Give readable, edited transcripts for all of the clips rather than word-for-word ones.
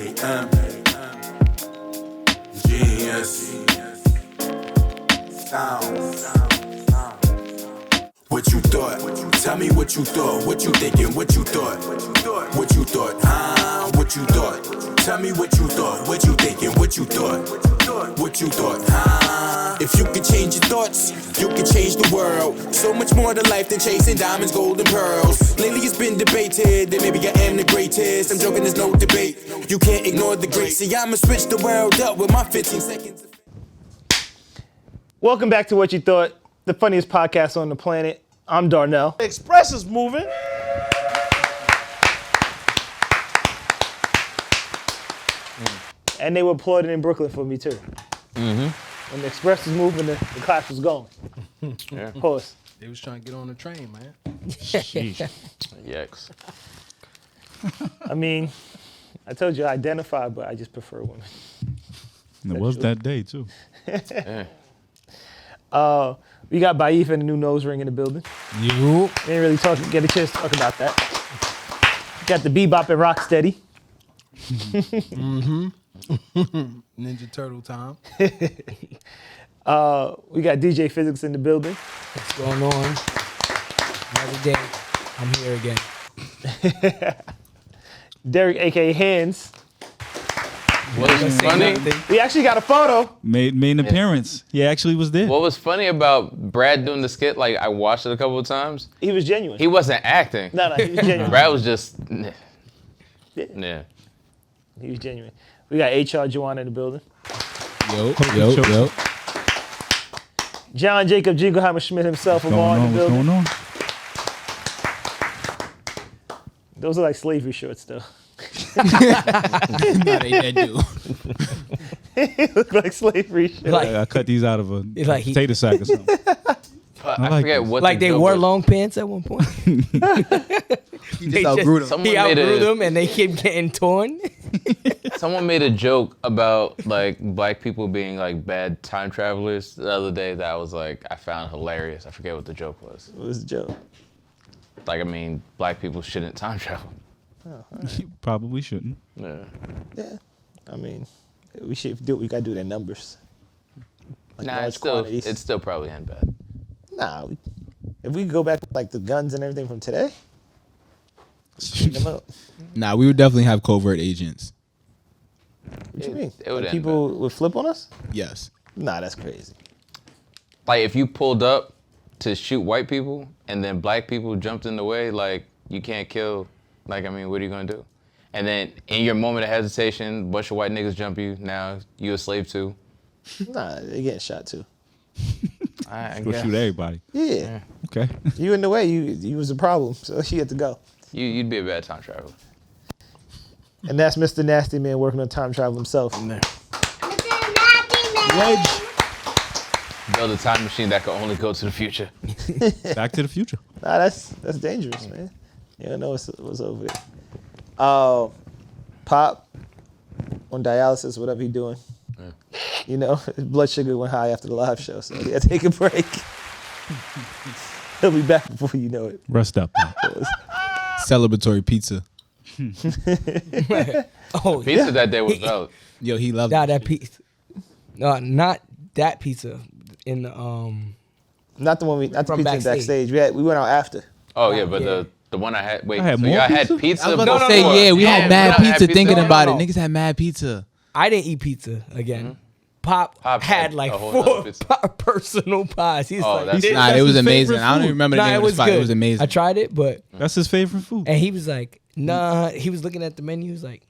AM. Genius. Sound. What you thought? Tell me what you thought. What you thinking? What you thought? What you thought? What you thought? Tell me what you thought. What you thinking? What you thought? What you thought? If you could change your thoughts, you could change the world. So much more to life than chasing diamonds, gold, and pearls. Lately it's been debated that maybe I am the greatest. I'm joking, there's no debate. You can't ignore the great. See, I'ma switch the world up with my 15 seconds. Welcome back to What You Thought, the funniest podcast on the planet. I'm Darnell. Express is moving. And they were applauding in Brooklyn for me too. When the Express was moving, the class was going. Yeah. Of course. They was trying to get on the train, man. Yikes. I mean, I told you I identify, but I just prefer women. And it was that day too. Yeah. We got Baif and the new nose ring in the building. You. Didn't really get a chance to talk about that. Got the bebop and rock steady. Ninja Turtle time. We got DJ Physics in the building. What's going on? Another day. I'm here again. Derek, aka Hands. What was funny? We actually got a photo. Made an appearance. He actually was there. What was funny about Brad doing the skit? Like I watched it a couple of times. He was genuine. He wasn't acting. No, he was genuine. Brad was just. Yeah. He was genuine. We got HR Joanna in the building. Yo. John Jacob Jingleheimer Schmidt himself What's in the building. going on? Those are like slavery shorts though. They do. They look like slavery shorts. Like, I cut these out of a like potato sack or something. I like forget this. what. like the they joke wore was. long pants at one point. He outgrew them. Someone He made outgrew a- them and they kept getting torn. Someone made a joke about like black people being like bad time travelers the other day that I was like I found hilarious. I forget what the joke was. What was the joke? Like I mean, black people shouldn't time travel. You probably shouldn't. Yeah. Yeah. I mean, we should do. We gotta do their numbers. Like Nah, large it's still quantities. it's still probably ain't bad. Nah. If we go back like the guns and everything from today, clean them up. Nah, we would definitely have covert agents. What you mean? It would Like end people would flip on us? Yes. Nah, that's crazy. Like if you pulled up to shoot white people and then black people jumped in the way, like you can't kill. Like I mean, what are you gonna do? And then in your moment of hesitation, a bunch of white niggas jump you. Now you a slave too. Nah, they getting shot too. I Go guess. shoot everybody. Yeah. Okay. You in the way. You was a problem, so she had to go. You'd be a bad time traveler. And that's Mr. Nasty Man working on time travel himself. Build a time machine that can only go to the future. Back to the Future. Nah, that's dangerous, man. You don't know what's over it. Pop on dialysis, whatever he doing. Yeah. You know, his blood sugar went high after the live show, so he had to take a break. He'll be back before you know it. Rest up. Pop. Celebratory pizza. Oh, Pizza that day was out. Yo, he loved nah, it. that pizza. No, not that pizza. In the Not the one not the From pizza backstage. backstage. We went out after. Oh yeah, but Yeah. the one I had. Wait, I had so more y'all pizza? had pizza? I was before? about to say, yeah, we had mad y'all pizza thinking No, about no. it. Niggas had mad pizza. I didn't eat pizza again. Pop Pop had had like a whole nother 4 pizza. personal pies. He's Oh, like, that's- this- Nah, That's it was his amazing. favorite I don't even food. remember the nah, name it of the was spot. good. It was amazing. I tried it, but That's his favorite food. and he was like, nah. He was looking at the menu. He was like,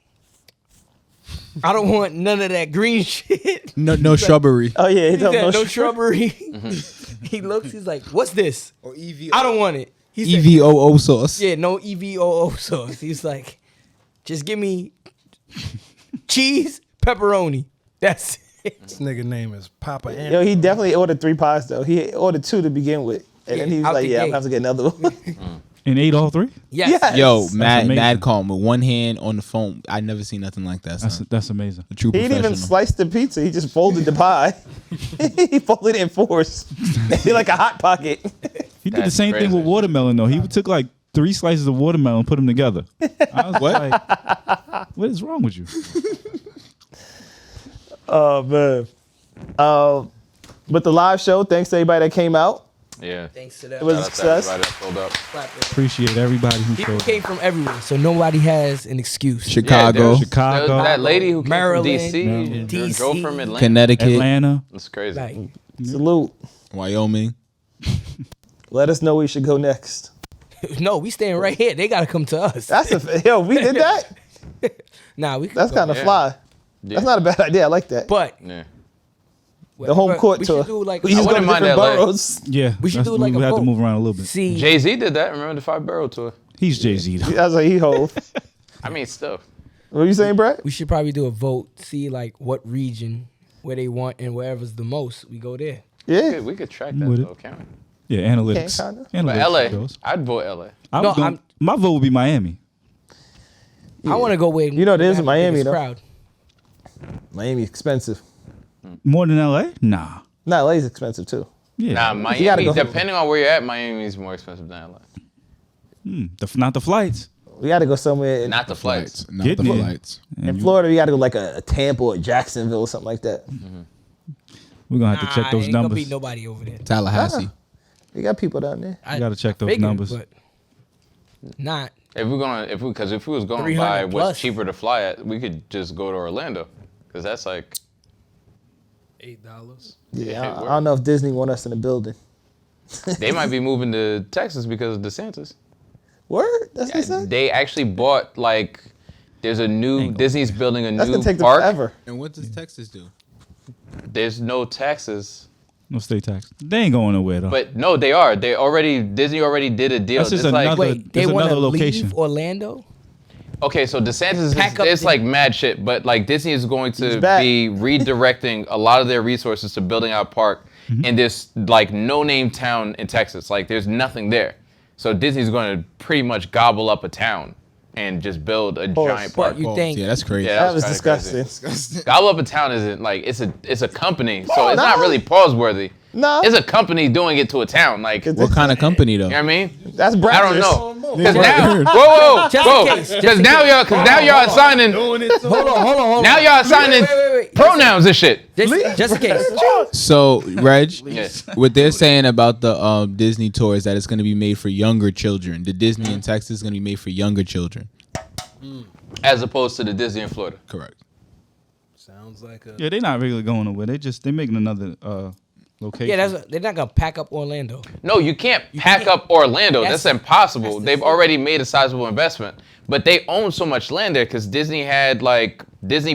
I don't want none of that green shit. No shrubbery. Oh yeah, he He don't said, know no shrubbery. He looks. He's like, what's this? Or EVO. I don't want it. He said, EVOO sauce. yeah, no EVOO sauce. He's like, just give me cheese, pepperoni. That's it. This nigga name is Papa Ant. Yo, he definitely ordered 3 pies though. He ordered 2 to begin with, and then he was out like, the "Yeah, I'm gate. gonna have to get another one." And ate all 3? Yes. Yes. Yo, That's mad amazing. calm with one hand on the phone. I never seen nothing like that. Son. That's amazing. A true He didn't professional. even slice the pizza. He just folded the pie. He folded it in 4s. He like a hot pocket. He did the That's same thing crazy. with watermelon though. He took like 3 slices of watermelon and put them together. I was What? like, What is wrong with you? Oh man. But the live show, thanks to everybody that came out. Yeah. Thanks to that. It was a Shout out to success. everybody that pulled up. Clap it. Appreciate everybody who People showed. came from everywhere, so nobody has an excuse. Chicago, there's- Chicago, That lady who came Maryland, from DC, DC. drove from Atlanta. Connecticut, Atlanta. That's crazy. Like, Salute. Wyoming. Let us know we should go next. no, we staying right here. They gotta come to us. That's yo, we did that. Nah, we. Could That's go. kind of Yeah. fly. Yeah. That's not a bad idea. I like that. But Yeah. The home court we tour. should do like We just go to wouldn't mind different LA. boroughs. Yeah, We should that's- do like we a have to vote. move around a little bit. see. Jay-Z did that. Remember the 5 Borough tour? He's Jay-Z though. That's like he hove. I mean, still. What you saying, Brett? We should probably do a vote. See like what region where they want and wherever's the most, we go there. Yeah. We could track that With it. though, can't we? Yeah, analytics. kinda. But Analytics LA, goes. I'd vote LA. I No, was going, my vote would be Miami. I want to go where You know, we there's have the Miami, biggest though. crowd. Miami expensive. More than LA? Nah. Nah, LA's expensive too. Yeah. Nah, gotta Miami, go- depending on where you're at, Miami's more expensive than LA. Not the flights. We got to go somewhere in, Not the flights. Not Get the me. flights. in Florida. We got to go like a Tampa or Jacksonville or something like that. We're gonna have to check those ain't gonna numbers. be nobody over there. Tallahassee. We got people down there. I gotta check those figured, numbers. but not. Because if we was going 300 by plus. what's cheaper to fly at, we could just go to Orlando. Because that's like, $8. Yeah, I word. don't know if Disney want us in the building. they might be moving to Texas because of DeSantis. Word? That's what they said? They actually bought like, there's a new, Disney's building a That's new gonna take them park. forever. And what does Texas do? There's no taxes. No state tax. They ain't going nowhere though. But no, they are. Disney already did a deal. That's just It's like, another- Wait, they there's want to another location. leave Orlando? okay, so DeSantis Pack up it's the- like mad shit, but like Disney is going He's to back. be redirecting a lot of their resources to building out a park in this like no-name town in Texas. Like there's nothing there. So Disney's going to pretty much gobble up a town and just build a giant park. But you think Yeah, that's crazy. Yeah, That was kinda disgusting. crazy. Gobble up a town isn't like it's a company, so it's no. not really pause worthy. No. It's a company doing it to a town. Like, you know What kind of company though? what I mean? That's I breakfast. don't know. Because now, whoa, Just in case, just because in now y'all assigning, hold on. now y'all assigning Wait. pronouns and shit. Just in case. So, Reg, Yes. what they're saying about the Disney tour is that it's going to be made for younger children. The Disney in Texas is going to be made for younger children. As opposed to the Disney in Florida. Correct. Sounds like a. Yeah, they're not really going nowhere. They making another location. Yeah, they're not gonna pack up Orlando. No, you can't pack can't. up Orlando. That's That's- impossible. that's the They've thing. already made a sizable investment, but they own so much land there because Disney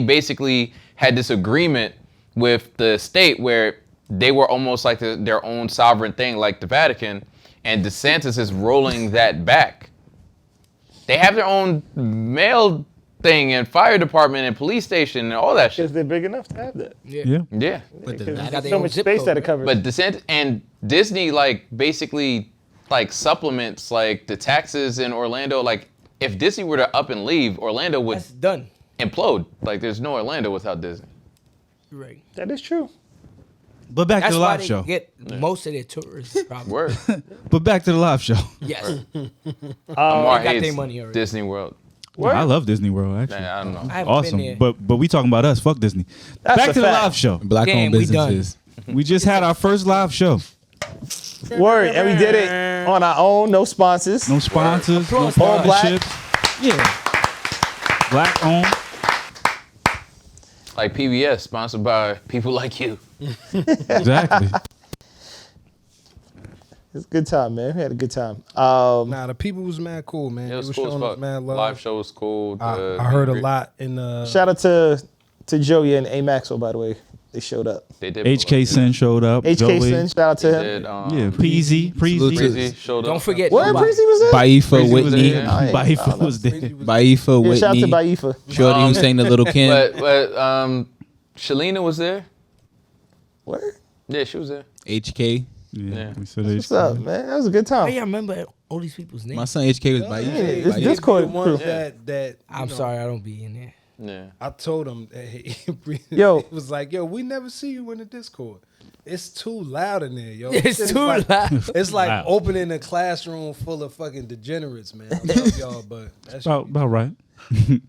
basically had this agreement with the state where they were almost like their own sovereign thing, like the Vatican, and DeSantis is rolling that back. They have their own mail thing and fire department and police station and all that shit. Because they're big enough to have that. Yeah. Yeah. But There's got their so own much zip space code, that it right? covers. But DeSantis and Disney basically supplements the taxes in Orlando. Like if Disney were to up and leave, Orlando would That's done. implode. Like there's no Orlando without Disney. Right. that is true. But back That's to the why live they show. get most of their tourists. Probably. Word. But back to the live show. Yes. Amar got their hates money already. Disney World. I love Disney World actually. Man, I don't know. I haven't been Awesome. there. But we talking about us. Fuck Disney. That's Back a to the fact. live show. Black-owned Damn, we done. businesses. We just had our first live show. Word. And we did it on our own, no sponsors. No sponsors, no Applause. All black. partnerships. Yeah. Black owned. Like PBS, sponsored by people like you. Exactly. It's a good time, man. We had a good time. Nah, the people was mad cool, man. It They was was cool as showing us fuck. mad love. Live show was cool. I heard a lot in Shout out to Joey and A Maxwell, by the way. They showed up. They did. HK Sin showed up. HK Joey. Sin, shout out to him. Did, Yeah, Peasy. Salute to- Breezy showed up. Don't forget. Where nobody. Breezy was at? Baifa, Breezy was Whitney. there. I ain't- I Baifa don't know. was there. Baifa, Yeah, shout out to Whitney. Baifa. Shorty who sang the Little Kim. But Shalina was there. Where? Yeah, she was there. HK. Yeah. We said What's up, man? That was a good Oh, time. yeah, I remember all these people's names. My son HK was Baifa. it's Baifa. Discord the ones crew. that I'm sorry, I don't be in there. Yeah. I told him that Yo. it was like, yo, we never see you in the Discord. It's too loud in there, yo. It's Shit is too like, loud. It's like Wow. opening a classroom full of fucking degenerates, man. I love y'all, but that's About right.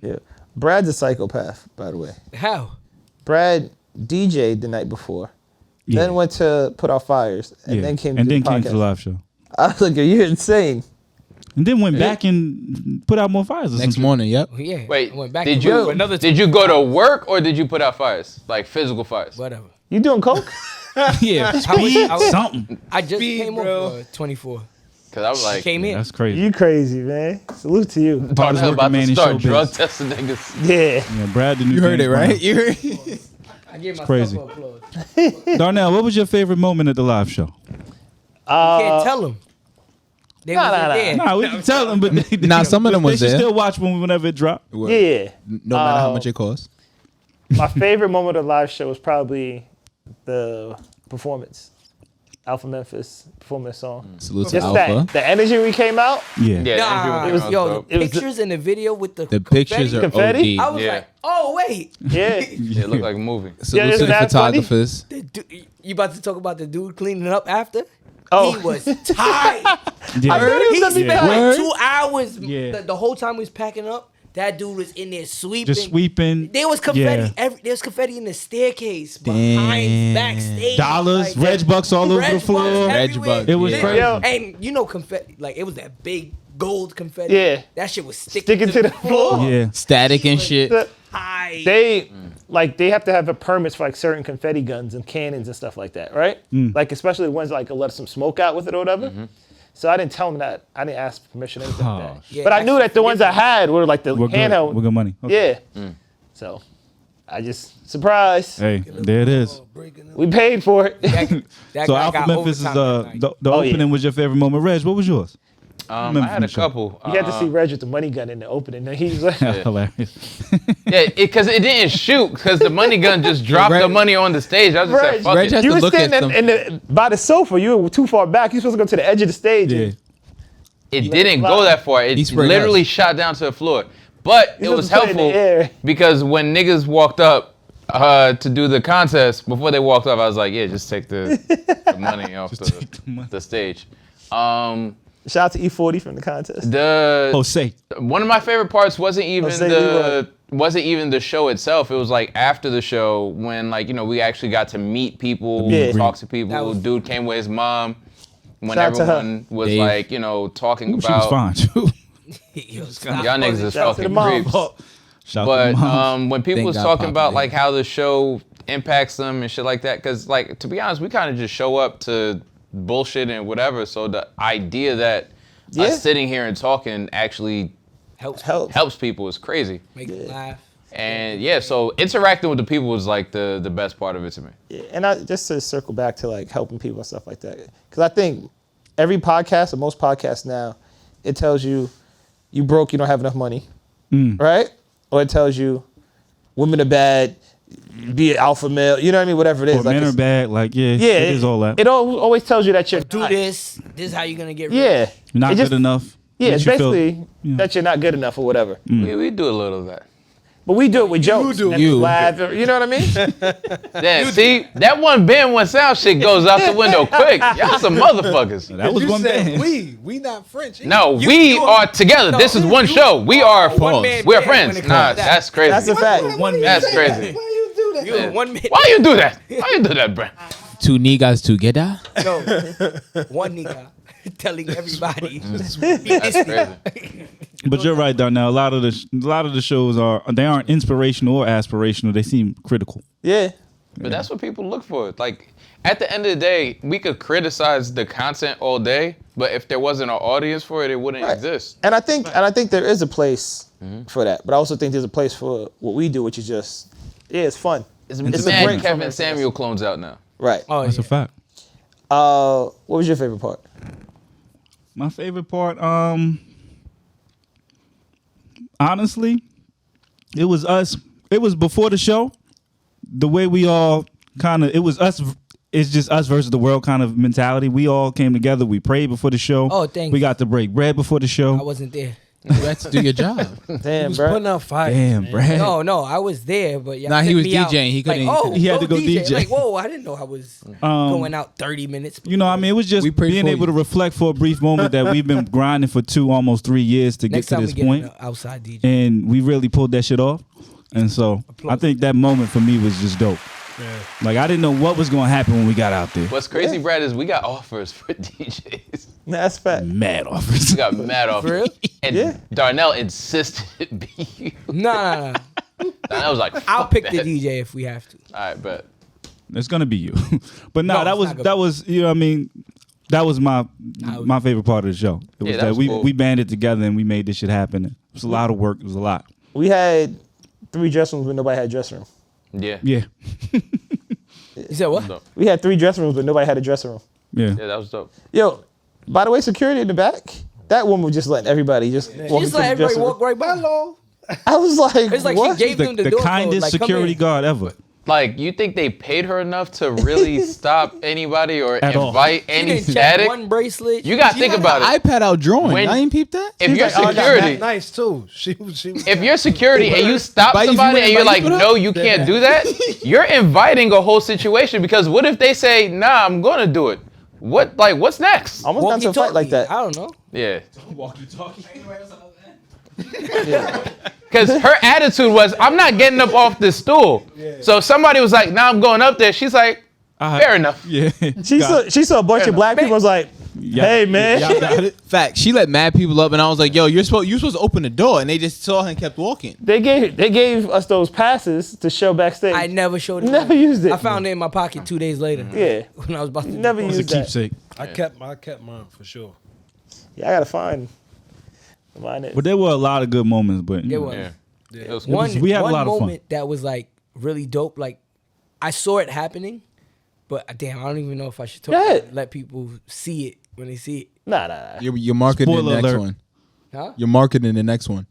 Yeah. Brad's a psychopath, by the way. How? Brad DJ'd the night before, then went to put out fires, and then came to the podcast. live show. I was like, you're insane. And then went back and put out more fires. Or Next some morning, yep. Well, yeah. Wait, I went back did to work for you another did you go to work or did you put out fires, like physical fires? whatever. You doing coke? shit. Yeah, I was- something. I just Speed, came bro. off 24. Because I was like, Came in. That's crazy. You crazy, man. Salute to you. Hardest I'm working about man to in start drug showbiz. testing niggas. Yeah. Yeah, Brad the new You heard James it, right? Brown. You heard I gave myself crazy. an applause. Darnell, what was your favorite moment at the live show? Can't tell them. They wasn't there. Nah, we can tell them, but Nah, some of them they was should there. still watch whenever it drop. Yeah. No matter how much it costs. My favorite moment of the live show was probably the performance. Alpha Memphis performance song. Salute to Just Alpha. the energy we came out. Yeah. Yeah, Nah, Andrew it was, came out yo, dope. the It was pictures in the video with the The pictures are Confetti? I OD. was Yeah. like, oh wait, Yeah. Yeah, it looked like a movie. Salute isn't to the that funny? photographers. you about to talk about the dude cleaning up after? Oh. He was tired. Yeah. I heard he He was spent gonna be like back. 2 hours. Yeah. The whole time he was packing up, that dude was in there sweeping. Just sweeping. There was confetti. Yeah. There was confetti in the staircase behind Damn. backstage. Dollars, Like, Reg Bucks all over Reg the floor. Bucks Reg everywhere. Bucks, It was yeah. crazy. Yo. And you know confetti, like it was that big gold confetti. Yeah. That shit was Sticking to the floor. Yeah. Static and shit. High. They have to have a permits for like certain confetti guns and cannons and stuff like that, right? Like especially the ones like let some smoke out with it or whatever. So I didn't tell them that. I didn't ask for permission or anything like that. Yeah, but I knew that the ones I had were like the We're good. handheld. We're good money. Okay. Yeah. So I just surprise. Hey, there it is. We paid for it. That So guy Alpha got Memphis is overtime that night. the Oh, yeah. opening was your favorite moment. Reg, what was yours? I Memphis had a show. couple. You had to see Reg with the money gun in the opening. And he's like, Hilarious. Yeah, because it didn't shoot because the money gun just dropped the Reg- money on the stage. I was just Reg, like, fuck Reg it. has you to were look at standing them. by the sofa. You were too far back. You're supposed to go to the edge of the stage. Yeah. It didn't go that far. It He sprayed literally us. shot down to the floor. But it You're was supposed to put it in helpful the air. because when niggas walked up to do the contest, before they walked up, I was like, yeah, just take the money off the stage. Shout out to E40 from the contest. Jose. One of my favorite parts wasn't even Jose Leroy. the show itself. It was like after the show when like we actually got to meet people, Yeah. talk to That people. was- Dude came with his mom. When Shout out to her. everyone was Dave. like talking She was about fine too. Yo, stop. y'all niggas is Shout out to the fucking mom. creeps. Shout out But to mom. when people Thank was God talking about Papa like made how the show impacts them and shit like that, because like to be honest, we kind of just show up to bullshit and whatever. So the idea that Yeah. us sitting here and talking actually Helps helps people is crazy. make them laugh. And yeah, so interacting with the people was like the best part of it to me. Yeah, and I just to circle back to like helping people and stuff like that, because I think every podcast or most podcasts now, it tells you you broke, you don't have enough money, right? Or it tells you women are bad, be an alpha male, you know what I mean? Whatever it is. Or men are bad. Like, yeah, Yeah, it is all that. It always tells you that you're Do not- this. This is how you're gonna get rich. Yeah, You're not It just- good enough. Yeah, Makes it's you feel- basically that you're not good enough or whatever. We do a little of that. But we do it with jokes. do. and You. laugh, you know what I mean? Damn, see, that one band, one sound shit goes out the window quick. Y'all some motherfuckers. That was You one said band. we not French. No, we are together. This is one show. We are one man we're band friends. when it Nah, comes to that. that's crazy. That's a fact. One That's crazy. Why you do that? You're one man. Why you do that? Why you do that, bro? Two niggas together. No, one nigga telling everybody. That's crazy. But you're right, Darnell. A lot of the shows aren't inspirational or aspirational. They seem critical. Yeah. But that's what people look for. Like, at the end of the day, we could criticize the content all day, but if there wasn't an audience for it, it wouldn't exist. And I think there is a place for that. But I also think there's a place for what we do, which is just, it's fun. It's a mad break from Kevin everything Samuel clones out now. Right. Oh, That's yeah. a fact. What was your favorite part? My favorite part, honestly, it was us. It was before the show. The way we all it was us. It's just us versus the world kind of mentality. We all came together. We prayed before the show. Oh, thank We you. got to break bread before the I show. wasn't there. You had to do your job. Damn, was bro. putting out fire. Damn, Brad. No, I was there, but y'all Nah, he took was me out. DJing. He couldn't- Like, oh, he had to go DJ. Like, whoa, I didn't know I was going out 30 minutes. You know, I mean, it was just We prayed being for able you. to reflect for a brief moment that we've been grinding for almost 3 years to Next get to time this we get point. an outside DJ. And we really pulled that shit off. And so I think that moment for me was just dope. Yeah. Like I didn't know what was gonna happen when we got out there. What's crazy, Brad, is we got offers for DJs. That's fact. Mad offers. We got mad offers. real? And Yeah. Darnell insisted it be you. Nah. Darnell was like, I'll "Fuck pick the that." DJ if we have to. All right, bet. It's gonna be you. But no, No, that it's was not gonna that was you know what I mean. That was my favorite part of the show. It was Yeah, that that was we cool. we banded together and we made this shit happen. It was a lot of work. It was a lot. We had 3 dressing rooms, but nobody had a dressing room. Yeah. Yeah. You said what? Dope. We had 3 dressing rooms, but nobody had a dressing room. Yeah. Yeah, that was dope. Yo, by the way, security in the back, that woman was just letting everybody just walk She into just the let everybody dressing room. walk right by. Hello. I was like, It's like what? she gave them the The door code, kindest like, come security in. guard ever. Like, you think they paid her enough to really stop anybody or At all. invite She any didn't check static? one bracelet. You got to She think had about an it. iPad out drawing. When- I ain't peeped that. If you're like, oh, that's security, Nice too. She was. if you're security and you stop But if you somebody and you're invite like, people no, you can't do that, you're inviting a whole situation because what if they say, nah, I'm going to do it? What's next? Almost got to a fight like that. I don't know. Yeah. Because her attitude was, I'm not getting up off this stool. So if somebody was like, nah, I'm going up there, she's like, fair enough. Yeah. She saw a bunch of black people. Was like, hey man, Y'all got it. Fact. She let mad people up, and I was like, "Yo, you're supposed to open the door," and they just saw her and kept walking. they gave us those passes to show backstage. I never showed it. Never used it. I found it in my pocket 2 days later. Yeah, When I was about to never It was a used that. keepsake. I kept mine for sure. Yeah, I gotta find it. But there were a lot of good moments. But There was. Yeah. It was cool. One, we had a one lot of fun. moment that was like really dope. Like I saw it happening, but damn, I don't even know if I should talk. Go ahead. Let people see it when they see it. Nah. You're marketing the Spoiler next alert. one. Huh? You're marketing the next one.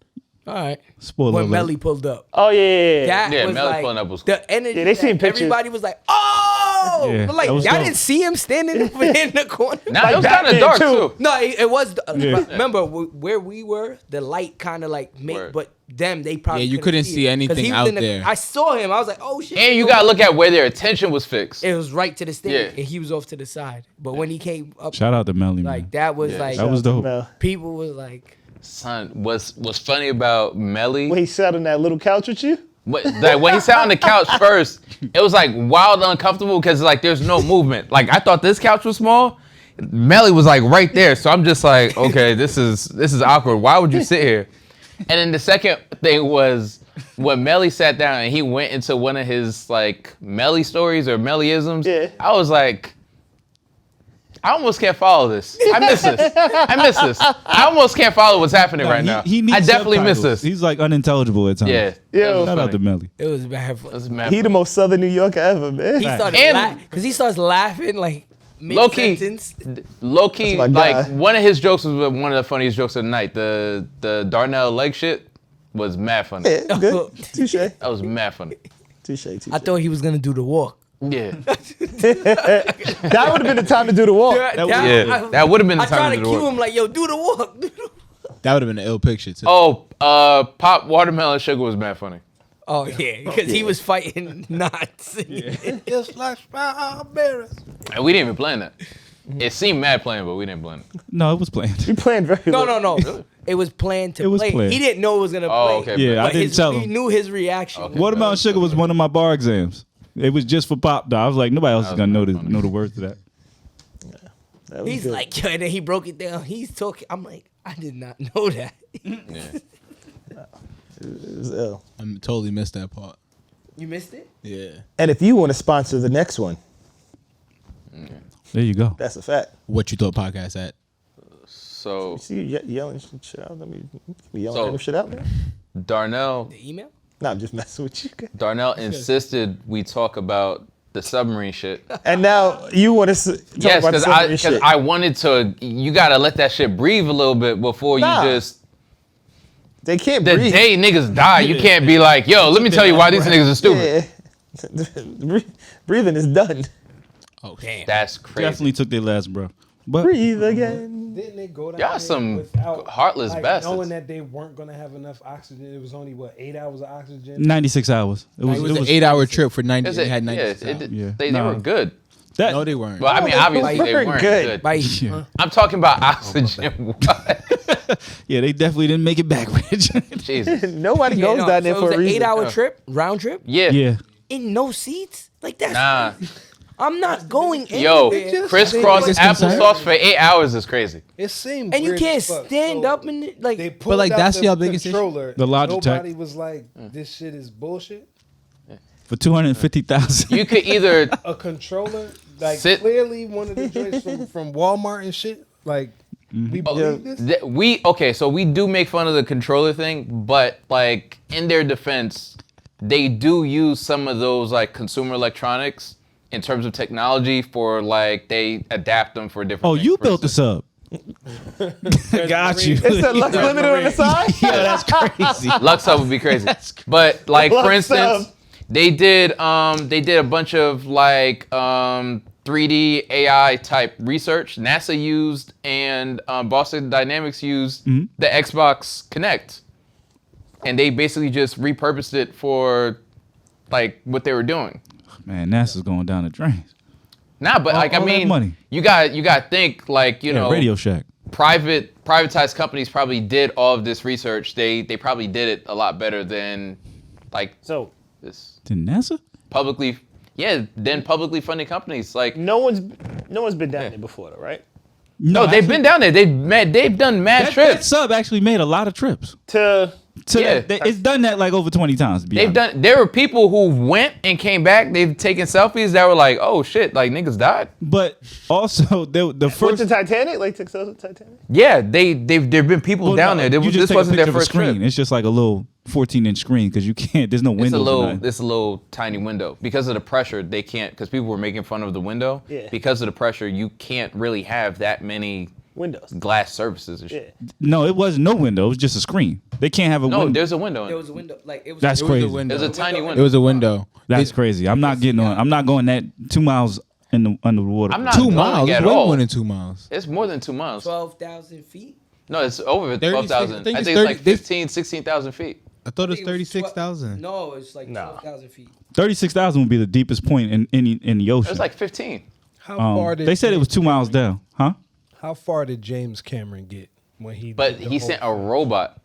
All right. Spoiler When alert. Melly pulled up. Oh yeah. That Yeah, was Melly like pulling up was the energy. Yeah, they seen that pictures. Everybody was like, "Oh!" Yeah, But like that was y'all dope. didn't see him standing over there in the corner. Nah, it was kind of Batman dark, too. too. No, it was. Yeah. Remember where we were? The light kind of like made, Word. but them they probably Yeah, you couldn't see see it. 'Cause anything he was out in the- there. I saw him. I was like, "Oh shit!" And you got to look at where their attention was fixed. It was right to the stage, Yeah. and he was off to the side. But when he came up, Shout out to Melly, like man. that was like That was dope. No. people was like, Son, what's funny about Melly? When he sat on that little couch with you. Like when he sat on the couch first, it was like wild uncomfortable because like there's no movement. Like I thought this couch was small. Melly was like right there, so I'm just like, okay, this is awkward. Why would you sit here? And then the second thing was when Melly sat down and he went into one of his like Melly stories or Mellyisms. Yeah. I was like, I almost can't follow this. I miss this. I almost can't follow what's happening right now. He needs I definitely miss subtitles. this. He's like unintelligible at times. Yeah. Yo. Shout out to Melly. it was bad. For, That's mad He the most Southern New Yorker ever, man. he started And- because he starts laughing like Low key. mid-sentence. Low key, That's my like guy. one of his jokes was one of the funniest jokes of the night. The Darnell leg shit was mad funny. Yeah, good. Touche. That was mad funny. Touche. I thought he was gonna do the walk. Yeah, That would have been the time to do the walk. that would have been the I time tried to to do cue the walk. him like, "Yo, do the walk." Do the walk. That would have been an ill picture too. Oh, Pop Watermelon Sugar was mad funny. Oh yeah, because he was fighting knots. It's like strawberries. And we didn't even plan that. It seemed mad playing, but we didn't plan it. No, it was planned. We playing very No, little. no, no. It was planned to It was play. planned. He didn't know it was gonna Oh, play. okay. Yeah, I But didn't tell he him. knew his reaction. Okay. Watermelon Sugar was one of my bar exams. It was just for Pop, though. I was like, nobody else is That gonna know was the funny. know the words to that. That was He's good. like, yo, and then he broke it down. He's talking. I'm like, I did not know that. Yeah. It was ill. I totally missed that part. You missed it? Yeah. And if you want to sponsor the next one, There you go. that's a fact. What you thought podcast at? So See you yelling shit out. I mean, you yelling So- random shit out, man. Darnell The email? Nah, I'm just messing with you. insisted we talk about the submarine shit. And now you want to talk Yes, about because submarine shit. I wanted to. You gotta let that shit breathe a little bit before Nah. you just. They can't The breathe. day niggas die, you can't be like, yo, let me tell you why these niggas are stupid. Yeah. Breathing is done. Oh, Damn. That's crazy. Definitely took their last breath. But Breathe again. Didn't they go down Y'all there some without, heartless like, bastards. knowing that they weren't gonna have enough oxygen? It was only 8 hours of oxygen. 96 hours. It was. It was an 8-hour trip for 90. Is They it- had 90. Yeah. They Nah. were good. that. No, they weren't. Well, I mean, they obviously they weren't weren't good. good. Bye. Yeah. I'm talking about oxygen. What? Yeah, they definitely didn't make it back, Rich. Jesus. Nobody goes down there so for it was a an reason. 8-hour trip, round trip, Yeah. Yeah. in no seats. Like that's. Nah. I'm not going Yo, anywhere. crisscross Biggest applesauce concern? for 8 hours is crazy. It seemed And you weird can't as fuck. stand So up in it. Like They pulled like, out that's the your biggest issue? controller. The Logitech. Nobody was like, "This shit is bullshit." For 250,000. You could either A controller, like Sit- clearly one of the joints from Walmart and shit. Like we believe this. so we do make fun of the controller thing, but like in their defense, they do use some of those like consumer electronics in terms of technology for like they adapt them for different. Oh, things. you For built instance- this up. Got you. It's a Lux Limited on the side. Yeah, that's crazy. Lux Hub would be crazy. But like for Lux instance, Hub. they did a bunch of like 3D AI type research. NASA used and Boston Dynamics used the Xbox Kinect, and they basically just repurposed it for like what they were doing. Man, NASA's going down the drain. Nah, but like I all that mean, money. you got to think like you know Radio Shack. privatized companies probably did all of this research. They probably did it a lot better than like So this To NASA? publicly funded companies. Like no one's been down there before, though, right? no, they've been down there. They've done mad That trips. sub actually made a lot of trips. To Yeah. It's done that like over 20 times. To be honest. There were people who went and came back. They've taken selfies that were like, oh shit, like niggas died. But also the with first the Titanic, like took the Titanic. Yeah, there've been people Well, down no, there. you just This take a wasn't their picture of a first screen. trip. It's just like a little 14-inch screen because you can't. There's no windows. It's a little tiny window because of the pressure. They can't because people were making fun of the window. Yeah. Because of the pressure, you can't really have that many Windows. glass surfaces and shit. Yeah. No, it wasn't no window. It was just a screen. They can't have a No, window. there's a window. there was a window. Like it was. That's It was crazy. a window. There's a tiny It window. was a window. That's crazy. I'm not getting on. I'm not going that 2 miles in the under the water. I'm not 2 going miles. at It's way all. more than 2 miles. It's more than 2 miles. 12,000 feet. No, it's over 36 12,000. I I think think it's it's like 30 15, 16,000 feet. I thought it was I think it was 36,000. No, it's like 12,000 feet. 36,000 would be the deepest point in the ocean. It was like 15. How far did They said it was 2 miles down, huh? How far did James Cameron get when he? But did the he whole sent a thing? robot.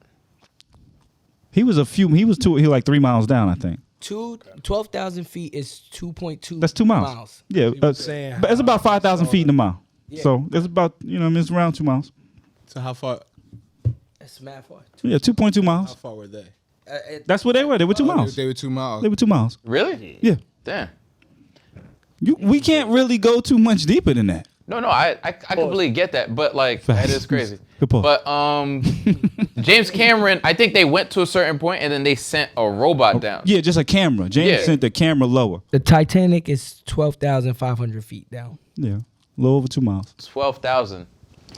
He was like 3 miles down, I think. 12,000 feet is 2.2. That's 2 miles. Yeah, was saying but it's about 5,000 feet in a mile. Yeah. So it's about it's around 2 miles. So how far? That's mad far. Yeah, 2.2 How miles. far were they? That's where they were. They were 2 miles. They were 2 miles. They were 2 miles. Really? Yeah. Damn. We can't really go too much deeper than that. No, I completely get that, but like that Facts. is crazy. Good point. But James Cameron, I think they went to a certain point and then they sent a robot down. Yeah, just a camera. James Yeah. sent the camera lower. The Titanic is 12,500 feet down. Yeah, a little over 2 miles. 12,000.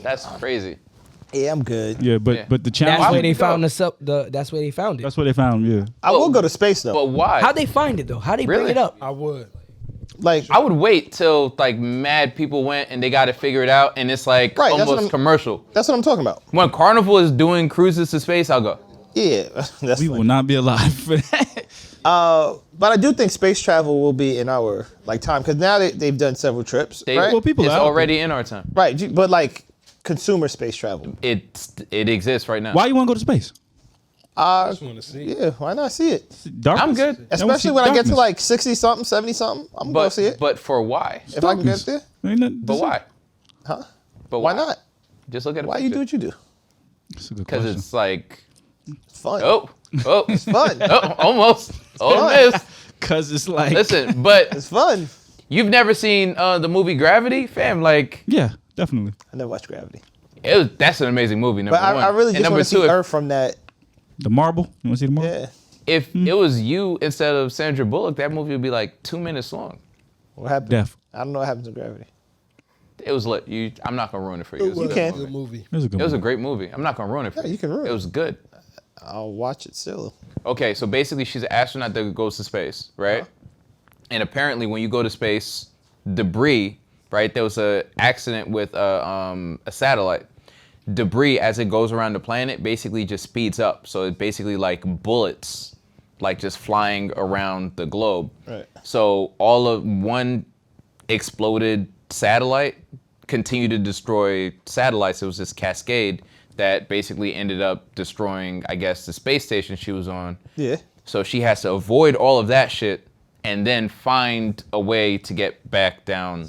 That's crazy. Yeah, I'm good. Yeah, but Yeah. the challenge. That's would where they you go? found That's where they found it. That's where they found. Yeah. I will go to space though. But why? How'd they find it though? How'd they bring Really? it up? I would. Like I would wait till like mad people went and they got to figure it out and it's like Right, that's what almost I'm- commercial. that's what I'm talking about. When Carnival is doing cruises to space, I'll go. Yeah, that's We funny. will not be alive for that. But I do think space travel will be in our like time because now they've done several trips, They, right? Well, people it's are out already in our time. Right, but like consumer space travel. It exists right now. Why you want to go to space? I just want to see. Yeah, why not see it? Darkness? I'm good. I wanna see Especially when I get to darkness. like 60 something, 70 something, I'm gonna go see it. But for why? If I can darkness. get there, Ain't nothing to But say. why? huh? But Why not? Just look at it. Why you do what you do? That's a good Because question. it's like, It's fun. oh, It's fun. almost. fun. Almost. Because it's like. Listen, but It's fun. you've never seen the movie Gravity, fam? Like, Yeah, definitely. I never watched Gravity, that's an amazing movie. Number but one. I really And just number want to see two, Earth from that. The marble. You want to see the marble? Yeah. if it was you instead of Sandra Bullock, that movie would be like 2 minutes long. What happened? Def. I don't know what happens in Gravity. It was lit. I'm not gonna ruin it for you. It was, You a good can. movie. Good movie. It was a good It was a movie. great movie. I'm not gonna ruin it for Yeah, you. you can ruin it. it. was good. I'll watch it still. Okay, so basically she's an astronaut that goes to space, right? And apparently when you go to space, debris, right? There was an accident with a satellite. Debris, as it goes around the planet, basically just speeds up. So it's basically like bullets, like just flying around the globe. Right. So all of one exploded satellite continued to destroy satellites. It was this cascade that basically ended up destroying, I guess, the space station she was on. Yeah. So she has to avoid all of that shit and then find a way to get back down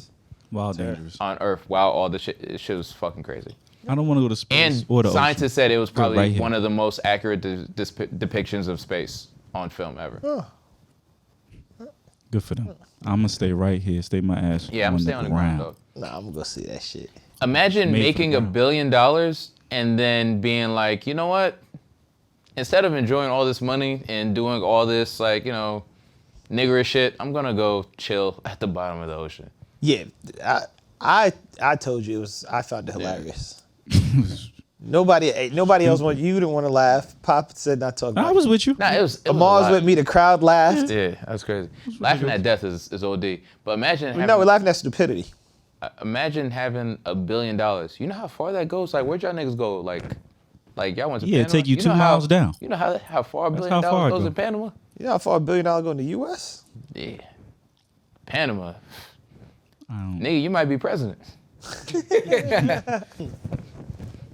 Wild dangerous. on Earth while all the shit was fucking crazy. I don't want to go to space And or the scientists ocean. said it was probably right here. one of the most accurate depictions of space on film ever. Good for them. I'm gonna stay right here. Stay my ass. Yeah, I'm gonna stay on the ground, dog. Nah, I'm gonna go see that shit. Imagine Made for making the $1 ground. billion and then being like, you know what? Instead of enjoying all this money and doing all this, like, you know, niggerish shit, I'm gonna go chill at the bottom of the ocean. Yeah, I told you it was. I found it hilarious. Nobody else wanted. You didn't want to laugh. Pop said not talking. I was with you. Nah, it was a Amal was lot. with me. The crowd laughed. Yeah, that's crazy. Laughing at death is OD. But imagine having, No, we're laughing at stupidity. imagine having $1 billion. You know how far that goes? Like, where'd y'all niggas go? Like y'all went to Yeah, Panama? take you know 2 how- miles down. You know how far $1 That's billion how far it goes go. in Panama? You know how far $1 billion go in the U.S.? Yeah. Panama. Nigga, you might be president.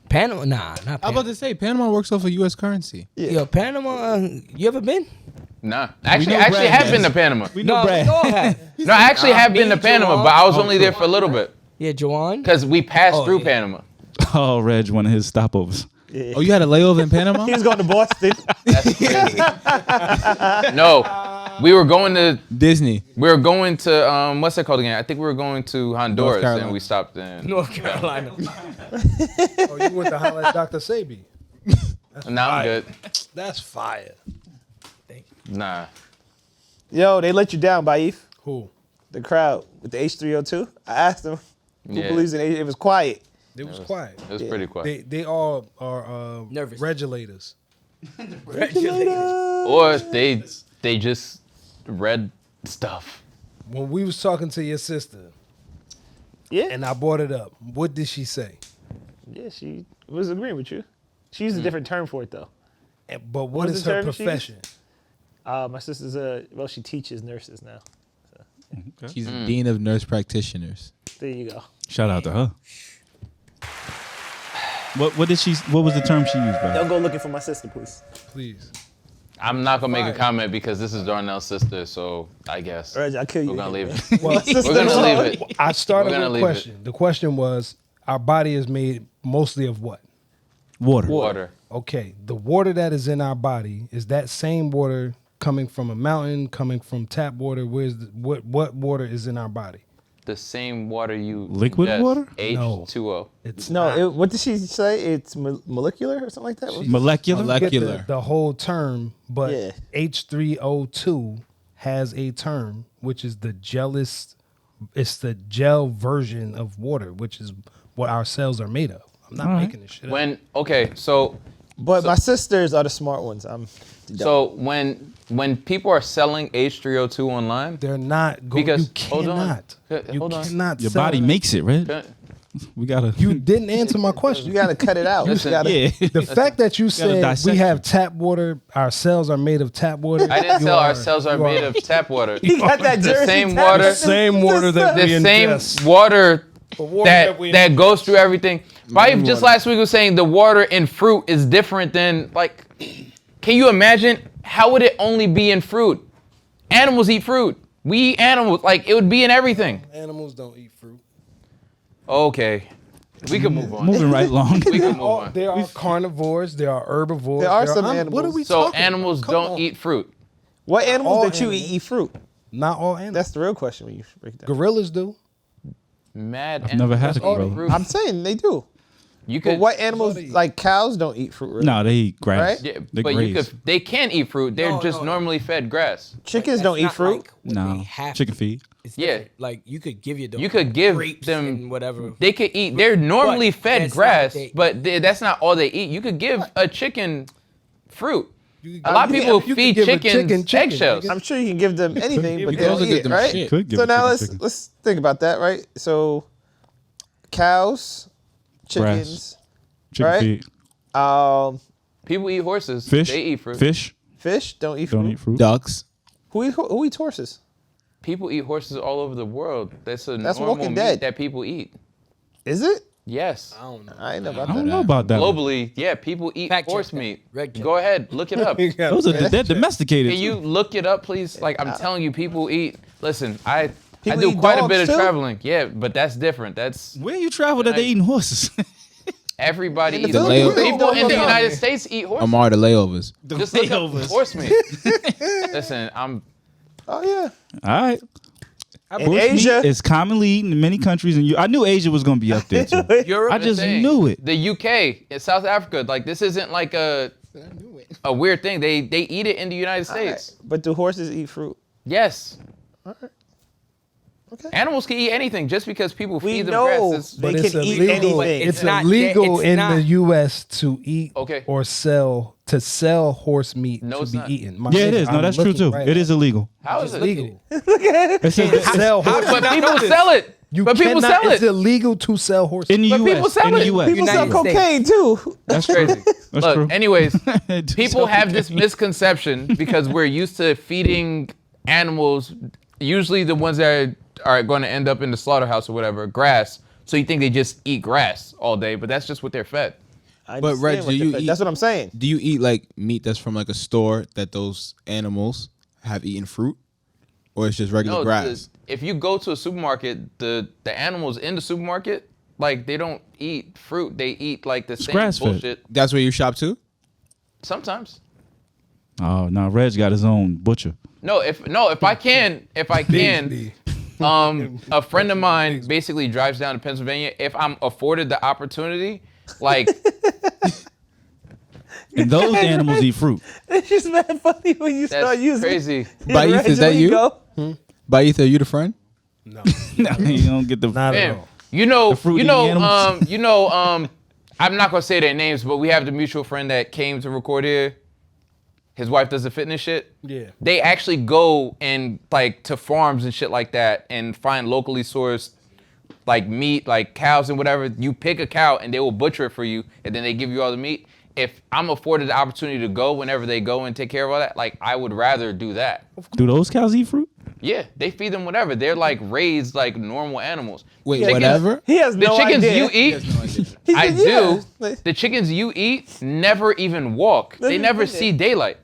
Panama? Nah, not I'm Panama. about to say Panama works off of U.S. currency. Yo, Panama, you ever been? Nah. Actually, know I Brad have has. been to Panama. We No, know Brad. we all have. No, I actually have been to Me, Panama, Joanne. but I was only there for a little bit. Yeah, Joanne. Because we passed Oh, through yeah. Panama. Oh, Reg, one of his stopovers. Oh, you had a layover in Panama? He was going to Boston. That's crazy. No. We were going to Disney. what's that called again? I think we were going to Honduras Carolina. and we stopped in. North Carolina. Oh, you went to holler at Dr. Sabi. Nah, I'm good. That's fire. Nah. Yo, they let you down, Baif. Cool. The crowd with the H302. I asked them who Yeah. believes in H. It was quiet. It was quiet. It was pretty quiet. They all are Nervous. regulators. Or they just read stuff. When we was talking to your sister Yeah. and I brought it up, what did she say? Yeah, she was agreeing with you. She used a different term for it though. But what What's is the her term she used? profession? My sister's she teaches nurses now. She's the dean of nurse practitioners. There you go. Shout out to her. What was the term she used, bro? Don't go looking for my sister, please. Please. I'm not gonna make a comment because this is Darnell's sister, so I guess Reg, I'll kill you. we're gonna leave it. Well, We're gonna leave it. I started We're gonna with leave a question. The question was, our body is made mostly of what? Water. Water. Okay, the water that is in our body, is that same water coming from a mountain, coming from tap water? What water is in our body? The same water you Liquid ingest, water? H2O. It's No, what did she say? It's molecular or something like that? Molecular. get Molecular. the whole term, but Yeah. H3O2 has a term which is the gel version of water, which is what our cells are made of. I'm not making this shit up. But my sisters are the smart ones. So when people are selling H3O2 online, They're not going. Because- You hold on. cannot. You Hold on. cannot. Your sell body that. makes it, right? We gotta. You didn't answer my question. You gotta cut it out. You Listen, gotta, yeah. The fact that you said dissect we have it. tap water, our cells are made of tap water. I didn't you tell are- our cells are you made of tap water. He got that The Jersey same tap. water- the same water that we The same ingest. water water that that we goes through everything. Vibe just last week was saying the water in fruit is different than like. Can you imagine how would it only be in fruit? Animals eat fruit. We eat animals. Like it would be in everything. Animals don't eat fruit. Okay, we can move on. Moving right along. We can move on. There are carnivores. There are herbivores. There are some What are animals. we So talking animals about? Come don't on. eat fruit. What animals all that you animals. eat fruit? Not all animals. That's the real question when you break it down. Gorillas do. Mad. I've never had a animals eat gorilla. fruit. I'm saying they do. You But could. what animals, they eat. like cows, don't eat fruit, really? No, they eat grass. Right? Yeah, They but you graze. could. They can eat fruit. They're No, just no. normally fed grass. Chickens don't eat fruit. No, chicken feed. It's Yeah. different. Like you could give your dog. You could give grapes them and whatever. They could eat. They're normally But fed that's grass, not they- but that's not all they eat. You could give a chicken fruit. You A lot of could- people you could feed give a chickens chicken, eggshells. nigga. I'm sure you can give them anything, but you they can don't also eat give it, them right? shit. Could give So a now chicken. let's think about that, right? So cows, chickens, Chicken Right? feed. People eat horses. Fish. They eat fruit. Fish. fish don't eat Don't fruit. eat fruit. Ducks. Who eats horses? People eat horses all over the world. That's a That's normal Walking meat Dead. that people eat. Is it? Yes. I don't know. I ain't know about I don't that. know about that. one. Globally, yeah, people eat Fact check horse that. meat. Reg check. Go ahead, look it up. Can Those are they're domesticated. you look it up, please? Like I'm telling you, people eat. Listen, I People do eat quite a dogs, bit of too? traveling. Yeah, but that's different. That's Where you travel that they eating horses? everybody In the eats. Philippines, they eat People in the dogs. United States eat horse. Amar, the layovers. Just look up horse meat. Listen, I'm. Oh yeah. All right. In Horse Asia, meat is commonly eaten in many countries, and I knew Asia was gonna be up there too. Europe. I is just saying, knew it. The UK, in South Africa, like this isn't like a weird thing. They eat it in the United States. but do horses eat fruit? Yes. Okay. Animals can eat anything just because people We feed them know grass. they But it's can eat illegal. anything. It's not- illegal it's in not- the U.S. to eat Okay. or sell horse meat No, to it's be not. eaten. My Yeah, it nigga, is. No, I'm that's true looking too. right It now. is illegal. How is it Illegal. It's Sell horse But meat. people sell it. You but people cannot. sell It's it. illegal to sell horse in the But U.S. people sell in the it. U.S. People sell United States. cocaine too. That's Crazy. true. That's Look, true. anyways, Do people sell have this misconception because we're used to feeding animals, usually the ones that are going to end up in the slaughterhouse or whatever, grass. So you think they just eat grass all day, but that's just what they're fed. I But, understand Reg, what do they're you fed. eat- That's what I'm saying. Do you eat like meat that's from like a store that those animals have eaten fruit, or it's just regular No, grass? if you go to a supermarket, the animals in the supermarket, like they don't eat fruit. They eat like the same grass-fed. bullshit. That's where you shop too. Sometimes. Oh no, Reg got his own butcher. If I can, a friend of mine basically drives down to Pennsylvania. If I'm afforded the opportunity, like And those animals eat fruit. It's just mad funny when you start that's using. crazy. Baith, is that you? Baith, are you the friend? No, No, you don't get the. not at Man, all. you know, fruit-eating animals. I'm not gonna say their names, but we have the mutual friend that came to record here. His wife does the fitness shit. Yeah. They actually go and like to farms and shit like that and find locally sourced like meat, like cows and whatever. You pick a cow and they will butcher it for you, and then they give you all the meat. If I'm afforded the opportunity to go whenever they go and take care of all that, like I would rather do that. Do those cows eat fruit? Yeah, they feed them whatever. They're like raised like normal animals. Wait, Chickens- whatever. He has The no chickens idea. you eat, He I said, do. yeah. The chickens you eat never even walk. They me never think see daylight.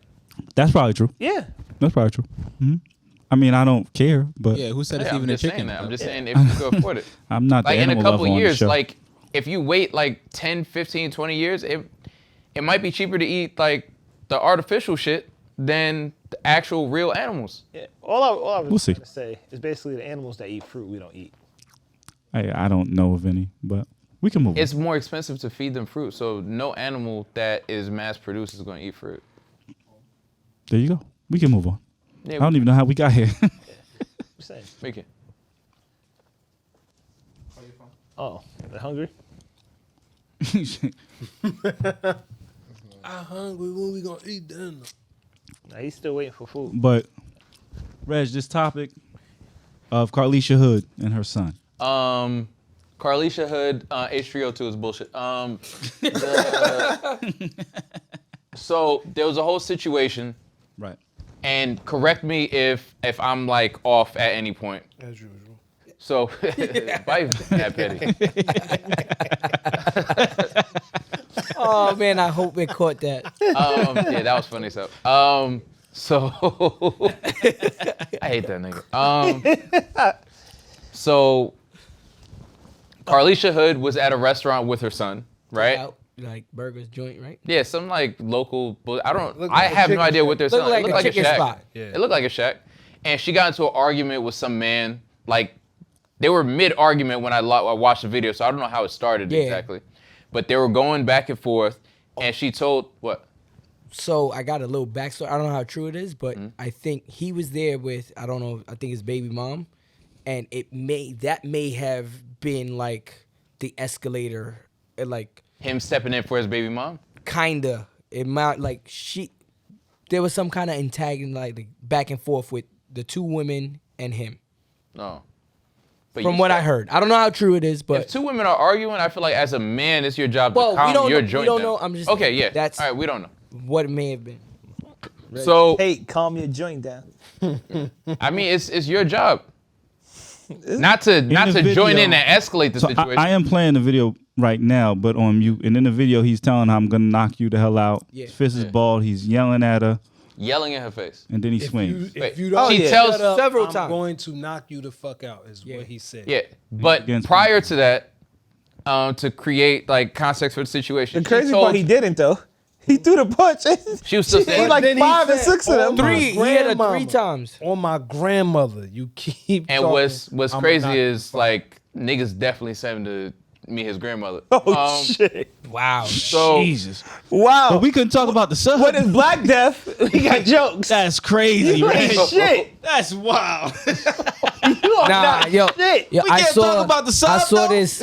That's probably true. Yeah. That's probably true. I mean, I don't care, but Yeah, who said it's Yeah, I'm even a just saying chicken? that. I'm just saying if you could afford it. I'm not the Like in a animal couple lover on the years, show. like if you wait like 10, 15, 20 years, it might be cheaper to eat like the artificial shit than the actual real animals. Yeah. All I was We'll see. trying to say is basically the animals that eat fruit we don't eat. I don't know of any, but we can move. It's more expensive to feed them fruit, so no animal that is mass produced is going to eat fruit. There you go. We can move on. Yeah, I don't even know how we got here. I'm saying. make it. Oh, they're hungry. I'm hungry. When we gonna eat dinner? Nah, he's still waiting for food. But Reg, this topic of Carlisha Hood and her son. Carlisha Hood, H302 is bullshit. So there was a whole situation, Right. and correct me if I'm like off at any point. As usual. So, bye, that petty. Oh man, I hope it caught that. Yeah, that was funny stuff. So I hate that nigga. So Carlisha Hood was at a restaurant with her son, right? Out, like burgers joint, right? Yeah, some like local. I don't. Looked I like a have no chicken idea shack. what they're Looked selling. like It looked a like a chicken shack. spot. Yeah. It looked like a shack, and she got into an argument with some man. Like they were mid argument when I watched the video, so I don't know how it started Yeah. exactly. But they were going back and forth, and she told what? So I got a little backstory. I don't know how true it is, but Mm-hmm. I think he was there with I don't know. I think his baby mom, and that may have been like the escalator, like Him stepping in for his baby mom? kinda. It might like there was some kind of antagonism, like back and forth with the two women and him. No. But From you what said- I heard, I don't know how true it is, If but two women are arguing, I feel like as a man, it's your job Well, to we calm don't your know- we joint don't down. know. I'm just- okay, yeah. that's- all right. We don't know. what it may have been. So Hey, calm your joint down. I mean, it's your job not to the join video- in and escalate the So situation. I am playing the video right now, but on mute. And in the video, he's telling her, "I'm gonna knock you the hell out." Yeah. His fist is bald. He's yelling at her, Yelling in her face. and then he swings. If you Wait, don't she shut tells- up, several I'm times. going to knock you the fuck out is what he said. Yeah, but Against prior people. to that, to create like context for the situation, The crazy she told, part, he didn't though. He threw the punch. She was still He saying, like Then he 5 and said, 6 of them. "On my 3. He had it grandmama, 3 times. On my grandmother, you keep. and talking, what's I'ma crazy knock you is the fuck like niggas definitely sent him to meet his grandmother. Oh shit! Wow. So Jesus. Wow. But we couldn't talk about the son. What is Black Death? We got jokes. That's crazy, You right? ain't shit. That's wild. You are Nah, not yo, shit. yo, We I can't saw, talk about the son, I saw though? this.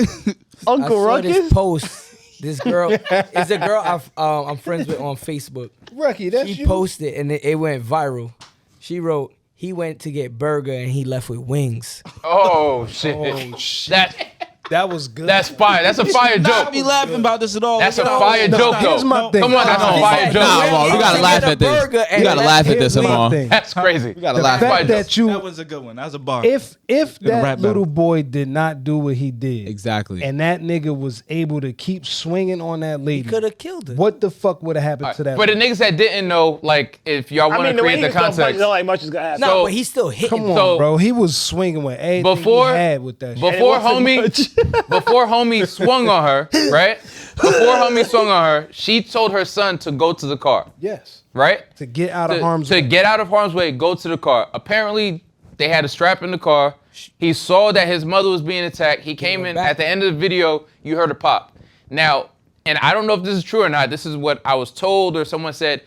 Uncle I saw this Ruckus. post. This girl is a girl I'm friends with on Facebook. Rocky, that's She you. posted and it went viral. She wrote, "He went to get burger and he left with wings." oh shit, Oh shit, that that was good. that's fire. That's a fire Not joke. be laughing about this at all. That's a Look at fire all- joke here's though. my thing. Come on, that's a Nah, fire He joke. said, Nah, well, we "He gotta went laugh to at get a this. burger We and gotta left laugh at his this, wings." Amal. thing. That's crazy. We gotta The laugh fact Fire that joke. you, That was a good one. That was a bar. if In a that rap little battle. boy did not do what he did, Exactly. and that nigga was able to keep swinging on that He lady, could have killed her. what the fuck would have happened to that? For the niggas that didn't know, like, if y'all I want mean, to the way create he the was throwing punches, context, not like much is gonna happen. No, So- but he's still hitting. Come on, So- bro. He was swinging with everything Before- he had with that shit. before And it wasn't homie, before homie swung on her, right? Before homie swung on her, she told her son to go to the car, Yes. right? To get out of harm's way. get out of harm's way, go to the car. Apparently, they had a strap in the car. He saw that his mother was being attacked. He came in back. at the end of the video. You heard her pop. Now, and I don't know if this is true or not. This is what I was told, or someone said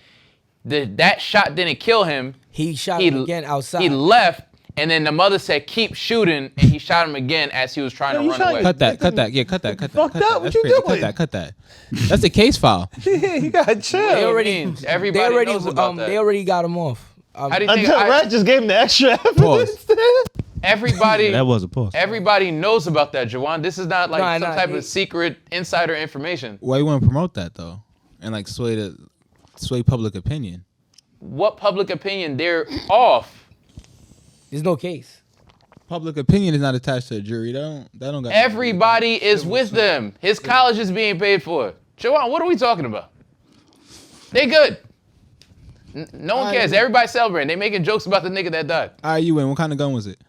that shot didn't kill him. He shot him again outside. He left, and then the mother said, "Keep shooting," and he shot him again as he was trying Yo, to you run shot away. your- Cut that. Cut that. Yeah, cut that. Cut that. fucked cut up. that. What That's you crazy. doing? Cut that. That's a case file. You gotta chill. They already, They everybody already, knows about that. they already got him off. How do you think? Until Red just gave him the extra Pause. evidence. Everybody, That was a pause. everybody knows about that, Jawan. This is not like Nah, some nah, type he- of secret insider information. Why you want to promote that though, and like sway public opinion? What public opinion? They're off. There's no case. Public opinion is not attached to a jury. That don't got. Everybody is with them. His college is being paid for. Jawan, what are we talking about? They good. No one cares. Everybody's celebrating. They making jokes about the nigga that died. All right, you win. What kind of gun was it?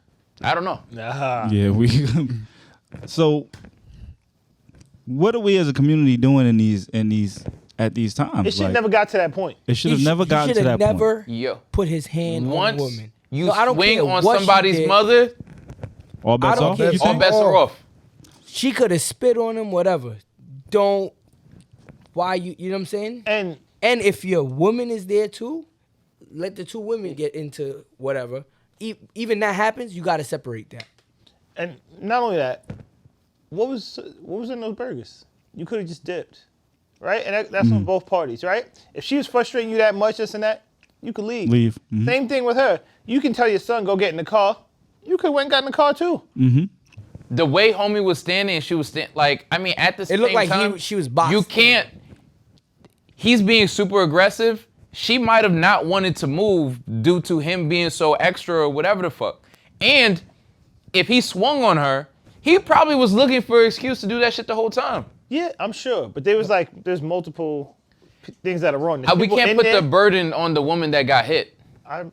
I don't know. Yeah, we. So, what are we as a community doing at these times? It should Like, never got to that point. It should have never gotten to that never point. Yo, put his hand on a once woman. you No, I don't swing care on what she somebody's did. mother, All bets I don't off. care. you all think? bets are off. She could have spit on him, whatever. Don't. Why you know what I'm saying? And And if your woman is there too, let the two women get into whatever. Even that happens, you got to separate that. and not only that, what was in those burgers? You could have just dipped, right? And that's on both parties, right? If she was frustrating you that much, this and that, you could leave. Leave. Mhm. Same thing with her. You can tell your son go get in the car. You could have went and got in the car too. The way homie was standing, she was like, I mean, at the It same looked like time, she was boxing. You can't. He's being super aggressive. She might have not wanted to move due to him being so extra or whatever the fuck. And if he swung on her, he probably was looking for an excuse to do that shit the whole time. Yeah, I'm sure. But there was like, there's multiple things that are wrong. There's We people can't in put there. the burden on the woman that got hit.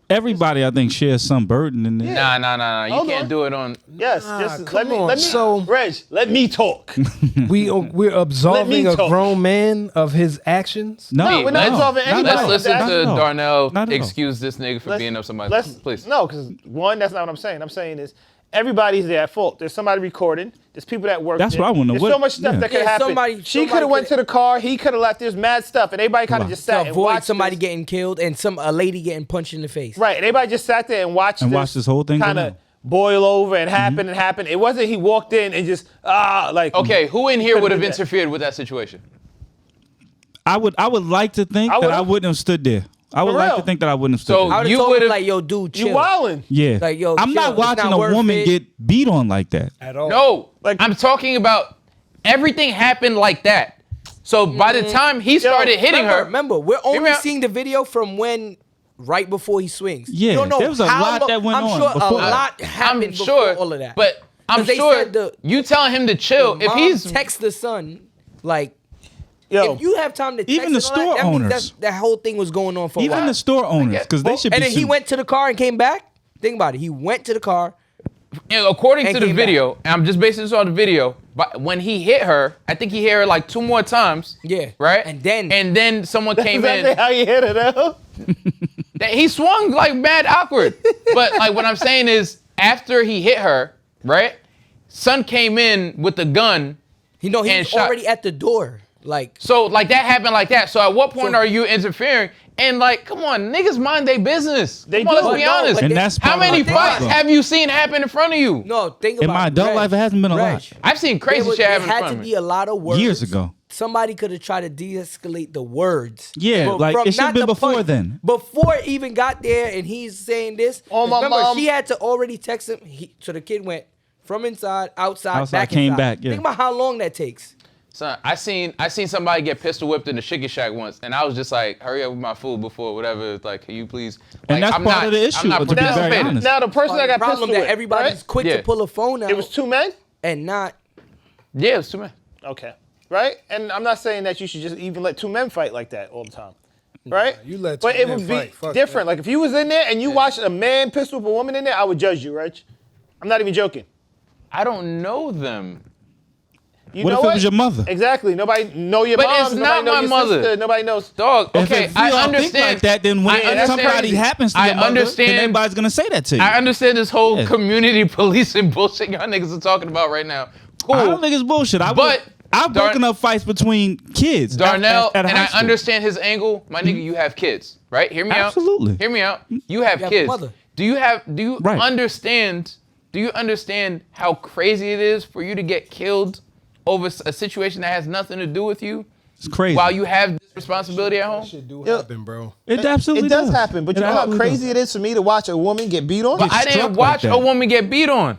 Everybody, I think, shares some burden in this. Yeah. Nah. You Hold can't on. do it on. Yes, Nah, just come on. let me. So- Reg, let me talk. We're absolving a talk. grown man of his actions. No, we're not absolving not at anybody. all. Let's listen Not to at all. Darnell Not at all. excuse this nigga for being up somebody. Please. No, because one, that's not what I'm saying. I'm saying is everybody's there at fault. There's somebody recording. There's people that work. That's there. what I wanna know. There's What- so much stuff yeah. that could Yeah, happen. somebody She could have went to coulda- the car. He could have left. There's mad stuff, and everybody kind of just To sat and avoid watched somebody this. getting killed and a lady getting punched in the face. Right, and everybody just sat there and watched this whole thing go kind down. of boil over and happen and happen. It wasn't he walked in and just like. Okay, who in here Could've would have did that. interfered with that situation? I would like to think I that I would've. wouldn't have stood there. I would For like real. to think that I wouldn't have stood So there. I would You have told him would've- like, yo, dude, chill. You wildin'. Yeah. Like, yo, I'm chill. not It's watching not a worth woman it. get beat on like that. At all. No, Like- I'm talking about everything happened like that. So by the time he started hitting her, Remember, we're only Remember- seeing the video from when right before he swings. Yeah, you don't know there was a how lot that went I'm on sure before a that. lot happened I'm before sure, all of that. but I'm they sure said you telling him to chill. If mom he's text the son, like, Yo, if you have time to text Even the and all that, store that means owners. that whole thing was going on for a Even while. the store owners, because they should be. And then he sued. went to the car and came back. Think about it. He went to the car. according And to the came video, and I'm just basing this on the video, but when he hit her, I think he hit her like 2 more times. Yeah. Right? And then someone came Is that in. how you hit it out? He swung like mad awkward. But like what I'm saying is after he hit her, right? Son came in with the gun. he and was shot. already at the door. Like, So like that happened like that. So at what point So- are you interfering? And like, come on, niggas mind their business. They Come on, do. let's be No, honest. but And that's How part of many the fights problem. have you seen happen in front of you? no, think In about my it. adult Reg, life, it hasn't been a lot. Reg, I've seen crazy shit happen in There front had of to me. be a lot of words. Years ago. Somebody could have tried to de-escalate the words. Yeah, From- like, from it should've not been the before punch. then. Before it even got there and he's saying this. Oh, my remember, mom. she had to already text him. So the kid went from inside, outside, back came inside. back, yeah. Think about how long that takes. Son, I seen somebody get pistol whipped in the Chicken Shack once, and I was just like, hurry up with my food before whatever. Like, can you please? And Like, that's I'm part not, of the issue, I'm not to be very participating. honest. Now the person that got the pistol problem whipped, that everybody's right? quick Yeah. to pull a phone out It was 2 men? and not. Yeah, it's too many. Okay. Right? And I'm not saying that you should just even let 2 men fight like that all the time. Right? you let But 2 it men would be fight. Fuck different. that. Like if you was in there and you watched a man pistol whip a woman in there, I would judge you, Reg. I'm not even joking. I don't know them. You What know if it was your mother? Exactly. Nobody know your But mom. it's nobody not know my your mother. Sister, nobody knows. Dog, If okay, we I all understand. think like that, then when I understand- somebody happens to I your mother, understand- then everybody's gonna say that to you. I understand this whole Yeah. community policing bullshit y'all niggas are talking about right now. Cool. I don't think it's bullshit. But I've broken up fights between kids. Darnell, at a and high I school. understand his angle. My nigga, you have kids, right? Hear me out. Absolutely. Hear me out. You have You have a kids. mother. Do you Right. understand? Do you understand how crazy it is for you to get killed over a situation that has nothing to do with you It's crazy. while you have this responsibility at home? Shit do Yo, happen, bro. It absolutely It does happen, but It you know how absolutely crazy does. it is for me to watch a woman get beat on? But I struck didn't like watch that. a woman get beat on.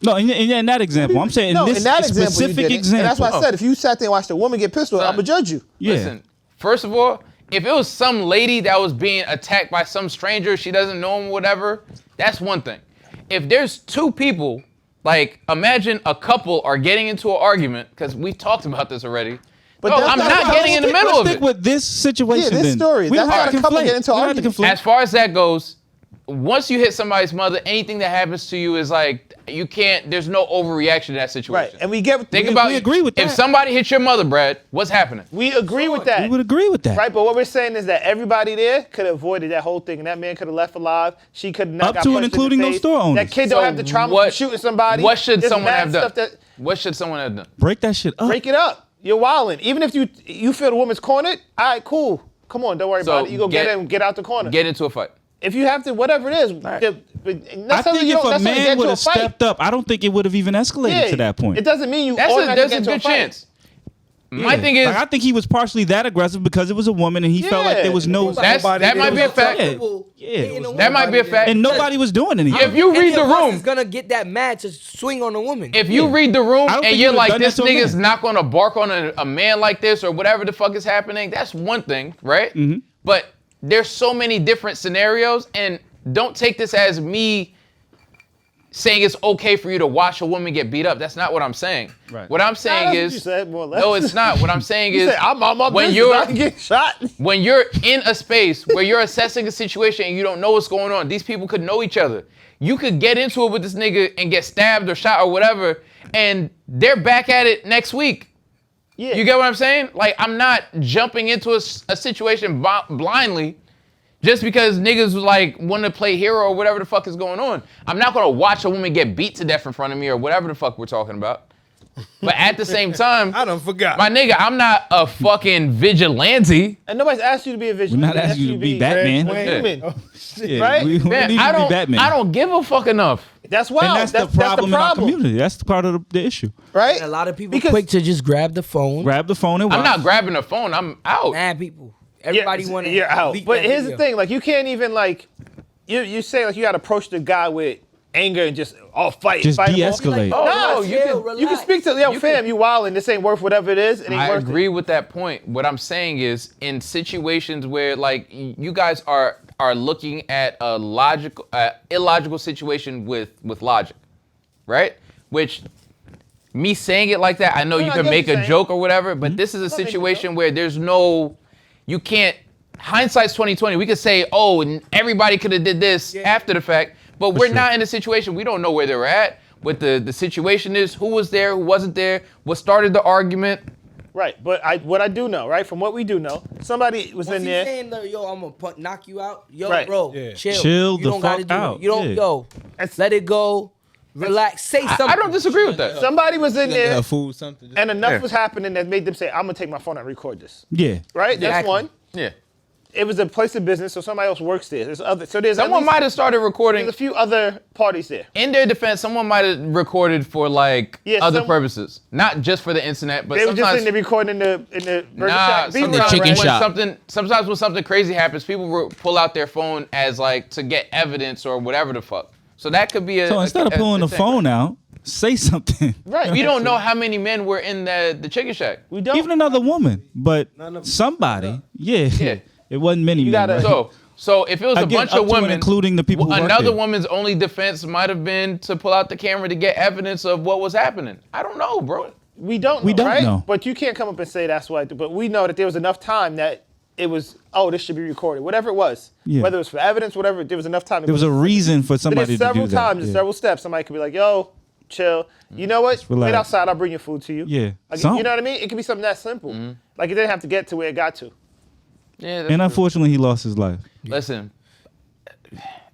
No, in that example, I'm saying No, in this in that example, you specific didn't. example. And that's why I said if you sat there and watched a woman get pistol, Son. I'm gonna judge you. Yeah. Listen, first of all, if it was some lady that was being attacked by some stranger, she doesn't know him, whatever, that's one thing. If there's 2 people, like imagine a couple are getting into an argument, because we've talked about this already. But No, that's I'm not not how- getting in the middle of Let's it. stick with this situation. Yeah, this then. story. We That's don't how have to a couple conflate. get into We don't have to arguments. conflate. As far as that goes, once you hit somebody's mother, anything that happens to you is like, you can't, there's no overreaction to that Right. situation. And we get Think we, about we agree with if that. somebody hit your mother, Brad, what's happening? we agree with that. We would agree with that. Right, but what we're saying is that everybody there could have avoided that whole thing, and that man could have left alive. She could not Up got to and punched in the including those face. store owners. That kid So don't have the trauma what- from shooting somebody. What should There's someone mad have done? stuff that- What should someone have done? Break that shit up. break it up. You're wilding. Even if you feel the woman's cornered, all right, cool. Come on, don't worry So about it. You go get in, get out the corner. Get into a fight. If you have to, whatever it is. I Necessarily think you if don't a necessarily man get would into a have fight. stepped up, I don't think it would have even escalated to that point. It doesn't mean you That's automatically there's get a into good fight. chance. My thing is, Like, I think he was partially that aggressive because it was a woman and he felt like there was no. that might be a fact. Yeah. That might be a fact. And nobody was doing anything. If you read Any the of us room, is gonna get that mad to swing on a woman. if you read the room I don't and think you're he would've like, done this that to a nigga's man. not gonna bark on a man like this or whatever the fuck is happening, that's one thing, right? Mm-hmm. But there's so many different scenarios, and don't take this as me saying it's okay for you to watch a woman get beat up. That's not what I'm saying. Right. What I'm saying That's what is, you said, more or less. no, it's not. What I'm saying You is, said, I'm on my when business, you're I can get shot. when you're in a space where you're assessing a situation and you don't know what's going on, these people could know each other. You could get into it with this nigga and get stabbed or shot or whatever, and they're back at it next week. Yeah. You get what I'm saying? Like, I'm not jumping into a situation blindly just because niggas like want to play hero or whatever the fuck is going on. I'm not gonna watch a woman get beat to death in front of me or whatever the fuck we're talking about. But at the same time, I done forgot. my nigga, I'm not a fucking vigilante. And nobody's asked you to be a vigilante. We're not They asked asking you to be Batman. a human. Yeah, Right? We Man, need I to be Batman. don't give a fuck enough. That's wild. and that's the problem in our community. That's the part of the issue. Right? And a lot of people Because- quick to just grab the phone. Grab the phone and watch. I'm not grabbing the phone. I'm out. Mad people. Everybody want to. You're out. But here's the thing, like you can't even like you say like you gotta approach the guy with anger and just fight. Just fight him off. de-escalate. Oh, No, no, you chill, can you can relax. speak to fam, you wild and this ain't worth whatever it is. It ain't I worth agree it. with that point. What I'm saying is, in situations where like you guys are looking at a illogical situation with logic, right? Which, me saying it like that, I know you I can get make what you're a saying. joke or whatever, but this is a situation where there's no, you can't, hindsight's 2020. We could say, oh, and everybody could have did this after the fact, but we're not in a situation, we don't know where they're at. What the situation is, who was there, who wasn't there, what started the argument. Right, but what I do know, right, from what we do know, somebody was in there. saying, yo, I'm gonna knock you out. Yo, Right. bro, Yeah. chill. The You don't gotta fuck do out. it. You don't, Yeah. yo, let it go. Relax. Say something. I don't disagree with that. Somebody was in there, Food, something. and enough was happening that made them say, "I'm gonna take my phone and record this." Yeah. Right, that's Exactly. one. Yeah. It was a place of business, so somebody else works there. There's other. So there's at Someone least- might have started recording. There's a few other parties there. In their defense, someone might have recorded for like Yeah, other some- purposes, not just for the internet, but They were just sometimes. in there recording in the burger Nah, shack. Be sometimes around, chicken right? shop. Sometimes when something crazy happens, people pull out their phone as like to get evidence or whatever the fuck. So that could be a. So instead of pulling the thing. phone out, say something. Right. We don't know how many men were in the chicken shack. We don't. Even another woman, but somebody. Yeah. Yeah. It wasn't many men. gotta- right? So if it was Again, a bunch up of to and women, including the people who work another there. woman's only defense might have been to pull out the camera to get evidence of what was happening. I don't know, bro. We don't know, We don't right? know. But you can't come up and say that's what I do. But we know that there was enough time that it was, oh, this should be recorded. Whatever it was. Yeah. Whether it was for evidence, whatever, there was enough time. There was a reason for somebody There's to several do that. times, Yeah. several steps. Somebody could be like, yo, chill. You know what? Wait relax. outside. I'll bring your food to you. Yeah. Like, Something. you know what I mean? It could be something that simple. Like, it didn't have to get to where it got to. Yeah. And unfortunately, he lost his life. Listen,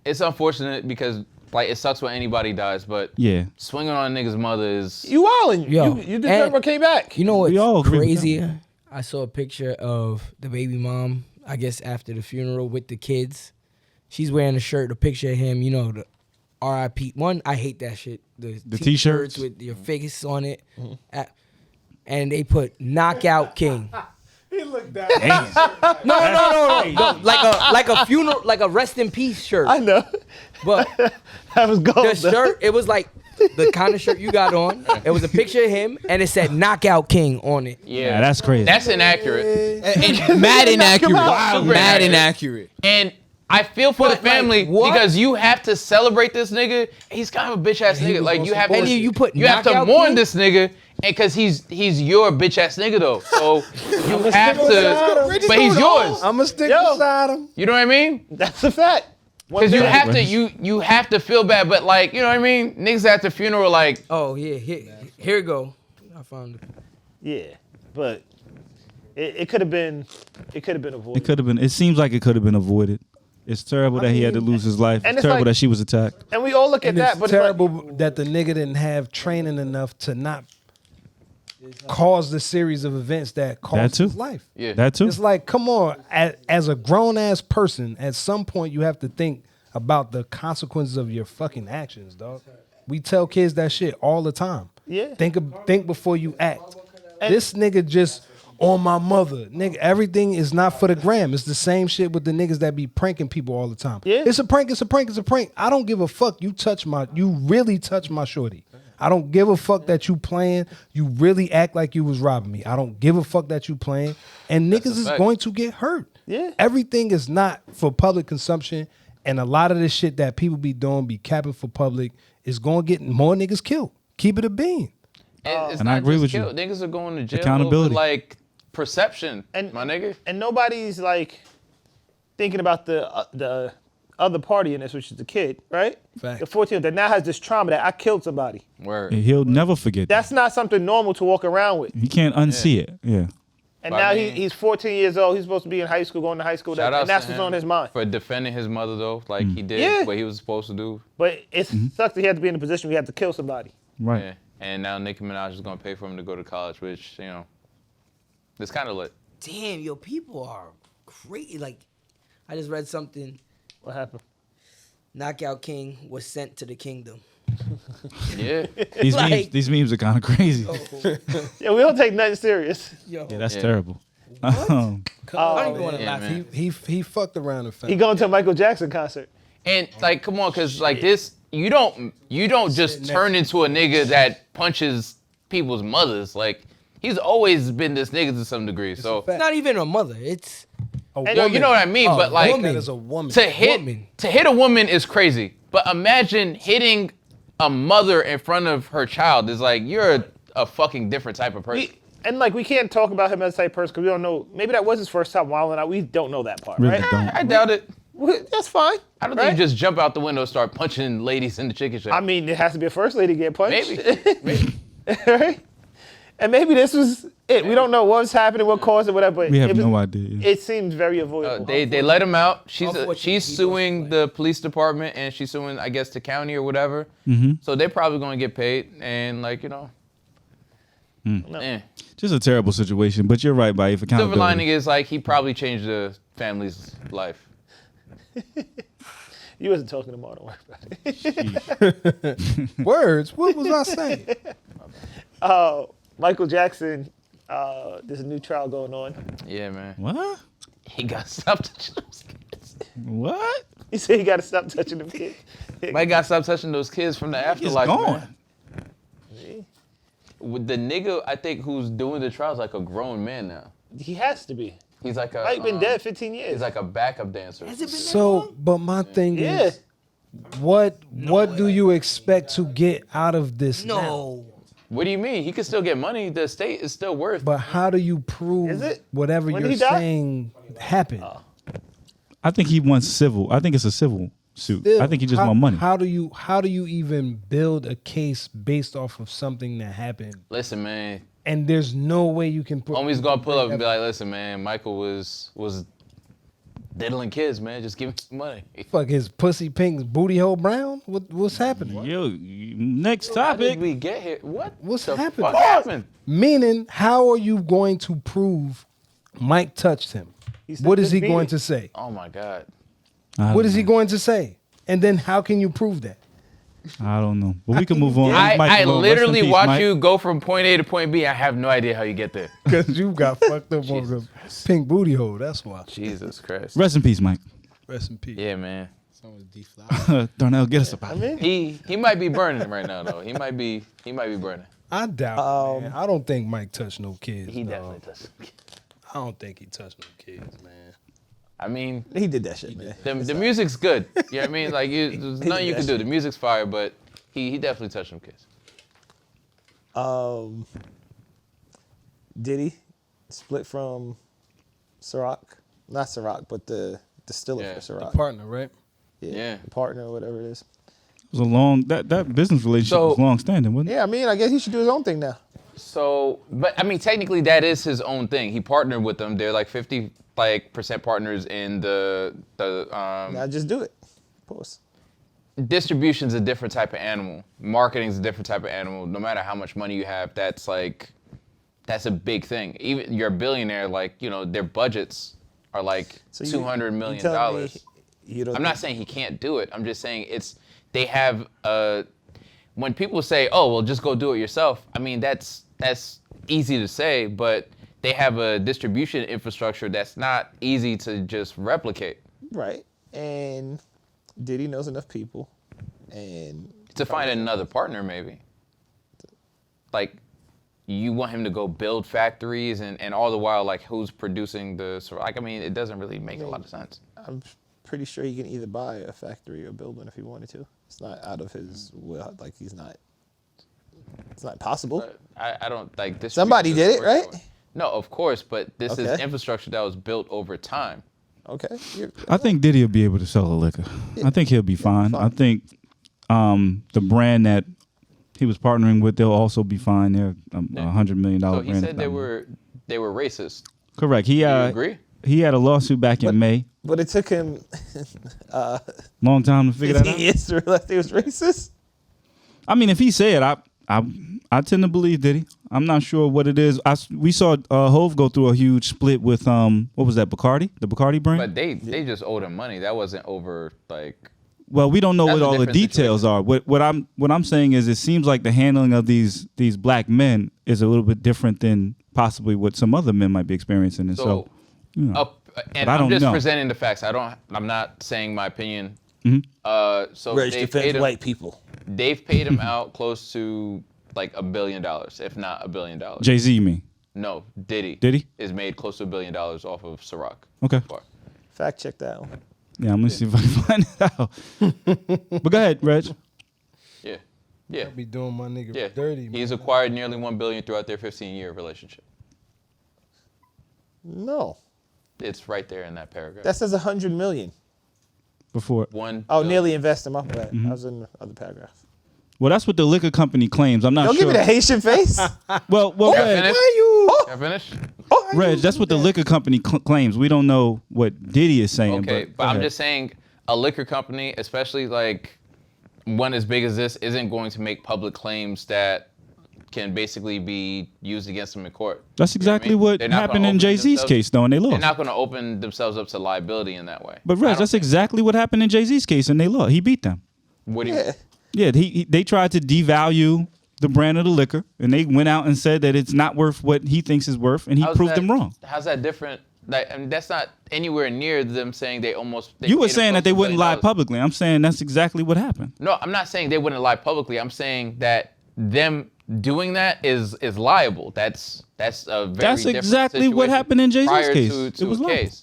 it's unfortunate because like it sucks when anybody dies, but Yeah. swinging on a nigga's mother is. You wildin'. Yo, You just and- never came back. You know We all what's agree with crazy? I saw a picture of the baby mom, I guess after the funeral with the kids. She's wearing a shirt, a picture of him, you know, the RIP. One, I hate that shit. The t-shirts? with your face on it. And they put Knockout King. Damn. No. Like a funeral, like a rest in peace shirt. I know. But That was gold. the shirt, it was like the kind of shirt you got on. It was a picture of him, and it said Knockout King on it. Yeah, that's crazy. That's inaccurate. And mad inaccurate. Wow, super Mad inaccurate. inaccurate. And I feel for the But, like, family what? because you have to celebrate this nigga. He's kind of a bitch ass nigga. was Like on you some have bullshit. to, And you put you have to Knockout mourn King? this nigga, and because he's your bitch ass nigga though. So you have to, but he's yours. I'm gonna stick Yo. beside him. You know what I mean? That's a fact. Because you One have day- to you have to feel bad, but like you know what I mean? Niggas at the funeral like Oh yeah, here we go. I found it. Yeah, but it could have been avoided. It could have been. It seems like it could have been avoided. It's terrible that he had to lose his life. and It's it's terrible like- that she was attacked. And we all look at And that, it's but terrible It's like, that the nigga didn't have training enough to not cause the series of events that That caused too. his life. yeah. That too. It's like, come on, as a grown ass person, at some point you have to think about the consequences of your fucking actions, dog. We tell kids that shit all the time. Yeah. Think before you act. This nigga just on my mother, nigga. Everything is not for the gram. It's the same shit with the niggas that be pranking people all the time. Yeah. It's a prank. It's a prank. It's a prank. I don't give a fuck. You really touch my shorty. I don't give a fuck that you playing. You really act like you was robbing me. I don't give a fuck that you playing. And niggas is fact. going to get hurt. Yeah. Everything is not for public consumption. And a lot of the shit that people be doing, be capping for public, is going to get more niggas killed. Keep it a bean. It's And not I agree just with you. kill. Niggas are going to jail Accountability. over like perception, And- my nigga. and nobody's like thinking about the other party in this, which is the kid, right? Fact. The 14 that now has this trauma that I killed somebody. Word. He'll never forget. That's not something normal to walk around with. He can't unsee it. Yeah. And But now I mean- he's 14 years old. He's supposed to be in high school, going to high school, Shout out and that's to what's him on his mind. for defending his mother though, like he did Yeah. what he was supposed to do. But it sucks that he had to be in a position where he had to kill somebody. Right. Yeah. And now Nicki Minaj is gonna pay for him to go to college, which you know, it's kind of lit. Damn, yo, people are crazy. Like, I just read something. What happened? Knockout King was sent to the kingdom. Yeah. These memes are kind of crazy. Yeah, we don't take nothing serious. Yo, Yeah, that's Yeah. terrible. I don't even want to Yeah, laugh. man. He fucked around and found. He going to a Michael Jackson concert. And like, come on, cause like this, you don't just turn into a nigga that punches people's mothers. Like he's always been this nigga to some degree. So It's not even a mother. It's A And- yo, you know what I mean. Oh, but like woman. That is a woman. to hit a woman is crazy. But imagine hitting a mother in front of her child is like, you're a fucking different type of person. And like we can't talk about him as a type of person because we don't know. Maybe that was his first time wilding out. We don't know that part, Really right? don't. I doubt it. Well, that's fine. I don't right? think you just jump out the window and start punching ladies in the chicken shop. I mean, it has to be a first lady to get punched. Maybe. Right? And maybe this was it. We don't know what was happening, what caused it, whatever. But We have it was, no idea. It seems very avoidable. They let him out. Unfortunately, She's he suing goes the police department and she's suing, I guess, the county or whatever. So they're probably going to get paid and Just a terrible situation. But you're right, by if Silver accountability. lining is like he probably changed the family's life. You wasn't talking to Martin. Don't worry about it. Words. What was I saying? Michael Jackson, there's a new trial going on. Yeah, man. What? He got stopped touching those kids. What? He said you got to stop touching them kids. Mike got stopped touching those kids from the He's afterlife. gone. Man. With the nigga, I think, who's doing the trial is like a grown man now. He has to be. He's like a. Mike been dead 15 years. He's like a backup dancer. So, but my thing Yeah. is, what do you expect to get out of this now? No. What do you mean? He could still get money. The estate is still worth. But how do you prove Is it? whatever When you're did he die? saying happened? I think he wants civil. I think it's a civil suit. Still, I think he just how- want money. How do you even build a case based off of something that happened? Listen, man. And there's no way you can put. Homie's gonna pull up and be like, "Listen, man. Michael was diddling kids, man. Just give me some money." Fuck his pussy pink booty hole brown. What's happening? Yo, next How did topic. we get here? What's the happening? fuck happened? Meaning, how are you going to prove Mike touched him? said What is he just beat going it. to say? Oh my God. What is he going to say? And then how can you prove that? I don't know. But we can move on. I Mike, well, rest in literally peace, watch Mike. you go from point A to point B. I have no idea how you get there. Because you got fucked up on the pink booty hole. That's why. Jesus Christ. Rest in peace, Mike. Rest in peace. Yeah, man. Someone's deflowered. Darnell, get us up out I of here. mean, He might be burning right now though. He might be burning. I doubt it, man. I don't think Mike touched no kids. He dog. definitely does. I don't think he touched no kids, man. I mean, he did that shit, man. the music's good. You know what I mean? Like there's nothing you that can do. The music's fire, but he definitely touched some kids. Diddy split from Ciroc, not Ciroc, but the distiller Yeah, for Ciroc. Partner, right? Yeah. the partner or whatever it is. It was a long that business relationship So- was long standing, wasn't it? Yeah, I mean, I guess he should do his own thing now. So, but I mean, technically that is his own thing. He partnered with them. They're like 50% partners in the Now just do it. Pause. distribution's a different type of animal. Marketing's a different type of animal. No matter how much money you have, that's a big thing. Even you're a billionaire, like, their budgets are like So you- $200 you million. telling me you don't I'm not saying he can't do it. I'm just saying they have when people say, "Oh, well, just go do it yourself." I mean, that's easy to say, but they have a distribution infrastructure that's not easy to just replicate. right. And Diddy knows enough people, and To find another partner, maybe. Like, you want him to go build factories and all the while, like, who's producing I mean, it doesn't really make a lot of sense. I'm pretty sure he can either buy a factory or build one if he wanted to. It's not out of his will. Like it's not possible. I don't like this. Somebody did it, right? No, of course, but this is Okay. infrastructure that was built over time. Okay. I think Diddy will be able to sell the liquor. I think he'll be fine. I think the brand that he was partnering with, they'll also be fine. They're $100 million So brand. he said they were racist. Correct. He Do you agree? he had a lawsuit back in May. But it took him Long time to figure that 15 out. years to realize he was racist. I mean, if he said, I tend to believe Diddy. I'm not sure what it is. We saw Hove go through a huge split with what was that, Bacardi? The Bacardi brand? But they just owed him money. That wasn't over like. Well, we don't know That's what a all the different details are. What I'm saying is, it seems like the handling of these black men is a little bit different than possibly what some other men might be experiencing. And so, And I I'm don't just know. presenting the facts. I'm not saying my opinion. Mm-hmm. So Rich they've defends paid him, white people. They've paid him out close to like $1 billion, if not $1 billion. Jay-Z, you mean? No, Diddy. Diddy? Is made close to $1 billion off of Ciroc. Okay. So far. Fact check that one. Yeah, I'm gonna see if I can find it out. But go ahead, Reg. Yeah. Yeah. I'll be doing my nigga Yeah. dirty. He's man. acquired nearly $1 billion throughout their 15-year relationship. No, It's right there in that paragraph. that says 100 million. Before. $1 Oh, billion. nearly invested. My bad. I was in the other paragraph. Well, that's what the liquor company claims. I'm not Don't sure. give me the Haitian face. Well, Can I Reg, finish? you? Can I finish? Reg, that's what the liquor company claims. We don't know what Diddy is saying. Okay, but but go I'm ahead. just saying a liquor company, especially like one as big as this, isn't going to make public claims that can basically be used against them in court. That's You know exactly I mean? what They're not happened gonna in open Jay-Z's themselves- case, though, and they They're lost. not going to open themselves up to liability in that way. But I Reg, don't that's think- exactly what happened in Jay-Z's case, and they lost. He beat them. What do you? Yeah. Yeah, they tried to devalue the brand of the liquor, and they went out and said that it's not worth what he thinks is worth, and he How's proved that- them wrong. How's that different? Like, I mean, that's not anywhere near them saying they almost. They You were paid him saying close that they to $1 wouldn't lie billion. publicly. I'm saying that's exactly what happened. No, I'm not saying they wouldn't lie publicly. I'm saying that them doing that is liable. That's a very That's different exactly what situation happened in Jay-Z's prior case. To It was a liable. case.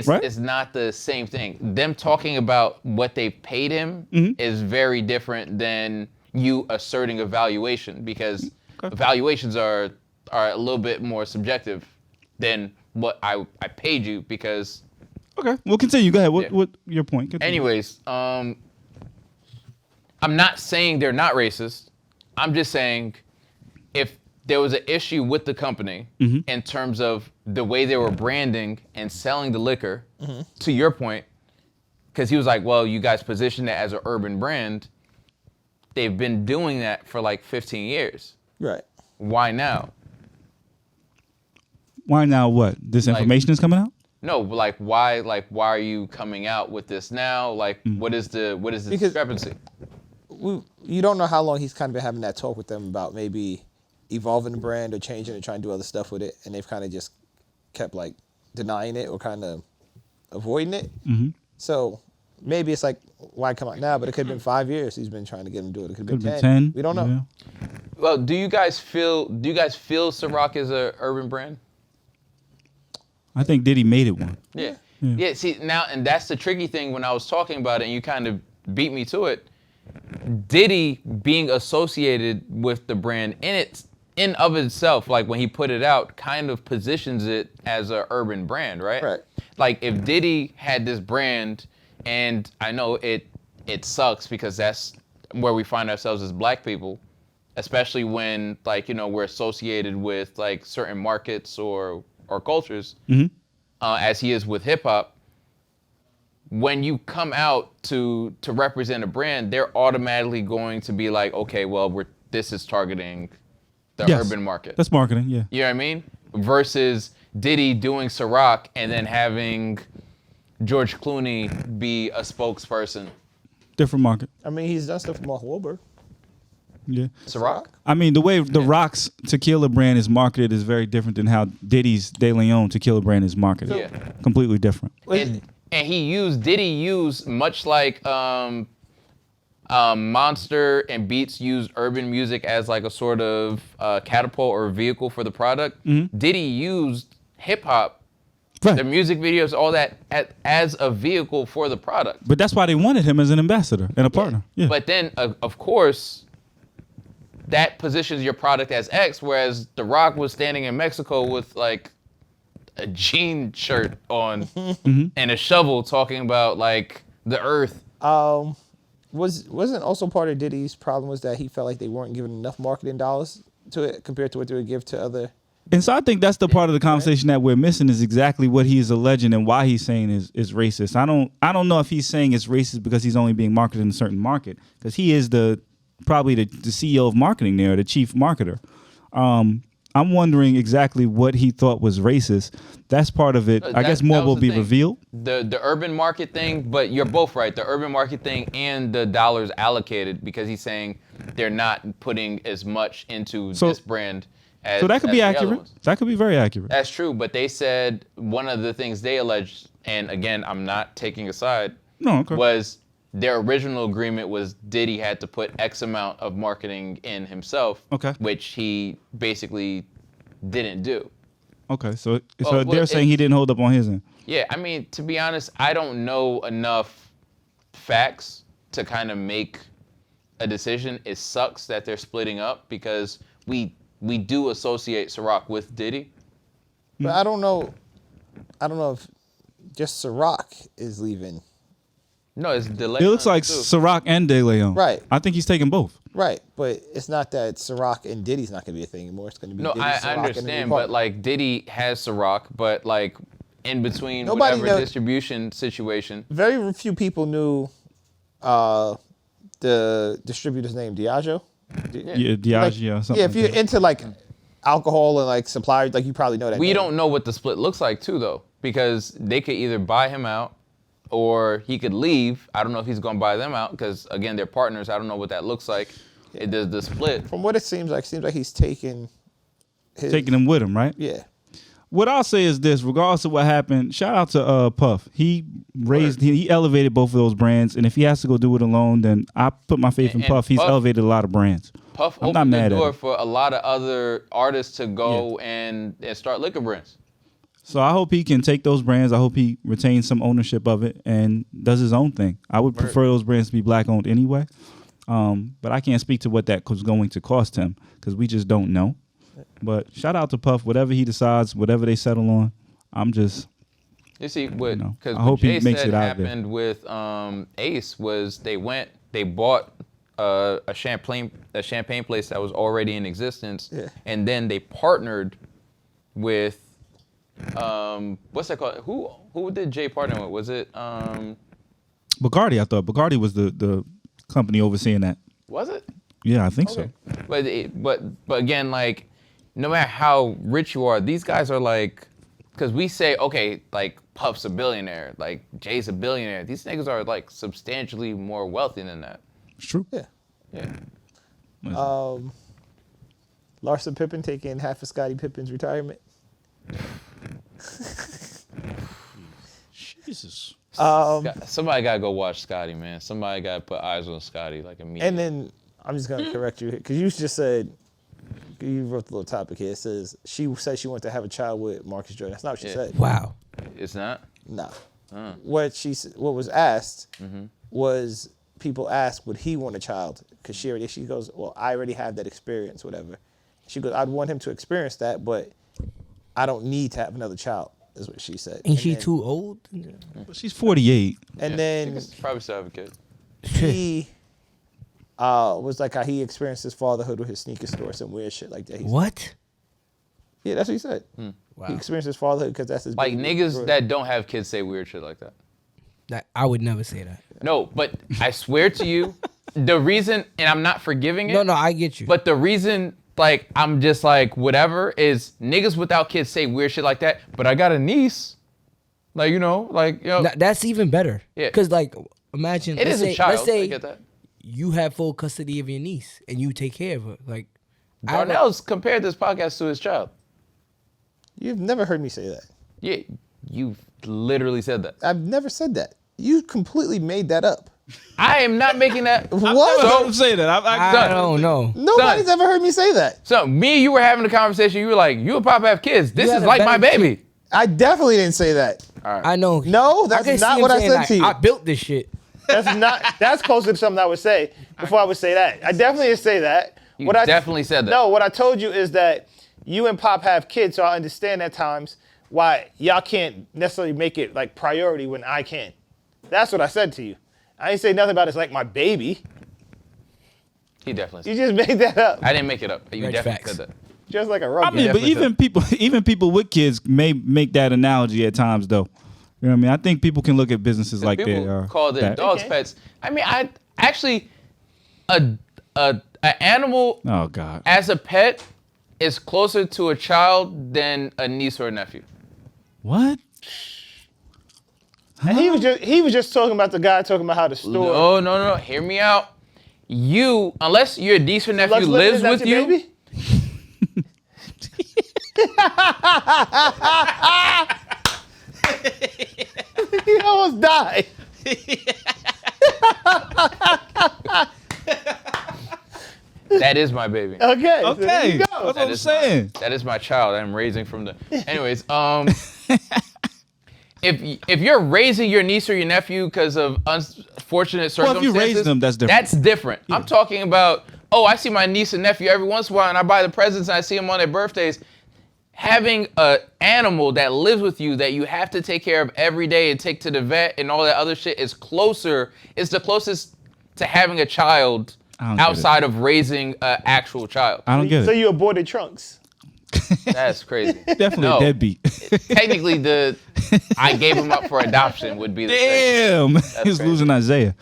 Right? It's not the same thing. Them talking about what they paid him Mm-hmm. is very different than you asserting a valuation, because valuations are a little bit more subjective than what I paid you, because Okay, we'll continue. Go ahead. Yeah. What your point? Continue. anyways, I'm not saying they're not racist. I'm just saying if there was an issue with the company in terms of the way they were branding and selling the liquor, to your point, because he was like, well, you guys positioned it as an urban brand. They've been doing that for like 15 years. Right. Why now? Why now? What? This Like- information is coming out? No, why are you coming out with this now? Like, what is the Because- discrepancy? You don't know how long he's kind of been having that talk with them about maybe evolving the brand or changing it, trying to do other stuff with it, and they've kind of just kept like denying it or kind of avoiding it. Mm-hmm. So maybe it's like, why come out now? But it could have been 5 years he's been trying to get him to do it. It could have Could been be 10. 10. We don't know. Yeah. Well, do you guys feel Ciroc is a urban brand? I think Diddy made it one. Yeah. Yeah, see, now, and that's the tricky thing when I was talking about it and you kind of beat me to it. Diddy being associated with the brand in of itself, like when he put it out, kind of positions it as an urban brand, right? Right. Like if Diddy had this brand, and I know it sucks because that's where we find ourselves as black people, especially when like, you know, we're associated with like certain markets or cultures, as he is with hip hop. When you come out to represent a brand, they're automatically going to be like, okay, well, this is targeting the Yes. urban market. That's marketing. Yeah. You know what I mean? Versus Diddy doing Ciroc and then having George Clooney be a spokesperson. Different market. I mean, he's done stuff with Mark Wahlberg. Yeah. Ciroc? I mean, the way the Rock's tequila brand is marketed is very different than how Diddy's De Leon tequila brand is marketed. Yeah. Completely different. And Diddy used much like Monster and Beats used urban music as like a sort of catapult or vehicle for the product. Diddy used hip hop, Right. the music videos, all that as a vehicle for the product. But that's why they wanted him as an ambassador and a partner. Yeah. But then, of course, that positions your product as X, whereas The Rock was standing in Mexico with like a jean shirt on and a shovel talking about like the earth. Wasn't also part of Diddy's problem was that he felt like they weren't giving enough marketing dollars to it compared to what they would give to other. And so I think that's the part of the conversation that we're missing is exactly what he is alleging and why he's saying is racist. I don't know if he's saying it's racist because he's only being marketed in a certain market, because he is probably the CEO of marketing there, the chief marketer. I'm wondering exactly what he thought was racist. That's part of it. I guess more That was will the be thing. revealed. The urban market thing, but you're both right. The urban market thing and the dollars allocated, because he's saying they're not putting as much into this brand as So that could as be the other accurate. ones. That could be very accurate. That's true, but they said one of the things they alleged, and again, I'm not taking a side, No, okay. was their original agreement was Diddy had to put X amount of marketing in himself, Okay. which he basically didn't do. Okay, so Well, they're saying he didn't hold up on his end. Yeah, I mean, to be honest, I don't know enough facts to kind of make a decision. It sucks that they're splitting up because we do associate Ciroc with Diddy. But I don't know if just Ciroc is leaving. No, it's DeLeon. It looks like too. Ciroc and De Leon. Right. I think he's taking both. Right, but it's not that Ciroc and Diddy's not going to be a thing anymore. It's going to be No, Diddy, I Ciroc, and a new understand, partner. but like Diddy has Ciroc, but like in between Nobody whatever knows- distribution situation. Very few people knew the distributor's name, Diageo. Yeah, Diageo or something. Yeah, if you're into like alcohol and like suppliers, like you probably know that. We name. don't know what the split looks like too, though, because they could either buy him out or he could leave. I don't know if he's gonna buy them out because again, they're partners. I don't know what that looks like. It does the split. From what it seems like he's taking Taking him with him, right? Yeah. What I'll say is this: regardless of what happened, shout out to Puff. He elevated both of those brands, and if he has to go do it alone, then I put my faith in And Puff. He's Puff- elevated a lot of brands. Puff I'm not opened mad the at door him. for a lot of other artists to go and start liquor brands. So I hope he can take those brands. I hope he retains some ownership of it and does his own thing. I would prefer those brands to be black owned anyway. But I can't speak to what that was going to cost him because we just don't know. But shout out to Puff. Whatever he decides, whatever they settle on, I'm just. You see, what know, because I hope he Jay makes said it out there. happened with Ace was they bought a champagne place that was already in existence, and then they partnered with what's that called? Who did Jay partner with? Was it Bacardi, I thought. Bacardi was the company overseeing that. was it? Yeah, I think so. But again, like no matter how rich you are, these guys are like, because we say okay, like Puff's a billionaire, like Jay's a billionaire. These niggas are like substantially more wealthy than that. It's true. Yeah. Yeah. Larsa Pippen taking half of Scottie Pippen's retirement. Jesus. Somebody gotta go watch Scotty, man. Somebody gotta put eyes on Scotty like immediately. And then I'm just gonna correct you because you just said you wrote the little topic here. It says she said she wanted to have a child with Marcus Jordan. That's not what she said. Wow. It's not. Nah. What was asked was people asked would he want a child because she goes, well, I already have that experience, whatever. She goes, I'd want him to experience that, but I don't need to have another child. Is what she said. Ain't she too old? But she's 48. And then Niggas probably still have a kid. he was like how he experienced his fatherhood with his sneaker store, some weird shit like that. What? Yeah, that's what he said. He experienced his fatherhood because that's his Like baby. niggas that don't have kids say weird shit like that. That I would never say that. No, but I swear to you, the reason, and I'm not forgiving it. No, I get you. But the reason, like, I'm just like, whatever, is niggas without kids say weird shit like that, but I got a niece. Like, you know, like, yo. That's even better. Yeah. Because, like, imagine. It is a child. Let's say I get that. you have full custody of your niece and you take care of her. Like, I don't know. Darnell's compared this podcast to his child. You've never heard me say that. Yeah, you literally said that. I've never said that. You completely made that up. I am not making that. What? Don't say that. I don't know. Nobody's ever heard me say that. So me and you were having a conversation. You were like, you and Pop have kids. This You is had a like my better baby. I definitely didn't say that. I know. No, that's can see not him what I saying, said like, to you. I built this shit. That's not. That's closer to something I would say before I would say that. I definitely didn't say that. You definitely said that. No, what I told you is that you and Pop have kids, so I understand at times why y'all can't necessarily make it like priority when I can. That's what I said to you. I didn't say nothing about it's like my baby. He definitely You said just made that up. I didn't make it up. You Reg definitely facts. said that. Just like a I rugby. mean, but definitely even people with kids may make that analogy at times, though. You know what I mean? I think people can look at businesses like People they are. call their that. dogs Okay. pets. I mean, I actually, an animal Oh God. as a pet is closer to a child than a niece or a nephew. What? And he was just talking about the guy talking about how the store. No. Hear me out. You, unless your niece or nephew Lux Living, lives is that with your you. baby? He almost died. That is my baby. Okay. So there Okay. you That's go. what I'm saying. That is my child. I'm raising from the. Anyways, if you're raising your niece or your nephew because of fortunate Well, circumstances. if you raise them, that's different. That's different. I'm talking about, I see my niece and nephew every once in a while, and I buy the presents, and I see them on their birthdays. Having an animal that lives with you that you have to take care of every day and take to the vet and all that other shit is closer. It's the closest to having a child outside of raising an actual child. I don't get So it. you aborted Trunks. That's crazy. Definitely No. a deadbeat. Technically, I gave him up for adoption would be the thing. Damn, he's crazy. losing Isaiah.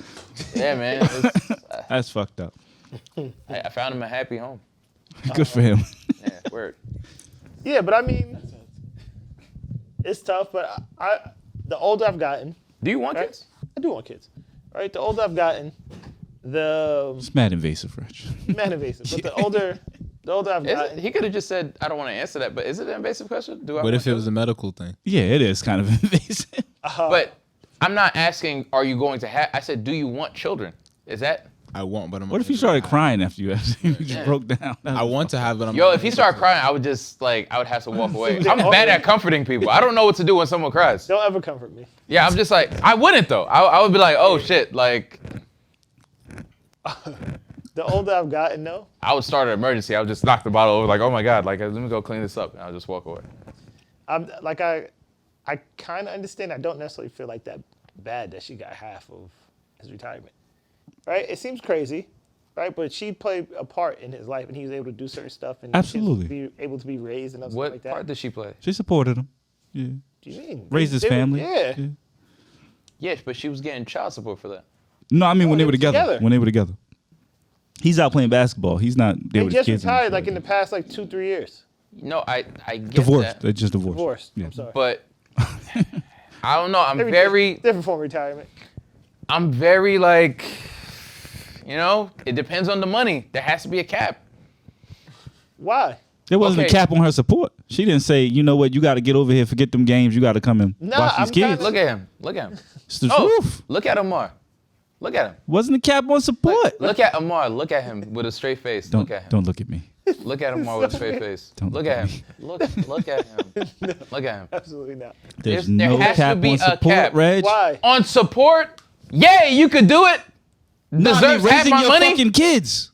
Yeah, man. It's, That's fucked up. I found him a happy home. Good for him. Yeah, word. Yeah, but I mean, it's tough. But the older I've gotten, Do you want right? kids? I do want kids. Right? The older I've gotten, the It's mad invasive, Rich. man invasive. But the older I've gotten, He could have just said, I don't want to answer that, but is it an invasive question? Do I What want if it was a medical thing? Yeah, it is kind of invasive. But I'm not asking, are you going to have, I said, do you want children? Is that? I want, but I'm. What if you started crying after you just broke down? I want to have, but I'm. Yo, if he started crying, I would just, I would have to walk away. I'm bad at comforting people. I don't know what to do when someone cries. don't ever comfort me. Yeah, I'm just like, I wouldn't though. I would be like, oh shit, The older I've gotten, though, I would start an emergency. I would just knock the bottle over, oh my God, let me go clean this up. And I'll just walk away. I'm like I kind of understand. I don't necessarily feel like that bad that she got half of his retirement. Right? It seems crazy, right? But she played a part in his life, and he was able to do certain stuff, and Absolutely. be able to be raised and stuff What like that. part did she play? She supported him. Yeah. What do you mean? Raised his They were- family. Yeah. Yeah, but she was getting child support for that. No, I mean when they they were were together. together. When they were together. He's out playing basketball. He's not there They with just his kids. and retired shit. like in the past 2-3 years. No, I get divorced. that. They just divorced. Divorced. Yeah. I'm sorry. But I don't know. I'm Every- very different form of retirement. It depends on the money. There has to be a cap. Why? There wasn't Okay. a cap on her support. She didn't say, you know what, you got to get over here, forget them games, you got to come and Nah, watch these I'm kids. kinda- Look at him. Look at him. It's the Oh, truth. look at Amar. Look at him. Wasn't a cap on support. Look at Amar. Look at him with a straight face. Don't Look at him. don't look at me. Look at Amar with a straight face. Don't Look look at at him. Look at him. Look at him. Absolutely not. There's There no has to cap be on a support, cap. Reg. Why? On support, yeah, you could do it. No, I mean, Deserves half raising my your money. fucking kids.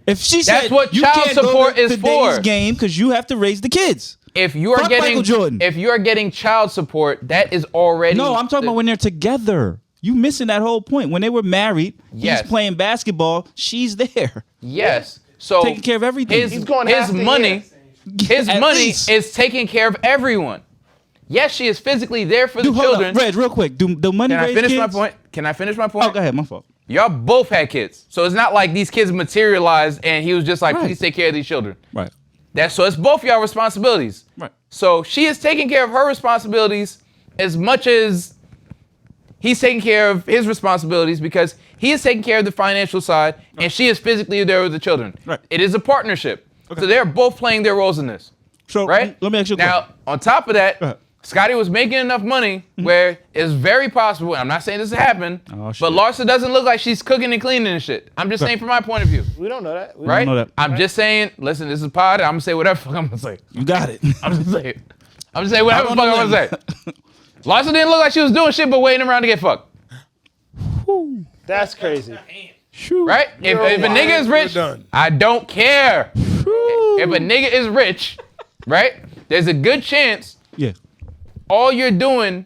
If she That's said what you child can't go support to is today's for. game because you have to raise the kids. If you are Fuck Michael Jordan. if you are getting child support, that is already No, I'm talking about when they're together. You missing that whole point. When they were married, Yes. he's playing basketball, she's there. Yes. So Taking care of everything. He's going half his the money, his At money least. is taking care of everyone. Yes, she is physically there for the Dude, hold children. up. Reg, real quick. Do the money Can I raise finish kids? my point? Can I finish my point? Oh, go ahead. My fault. Y'all both had kids. So it's not like these kids materialized and he was just like, Right. please take care of these children. Right. So it's both y'all responsibilities. Right. So she is taking care of her responsibilities as much as he's taking care of his responsibilities because he is taking care of the financial side and she is physically there with the children. Right. It is a partnership. So they're both playing their roles in this. So Right? let me ask you a Now, question. on top of that, Go ahead. Scotty was making enough money where it's very possible, and I'm not saying this has happened, Oh, shit. but Larsa doesn't look like she's cooking and cleaning and shit. I'm just saying from my point of view, We don't know that. We right? know that. I'm just saying, listen, this is a pod, I'm gonna say whatever the fuck I'm gonna say. You got it. I'm just saying. I'm just saying whatever the I'm fuck on I'm the gonna say. Larsa didn't look like she was doing shit but waiting around to get fucked. That's crazy. Right? If a nigga is rich, I don't care. If a nigga is rich, right? There's a good chance Yeah. all you're doing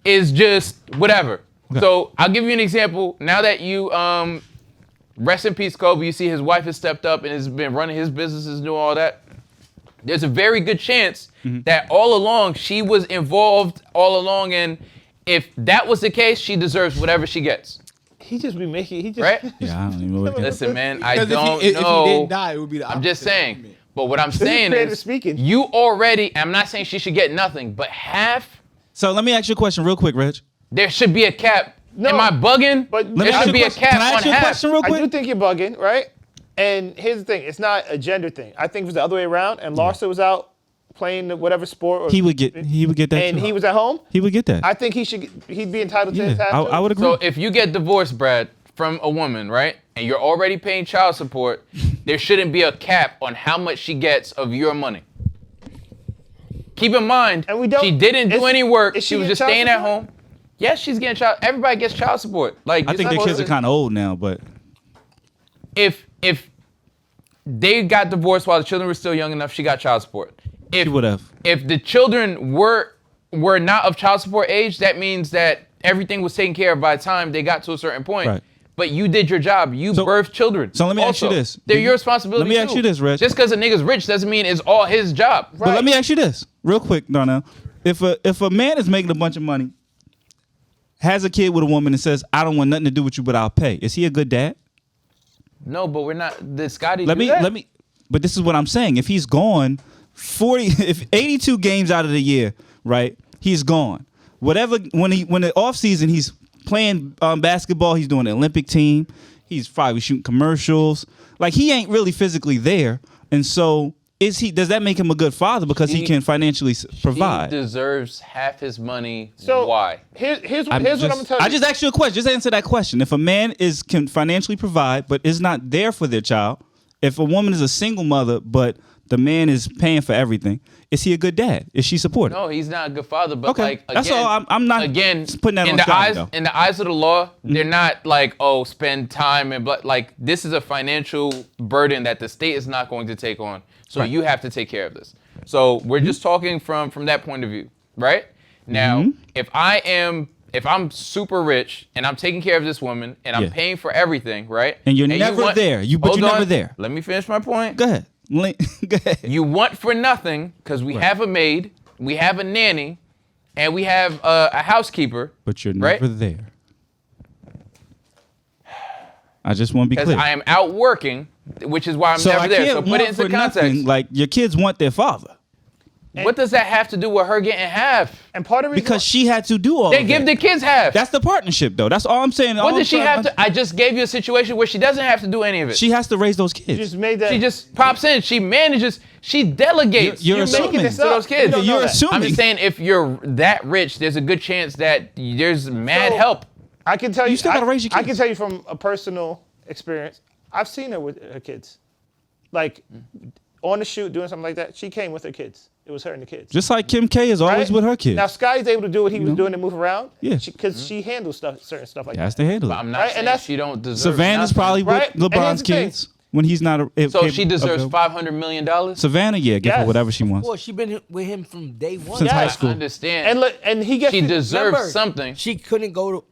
is just whatever. So I'll give you an example. Now that you rest in peace, Kobe, you see his wife has stepped up and has been running his businesses, doing all that. There's a very good chance that all along she was involved all along, and if that was the case, she deserves whatever she gets. He just be making. He just. Right? Yeah, I don't even know what Listen, man, I Because don't if he know. didn't die, it would be the I'm just opposite saying. argument. But what I'm saying creative is, speaking. you already. I'm not saying she should get nothing, but half. So let me ask you a question real quick, Reg. There should be a cap. No, Am I bugging? but Let me there ask should you be a question. cap Can I ask on you a half. question real I quick? do think you're bugging, right? And here's the thing: it's not a gender thing. I think it was the other way around. And Larsa was out playing whatever sport, or, He would get that. and too. he was at home. He would get that. I think he'd be entitled to his yeah, half. I would agree. So if you get divorced, Brad, from a woman, right, and you're already paying child support, there shouldn't be a cap on how much she gets of your money. Keep in mind, And we don't- she didn't do is- any work. is She she was getting just child staying at support? home. Yes, she's getting child. Everybody gets child support. Like I think the kids are kind of old now, but if they got divorced while the children were still young enough, she got child support. she would have. If the children were not of child support age, that means that everything was taken care of by the time they got to a certain point. Right. But you did your job. You birthed children. So let me ask you this. They're your responsibility. Let me ask you this, Reg. Just because a nigga's rich doesn't mean it's all his job. But let me ask you this, real quick, Darnell. If a man is making a bunch of money, has a kid with a woman and says, "I don't want nothing to do with you, but I'll pay," is he a good dad? No, but we're not. Did Scotty Let do that? me. But this is what I'm saying. If he's gone 82 games out of the year, right? He's gone. Whatever when the off season he's playing basketball, he's doing the Olympic team. He's probably shooting commercials. Like he ain't really physically there, and so does that make him a good father because he can financially provide? He deserves half his money. So why? Here's what I'm gonna tell you. I just asked you a question. Just answer that question. If a man can financially provide but is not there for their child, if a woman is a single mother but the man is paying for everything, is he a good dad? Is she supportive? No, he's not a good father. But Okay, like again, that's all. I'm not again putting that in on the Scotty, eyes though. in the eyes of the law. They're not like spend time and like this is a financial burden that the state is not going to take on. So Right. you have to take care of this. So we're just talking from that point of view, right? Now, if I'm super rich and I'm taking care of this woman and I'm Yeah. paying for everything, right? And you're never there. But Hold you're on. never there. Let me finish my point. Go ahead. Go ahead. You want for nothing because we have a maid, we have a nanny, and we have a housekeeper. But you're right? never there. I just want to be Because clear. I am out working, which is why I'm never I there. can't So put want it into for context. nothing, like your kids want their father What does that have to do with her getting half? And part of the reason because she had to do all. They of give that. the kids half. That's the partnership, though. That's all I'm saying. What does she have to? I just gave you a situation where she doesn't have to do any of it. She has to raise those you kids. just made that. She just pops in. She manages. She delegates. You're You're making assuming. this to up. those kids. You don't know You're that. assuming. I'm just saying, if you're that rich, there's a good chance that there's mad So- help. I can tell you. still gotta raise your I kids. can tell you from a personal experience. I've seen her with her kids, like on the shoot doing something like that. She came with her kids. It was her and the kids. Just like Kim K is always right? with her kids. Now Scotty's able to do what he was doing and move around. Yeah. Because she handles certain stuff like Has that. to handle But it. I'm not Right, and saying that's- she don't deserve. Savannah's nothing. probably Right? with And here's LeBron's the thing. kids when he's not. So she deserves $500 million. Savannah, yeah, give her Yes. whatever she wants. Well, she been with him from day one. Since high Yes. school. I understand. And he gets she to, deserves Remember, something. She couldn't go to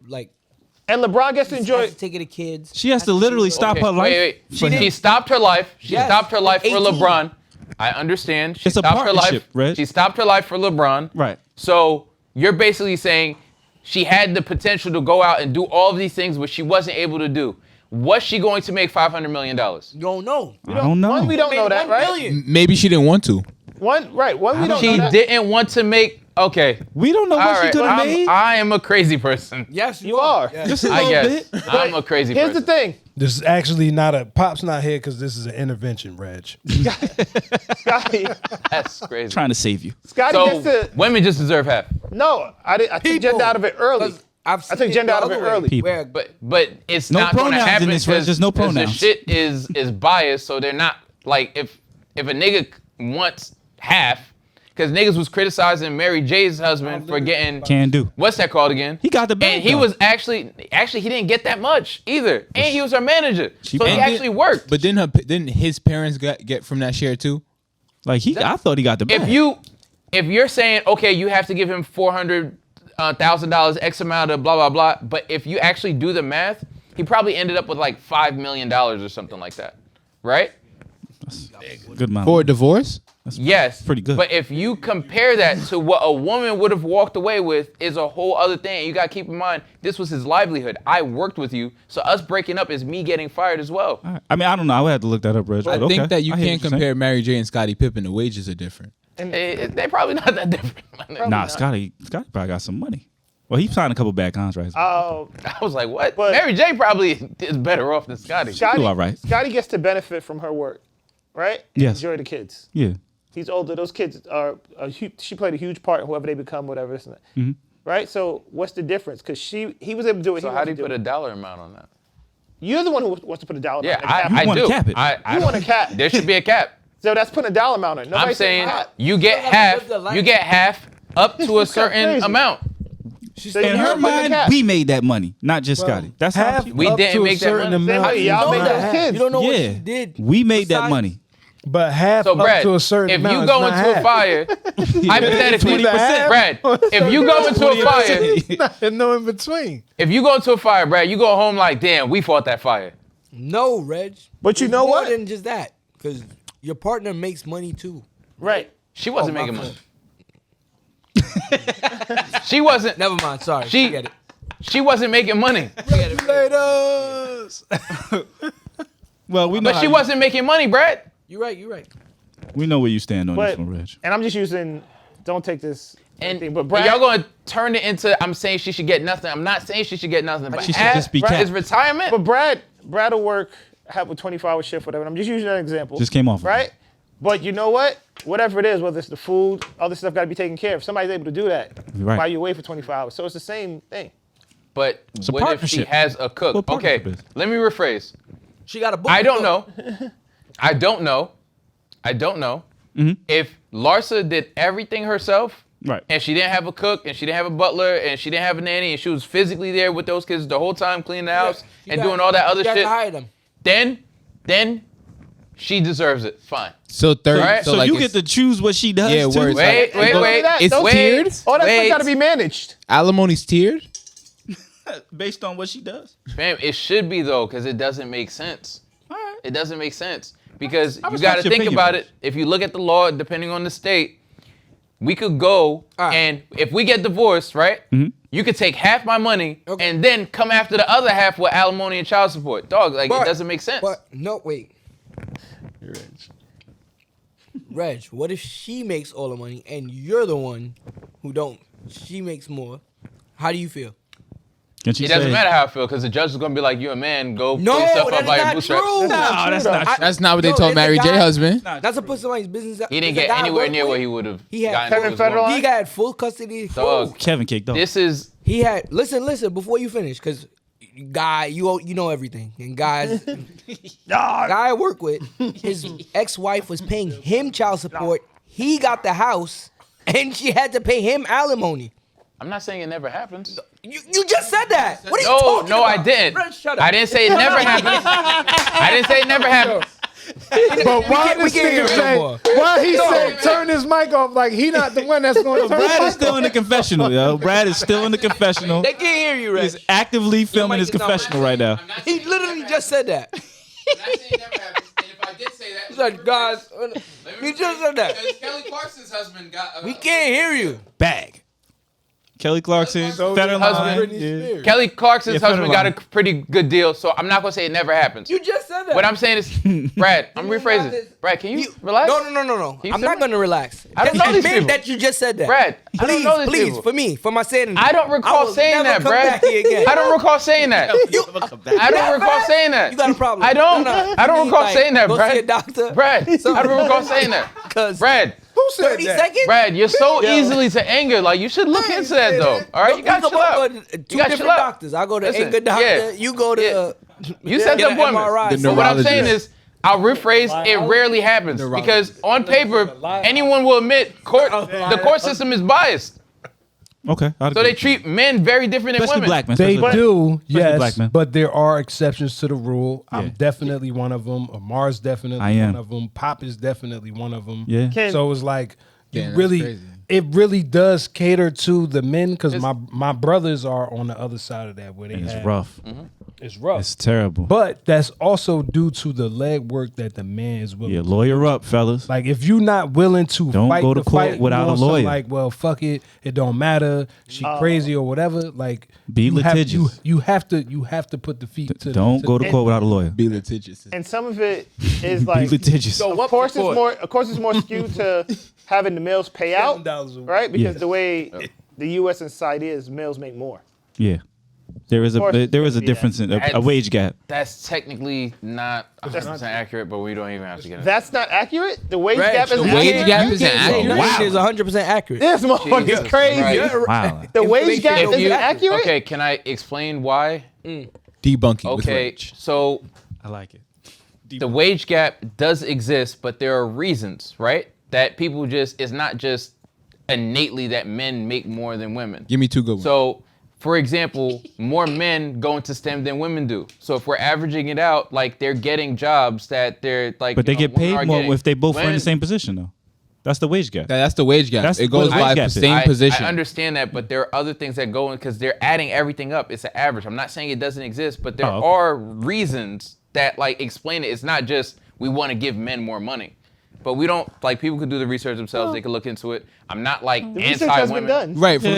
and LeBron gets to enjoy. has to take care of the kids. She has to literally stop her life. Wait. for him. She stopped her life. She Yes, stopped her life for 18. LeBron. I understand. She It's a stopped her partnership, life. Reg. She stopped her life for LeBron. Right. So you're basically saying she had the potential to go out and do all of these things, but she wasn't able to do. Was she going to make $500 million? You don't know. I don't know. One, we don't know that, right? Maybe she didn't want to. One, we don't know She that. didn't want to make. Okay. We don't know All what she right. could have made. I am a crazy person. Yes, You are. Just a I little guess bit. I'm a crazy Here's person. the thing. This is actually not a Pop's not here because this is an intervention, Reg. Scotty, That's crazy. Trying to save you. Scotty So gets to. women just deserve half. No, I took gender out of it early. 'Cause I've I seen took it gender the out of it other way, early. People. where- But it's No not going to pronouns in happen this, Reg. There's no because the pronouns. shit is biased, so they're not like if a nigga wants half, because niggas was criticizing Mary J's husband for getting Can do. what's that called again? He got the bag, and he though. was actually he didn't get that much either, and he was her manager, so he And actually worked. But didn't his parents get from that share too? Like I thought he got the bag. If you're saying okay, you have to give him $400,000 X amount of blah blah blah, but if you actually do the math, he probably ended up with like $5 million or something like that, right? Good amount. For a divorce? Yes, pretty good. But if you compare that to what a woman would have walked away with, is a whole other thing. You got to keep in mind, this was his livelihood. I worked with you, so us breaking up is me getting fired as well. All right. I mean, I don't know. I would have to look that up, Reg. I but think okay. that you I hear can't what you're compare Mary J and Scottie Pippen. The wages are different. They're probably not that different. saying. Nah, Scotty probably got some money. Well, he signed a couple bad contracts. Oh, I was like, what? But- Mary J probably is better off than Scotty. Scotty, do all right. Scotty gets to benefit from her work, right? And Yes. enjoy the kids. Yeah. He's older. Those kids are she played a huge part in whoever they become, whatever this and that. Right? So what's the difference? Because he was able to do what So he how wanted do you to do. put a dollar amount on that? You're the one who wants to put a dollar Yeah, amount. I wanna do. cap it. I You don't- want a cap. There should be a cap. So that's putting a dollar amount on it. I'm Nobody's saying cap. you get gotta half. live the life. You get half up to a certain crazy. amount. So In you're her fucking mind, cap. we made that money, not just Scotty. That's how Half she, We up didn't to a make that certain money. amount. Hey, y'all You made know those that. kids. You don't know what yeah. she did. We made that besides- money. But half So up Brad, to a certain if amount. you it's go not into half. a fire, hypothetically, 20%. Brad, if you go into a fire, There's no in between. if you go into a fire, Brad, you go home like, damn, we fought that fire. No, Reg. But you It's know more what? than just that, because your partner makes money too. Right. She wasn't my making fault. money. She wasn't. Never mind. Sorry. She Forget it. she wasn't making money, Regulators. Well, we know. but she wasn't making money, Brad. You're right. You're right. We know where you stand on this But one, Reg. and I'm just using. Don't take this. And thing, but and Brad, y'all gonna turn it into I'm saying she should get nothing. I'm not saying she should get nothing. But She should just be Brad capped. is retirement. But Brad will work, have a 24-hour shift, whatever. I'm just using that example. Just came off of it. Right? But you know what? Whatever it is, whether it's the food, other stuff got to be taken care of. Somebody's able to do that Right. while you wait for 24 hours. So it's the same thing. But a what if she partnership. has a cook? What Okay, partnership is? let me rephrase. She got a book. I don't know. I don't know. I don't know if Larsa did everything herself. Right. And she didn't have a cook, and she didn't have a butler, and she didn't have a nanny, and she was physically there with those kids the whole time, cleaning the house and doing all that other You got shit. to hire them. Then she deserves it. Fine. So third. Alright. So like you it's- get to choose what she does. Yeah, too? words. Wait. It's Don't- tiered. All that Wait. stuff got to be managed. Alimony's tiered. Based on what she does. Fam, it should be though, because it doesn't make sense. All right. It doesn't make sense because I you respect got to your think opinion, about Rich. it. If you look at the law, depending on the state, we could go right. and if we get divorced, right? You could take half my money Okay. and then come after the other half with alimony and child support. Dog, like it But- doesn't make sense. But no, wait. Reg, what if she makes all the money and you're the one who don't? She makes more. How do you feel? Can she It doesn't say- matter how I feel because the judge is gonna be like, "You're a man. Go No, pull yourself that up is by your not bootstraps." true. No, that's not true. That's not what they No, told it's a Mary J. guy- husband. That's a put somebody's business. He didn't It's a get guy I anywhere work near with. what he would have. He had Kevin Federline? He got full custody. Dog, Kevin kicked off. this is He had listen before you finish, because guy, you know everything, and guys, guy I work with, his ex-wife was paying him child support. He got the house, and she had to pay him alimony. I'm not saying it never happens. You just said that. What are you No, talking no, about? I didn't. Fred, shut up. I didn't say it never happens. I didn't say it never happens. But why we this can't hear nigga him say? no more. Why he say turn his mic off like he not the one that's going to turn Brad his is still in the confessional, yo. Brad is still in the confessional. They can't hear you, Reg. He's actively filming mic his is not confessional right now. He literally just said that. I'm not saying it never happens. And if I did say that, He's like, guys, he just said that. Because Kelly Clarkson's husband got. We can't hear you. Bag. Kelly Clarkson, Federline. husband. Yeah. Kelly Clarkson's Yeah, husband got a Federline. pretty good deal, so I'm not gonna say it never happens. You just said that. What I'm saying is, Brad, I'm rephrasing. Brad, can you relax? No. you I'm sit not down? gonna relax. I don't Just know these admit people. that you just said that. Brad, I please, don't know these please, people. for me, for my sanity. I don't recall will saying never that, come Brad. back here again. I don't recall saying that. I don't recall saying that. You got a problem. I don't. No. I don't You need, recall like, saying that, go Brad. see a doctor. Brad, I don't recall saying that. 'Cause Brad, Who said 30 that? seconds? Brad, you're so easily to anger. Like you should look into that though. All right, you gotta chill out. Two You gotta different chill out. doctors. I go to Listen, anger doctor. yeah. You go to. Yeah. You set the get an appointment. MRI. The But what I'm neurologist. saying is, I'll rephrase. It rarely happens because on paper, anyone will admit the court system is biased. Okay. I'd So agree. they treat men very different than Especially women. black men. They especially black- do, especially yes, black men. but there are exceptions to the rule. I'm Yeah. definitely one of them. Amar's definitely I am. one of them. Pop is definitely one of them. Yeah. Can- So it's like you Damn, that's really, crazy. it really does cater to the men because my brothers are on the other side of that where they And it's have- rough. It's rough. It's terrible. But that's also due to the leg work that the man is willing. Yeah, lawyer up, fellas. Like if you're not willing to Don't fight go to the court fight, without you a on some lawyer. Like, well, fuck it, it don't matter. She crazy or whatever. Like, Be you have, litigious. you have to put the feet to. Don't to go to court without a lawyer. Be litigious. And some of it is Be like, litigious. of course it's more skewed to having the males pay out, $7 a week. right? Because Yeah. the way the U.S. and society is, males make more. Yeah. There is course a it's there is a gonna be that. difference in a That's- wage gap. That's technically not 100% accurate, but we don't even have to get into That's not accurate. The wage Reg, gap is the wage accurate. gap You isn't can't say accurate. nothing is 100% accurate. This motherfucker Jesus is crazy. Christ. Wow. The wage gap Information is don't be accurate. Okay, can I explain why? Debunking with Okay, Rich. so I like it. the wage gap does exist, but there are reasons, right? That people just, it's not just innately that men make more than women. Give me two good ones. So for example, more men go into STEM than women do. So if we're averaging it out, like they're getting jobs that they're like. But they get women paid are more getting. if they both are in Women- the same position, though. That's the wage gap. That's the wage gap. That's It goes what the by wage gap the is. same position. I understand that, but there are other things that go in because they're adding everything up. It's an average. I'm not saying it doesn't exist, but there Oh, okay. are reasons that like explain it. It's not just we want to give men more money. But we don't, like, people could do the research themselves. They can look into it. I'm not, like, Research has been anti-women. done. Right, from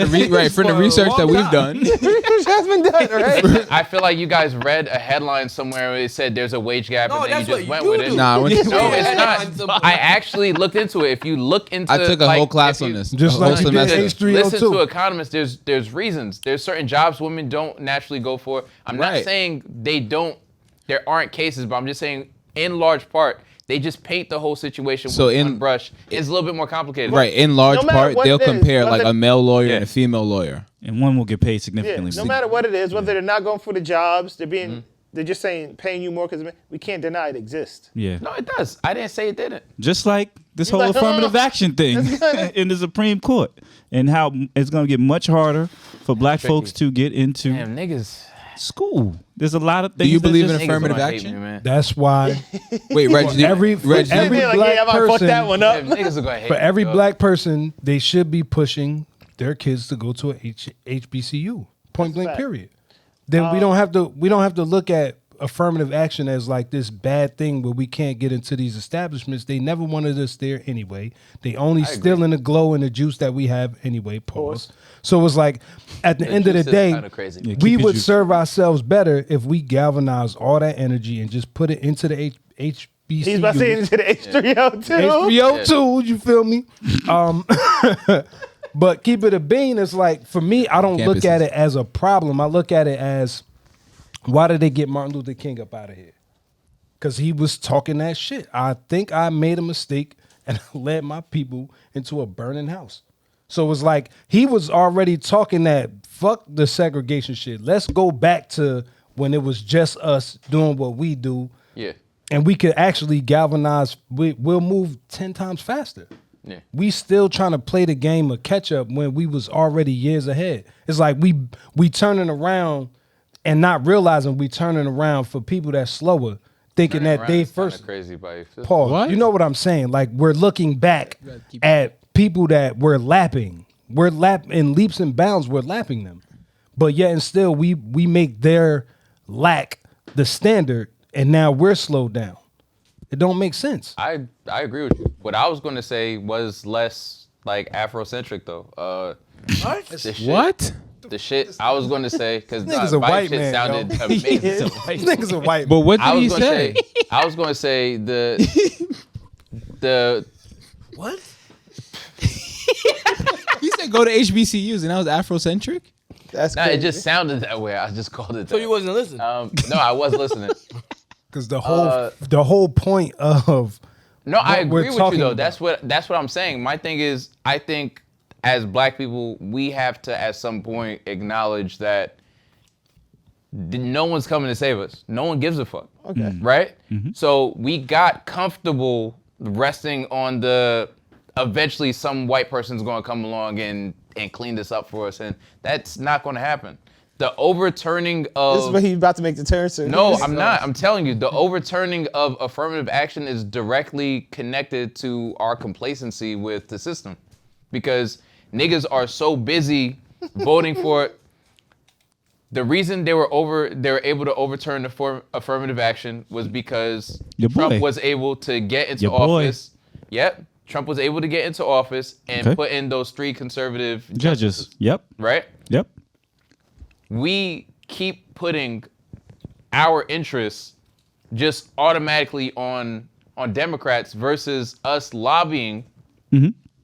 the research that we've done. Research has been done, right? I feel like you guys read a headline somewhere where it said there's a wage gap No, and then that's you just what went you with do. it. Nah, I went to No, Yeah. it's not. I actually looked into it. If you look into I took a like, whole class if on you- this. Just a whole like you did semester. H302. Listen to economists. There's reasons. There's certain jobs women don't naturally go for. I'm not Right. saying they don't. There aren't cases, but I'm just saying in large part they just paint the whole situation So with in- one brush. It's a little bit more complicated. Right, in large No matter part, what they'll it is, compare like whether- a male lawyer Yeah. and a female lawyer. And one will get paid Yeah, significantly no more. matter what it is, whether they're not going for the jobs, they're just saying paying you more because we can't deny it exists. Yeah. No, it does. I didn't say it didn't. Just like this You whole like, affirmative action thing in the Supreme Court, and how it's going to get much harder for black folks to get into Damn, niggas. school. There's a lot of things. you that believe just- in Niggas affirmative gonna hate action? me, man. That's why Wait, Reg, for every Reg, every Like, black yeah, I'm gonna fuck person, that one Yeah, up. niggas are gonna hate for every me, dog. black person, they should be pushing their kids to go to a HBCU. Point blank. fact. Period. Then we don't have to look at affirmative action as like this bad thing where we can't get into these establishments. They never wanted us there anyway. They only still in the glow and the juice that we have anyway. Pause. So it's like at the end of the juice is day, kinda crazy. Yeah, we keep your would juice. serve ourselves better if we galvanize all that energy and just put it into the HBCU. He's about to say into the H302. HBO2, you feel me? But keep it a bean. It's like, for me, I don't look at Campuses. it as a problem. I look at it as, why did they get Martin Luther King up out of here? Because he was talking that shit. I think I made a mistake and led my people into a burning house. So it's like, he was already talking that, fuck the segregation shit. Let's go back to when it was just us doing what we do. Yeah. And we could actually galvanize. We'll move 10 times faster. Yeah. We still trying to play the game of catch up when we was already years ahead. It's like we turning around and not realizing we turning around for people that's slower, thinking Turning that around they is kinda first. crazy by Paul, What? you know what I'm saying? Like, we're looking back at people that we're lapping. We're in leaps and bounds. We're lapping them, but yet and still we make their lack the standard, and now we're slowed down. It don't make sense. I agree with you. What I was going to say was less like Afrocentric though. The shit, What? The shit I was going to say because Nigga's a white shit man, sounded yo. amazing. This nigga's a white. But what I did he was going to say? say. I was going to say the What? He said go to HBCUs, and that was Afrocentric. That's Nah, crazy. it just sounded that way. I just called it. So that. you wasn't listening. No, I was listening. Because the whole point of No, I what we're agree with you talking though. about. That's what I'm saying. My thing is, I think as black people, we have to at some point acknowledge that no one's coming to save us. No one gives a fuck. Okay. Right? So we got comfortable resting on the eventually some white person's going to come along and clean this up for us, and that's not going to happen. The overturning of This is what he's about to make the turn to. no, I'm not. I'm telling you, the overturning of affirmative action is directly connected to our complacency with the system. Because niggas are so busy voting for it. The reason they were able to overturn the affirmative action was because Your Trump boy. was able to get into Your boy. office. Yep. Trump was able to get into office and Okay. put in those 3 conservative Judges. justices, Yep. right? Yep. We keep putting our interests just automatically on Democrats versus us lobbying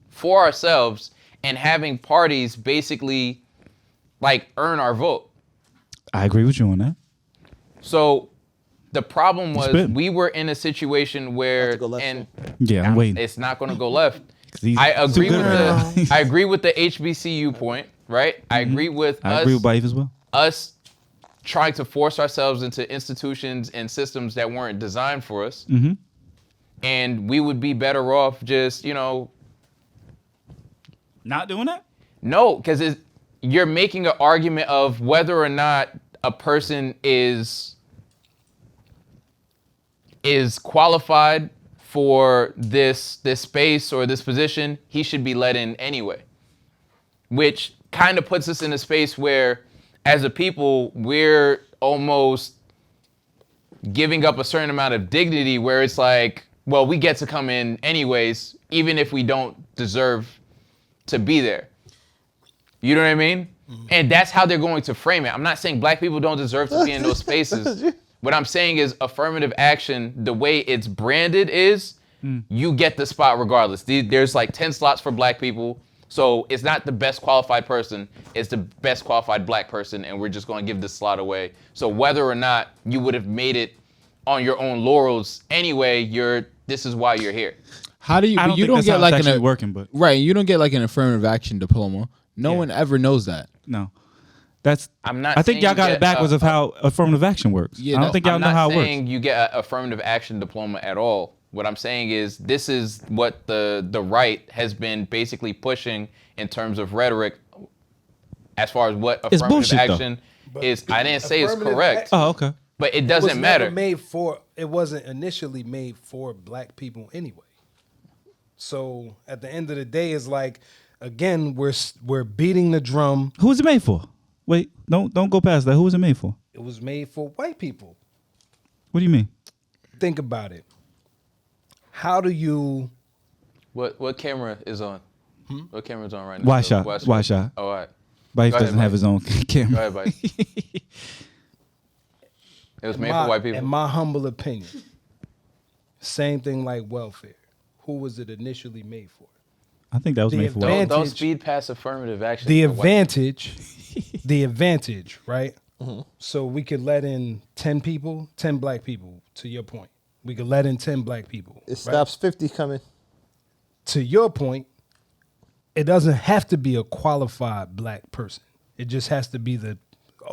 for ourselves and having parties basically like earn our vote. I agree with you on that. So the problem was spitting. we were in a situation where go left, and Yeah, I'm waiting. it's not going to go left. 'Cause he's I too agree good with right now. I agree with the HBCU point, right? I agree with I us agree with Bife as well. us trying to force ourselves into institutions and systems that weren't designed for us. And we would be better off just, Not doing that? no, because you're making an argument of whether or not a person is qualified for this space or this position. He should be let in anyway, which kind of puts us in a space where, as a people, we're almost giving up a certain amount of dignity, where it's like, well, we get to come in anyways, even if we don't deserve to be there. You know what I mean? And that's how they're going to frame it. I'm not saying black people don't deserve to be in those spaces. What I'm saying is affirmative action, the way it's branded is, you get the spot regardless. There's like 10 slots for black people. So it's not the best qualified person, it's the best qualified black person, and we're just going to give this slot away. So whether or not you would have made it on your own laurels anyway, this is why you're here. How do you? I don't You think don't that's get how like it's an actually working, but right. You don't get like an affirmative action diploma. No one ever knows that. no. That's. I'm not I think saying y'all you got get it backwards of how affirmative action works. Yeah, I don't think y'all I'm know not how it saying works. you get an affirmative action diploma at all. What I'm saying is this is what the right has been basically pushing in terms of rhetoric as far as what It's affirmative bullshit, though. action is. I didn't say it's Affirmative correct, action- Oh, okay. but it It doesn't was matter. never made for. It wasn't initially made for black people anyway. So at the end of the day, it's like, again, we're beating the drum. Who was it made for? Wait, don't go past that. Who was it made for? It was made for white people. What do you mean? Think about it. How do you? What camera is on? What camera is on right now? Wide shot. Wide shot. Oh, all right. Bife Go ahead, doesn't have Mike. his own Go camera. ahead, buddy. It was made for white people. In my humble opinion, same thing like welfare. Who was it initially made for? I think that was The made for. advantage- Don't speed past affirmative action. The for white advantage, right? So we could let in 10 people, 10 black people, to your point. We could let in 10 black people. It right? stops 50 coming. To your point, it doesn't have to be a qualified black person. It just has to be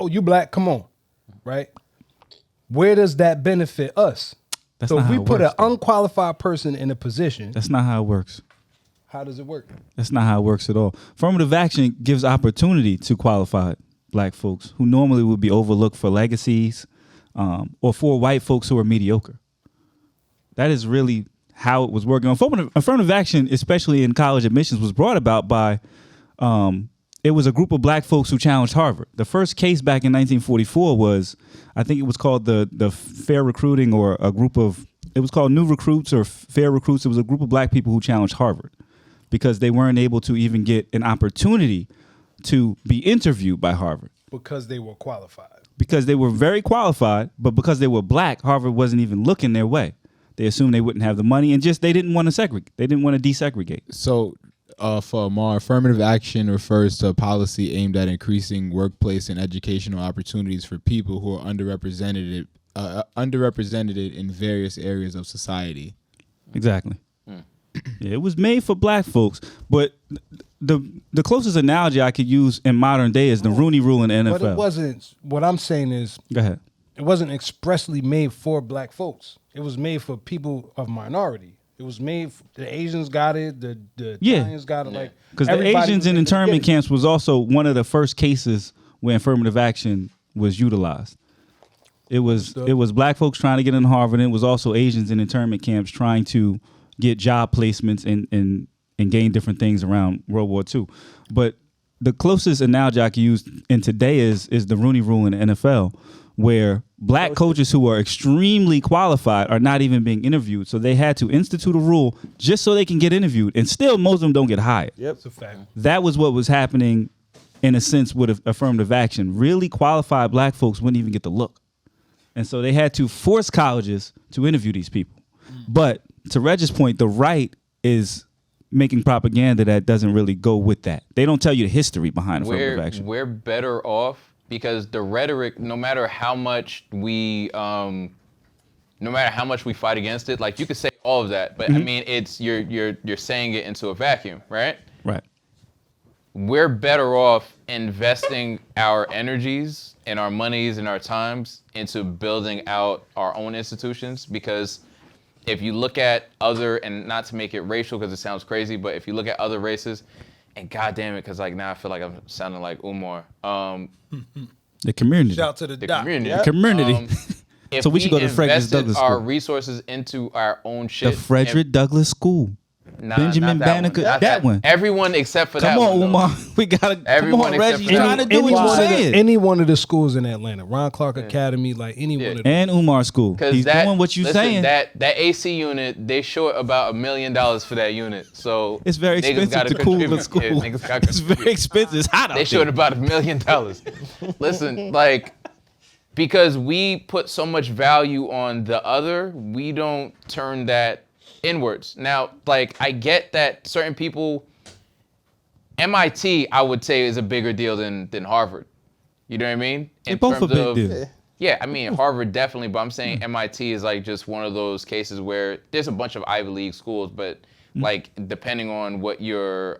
you black, come on, right? Where does that benefit us? That's So not if how we it put works, an though. unqualified person in a position, That's not how it works. how does it work? That's not how it works at all. Affirmative action gives opportunity to qualified black folks who normally would be overlooked for legacies, or for white folks who are mediocre. That is really how it was working. Affirmative action, especially in college admissions, was brought about by, it was a group of black folks who challenged Harvard. The first case back in 1944 was, I think it was called the Fair Recruiting, or a group of, it was called New Recruits or Fair Recruits. It was a group of black people who challenged Harvard because they weren't able to even get an opportunity to be interviewed by Harvard. Because they were qualified. Because they were very qualified, but because they were black, Harvard wasn't even looking their way. They assumed they wouldn't have the money, and just they didn't want to segregate. They didn't want to desegregate. So, for Amar, affirmative action refers to a policy aimed at increasing workplace and educational opportunities for people who are underrepresented in various areas of society. Exactly. Yeah, it was made for black folks, but the closest analogy I could use in modern day is the Rooney Rule in the NFL. But it wasn't, what I'm saying is, Go ahead. it wasn't expressly made for black folks. It was made for people of minority. It was made, the Asians got it, the Italians got it. Like, Because the everybody Asians was in able to get internment it. camps was also one of the first cases where affirmative action was utilized. It was black folks trying to get into Harvard, and it was also Asians in internment camps trying to get job placements and gain different things around World War II. But the closest analogy I can use in today is the Rooney Rule in the NFL, where black coaches who are extremely qualified are not even being interviewed. So they had to institute a rule just so they can get interviewed, and still most of them don't get hired. Yep. It's a fact. That was what was happening in a sense with affirmative action. Really qualified black folks wouldn't even get the look. And so they had to force colleges to interview these people. But to Reg's point, the right is making propaganda that doesn't really go with that. They don't tell you the history behind affirmative action. We're better off because the rhetoric, no matter how much we fight against it, like you could say all of that, but I mean, it's you're saying it into a vacuum, right? Right. We're better off investing our energies and our monies and our times into building out our own institutions, because if you look at other, and not to make it racial because it sounds crazy, but if you look at other races, And goddamn it, because like now I feel like I'm sounding like Umar. The community. Shout out to the The doc. community. The community. If So we should go to Frederick invested Douglass our School. resources into our own shit. The Frederick Douglass School. Nah, Benjamin not that Banneker. one. Not That one. Everyone except for Come that on, one. though. Umar. We gotta. Everyone come on, except Reggie. for that Trying to one. do what one you of the- saying. any one of the schools in Atlanta, Ron Clark Academy, like any one of them. And Umar School. Because He's that, doing what you listen, saying. That AC unit, they short about $1 million for that unit. So It's very niggas expensive gotta to cool the contribute. school. Yeah, niggas gotta It's very contribute. expensive. It's hot out They short there. about $1 million. Listen, like, because we put so much value on the other, we don't turn that inwards. Now, like, I get that certain people, MIT, I would say, is a bigger deal than Harvard. You know what I mean? They both a big deal. Yeah, I mean, Harvard definitely, but I'm saying MIT is like just one of those cases where there's a bunch of Ivy League schools, but like depending on what your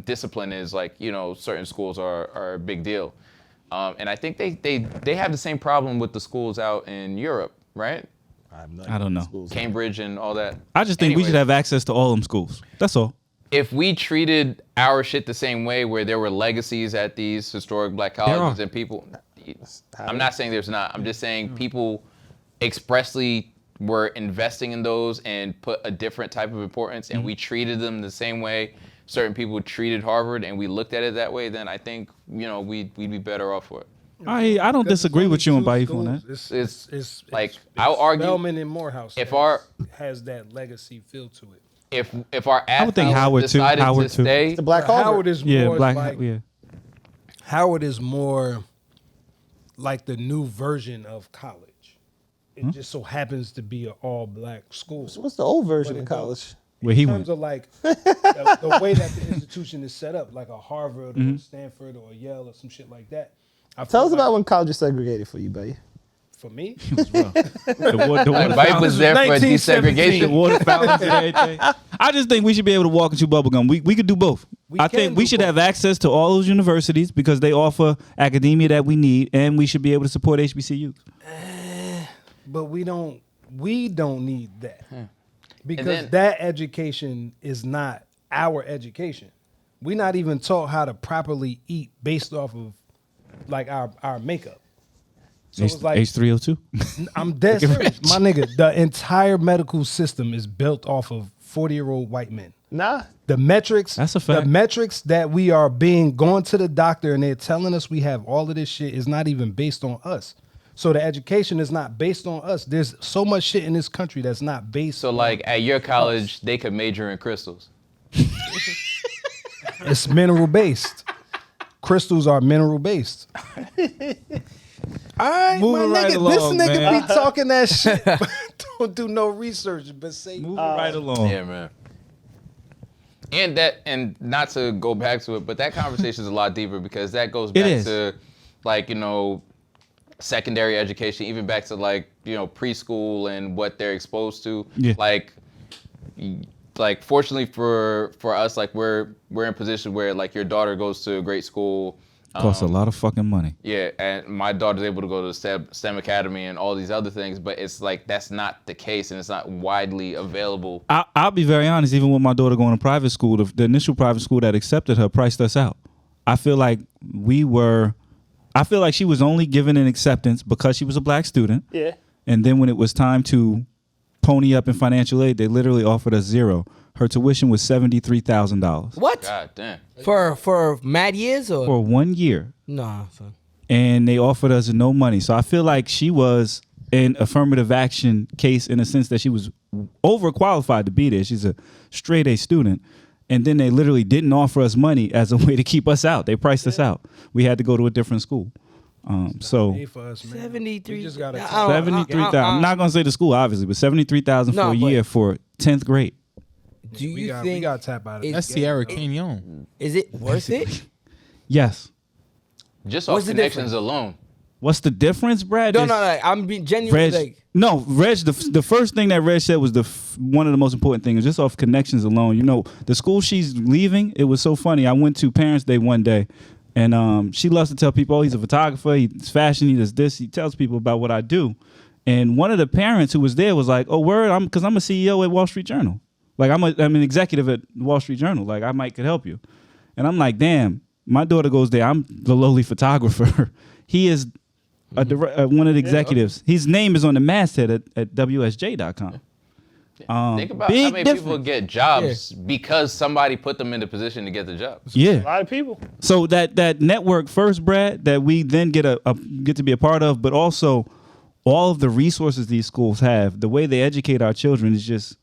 discipline is, like, you know, certain schools are a big deal. And I think they have the same problem with the schools out in Europe, right? I don't know. Cambridge and all that. I just think we should Anyways, have access to all them schools. That's all. if we treated our shit the same way, where there were legacies at these historic black colleges are. and people, I'm not saying there's not. I'm just saying people expressly were investing in those and put a different type of importance, and we treated them the same way certain people treated Harvard, and we looked at it that way, then I think, you know, we'd be better off for it. I don't disagree with you and Baif on that. It's like, I'll argue Spelman and Morehouse if our has that legacy feel to it. if our I would think athletes Howard too. decided Howard to too. stay, The Black Howard Harvard. is Yeah, more black. like Yeah. Howard is more like the new version of college. It just so happens to be an all black school. What's the old version But in it college? Where he In went. terms of like the way that the institution is set up, like a Harvard or a Stanford or a Yale or some shit like that. I Tell feel us about like when college is segregated for you, buddy. for me. The water Mike was there for 1917. the desegregation. water fountains and everything. I just think we should be able to walk into bubblegum. We could do both. I can think we do should both. have access to all those universities because they offer academia that we need, and we should be able to support HBCUs. But we don't need that. Because then- that education is not our education. We're not even taught how to properly eat based off of like our makeup. So it's like H302. I'm dead serious. My nigga, the entire medical system is built off of 40-year-old white men. Nah. The metrics, That's a fact. The metrics that we are going to the doctor and they're telling us we have all of this shit is not even based on us. So the education is not based on us. There's so much shit in this country that's not based So on like at your college, they could major in crystals. it's mineral based. Crystals are mineral based. All right, Moving my right nigga, along, this nigga man. be talking that shit, but don't do no research, but say Moving right along. Yeah, man. And not to go back to it, but that conversation is a lot deeper because that goes back is. to like, you know, secondary education, even back to like, you know, preschool and what they're exposed to. Yeah. Like fortunately for us, like we're in a position where like your daughter goes to a great school. Costs a lot of fucking money. Yeah, and my daughter's able to go to STEM Academy and all these other things, but it's like that's not the case and it's not widely available. I'll be very honest, even with my daughter going to private school, the initial private school that accepted her priced us out. I feel like she was only given an acceptance because she was a black student. Yeah. And then when it was time to pony up in financial aid, they literally offered us zero. Her tuition was $73,000 What? God damn. For mad years or for 1 year. nah? Son. And they offered us no money. So I feel like she was an affirmative action case in a sense that she was overqualified to be there. She's a straight A student. And then they literally didn't offer us money as a way to keep us out. They priced us out. We had to go to a different school. So pay for us, man. 73. We just gotta I tell- don't- 73,000. I'm not gonna say the school obviously, but 73,000 No, for a but- year for 10th grade. Do you we think got to tap out of it- it. That's Sierra Kenyon. is it worth it? Yes. Just off What's the connections difference? alone. What's the difference, Brad? No, It's- no, like, I'm being genuine. Reg, Like, Reg, the first thing that Reg said was one of the most important things, just off connections alone. You know, the school she's leaving, it was so funny. I went to Parents' Day one day, and she loves to tell people, oh, he's a photographer, he's fashion, he does this. He tells people about what I do. And one of the parents who was there was like, oh, word, because I'm a CEO at Wall Street Journal. Like, I'm an executive at Wall Street Journal. Like, I could help you. And I'm like, damn, my daughter goes there. I'm the lowly photographer. He is one of the executives. His name is on the masthead at WSJ.com. Think about big how many people difference. get jobs because somebody put them in the position to get the job. A Yeah. lot of people. So that network first, Brad, that we then get to be a part of, but also all of the resources these schools have, the way they educate our children is just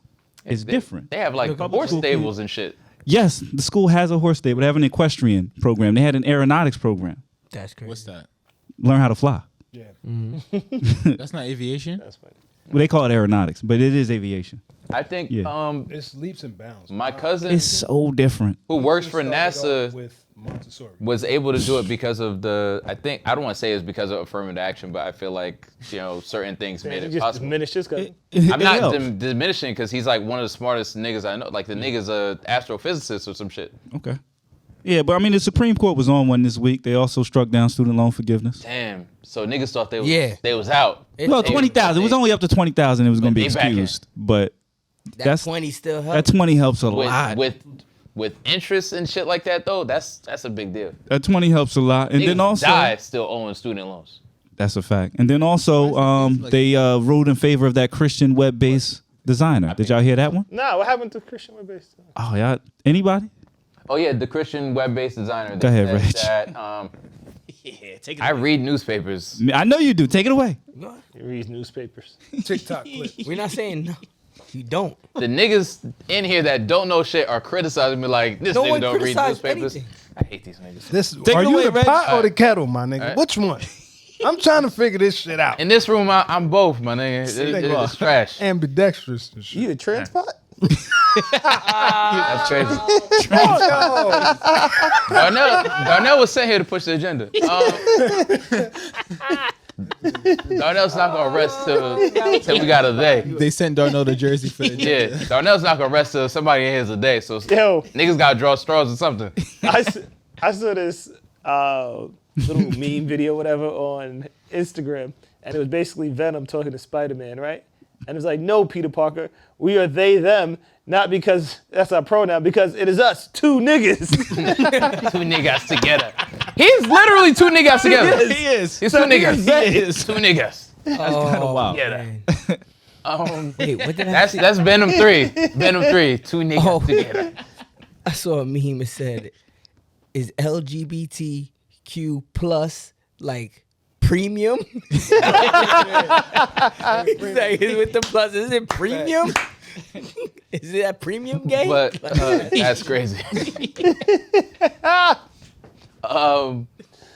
different. They have like horse stables and shit. Yes, the school has a horse stable. They have an equestrian program. They had an aeronautics program. That's crazy. What's that? Learn how to fly. Yeah. That's not aviation. That's funny. Well, they call it aeronautics, but it is aviation. I think Yeah. It's leaps and bounds. my cousin It's so different. who works for Started off NASA with Montessori. was able to do it because of I don't want to say it's because of affirmative action, but I feel like, certain things made You it just possible. diminish this guy. I'm not helps. diminishing because he's like one of the smartest niggas I know. Like the nigga's a astrophysicist or some shit. Okay. Yeah, but I mean, the Supreme Court was on one this week. They also struck down student loan forgiveness. Damn. So niggas thought they was, Yeah. they was out. Well, 20,000. It was only up to 20,000. It was going to be They back in. excused, but That that's 20 still that helps. 20 helps a lot. with interest and shit like that though. That's a big deal. That 20 helps a lot, and then Niggas also die still owing student loans. that's a fact. And then also, they ruled in favor of that Christian web-based designer. Did y'all hear that one? Nah, what happened to Christian web-based? Oh, y'all. Anybody? Oh yeah, the Christian web-based designer. Go ahead, said Rich. That, I read newspapers. I know you do. Take it away. He reads newspapers. TikTok clip. We're not saying no. You don't. The niggas in here that don't know shit are criticizing me like this No nigga one don't read criticized newspapers. anything. I hate these niggas. This Take are it you away, the Reg. pot or the kettle, my nigga? Alright. Which one? I'm trying to figure this shit out. In this room, I'm both, my nigga. It's trash. Ambidextrous and shit. You a trans pot? That's crazy. Darnell was sent here to push the agenda. Darnell's not gonna rest till we got a day. They sent Darnell to Jersey for the Yeah, Darnell's not gonna rest till somebody in here's a day. So Yo. niggas gotta draw straws or something. I saw this little meme video, whatever, on Instagram, and it was basically Venom talking to Spider-Man, right? And it was like, no, Peter Parker, we are they, them, not because that's our pronoun, because it is us, two niggas. Two niggas together. He's literally two niggas together. He is. He's two niggas. He is. Two niggas. That's kind of wild. Yeah. Man. Wait, what did I say? That's Venom 3. Venom 3. Two niggas Oh. together. I saw a meme that said, is LGBTQ plus like premium? He's like, with the plus, is it premium? Is it a premium game? But that's crazy.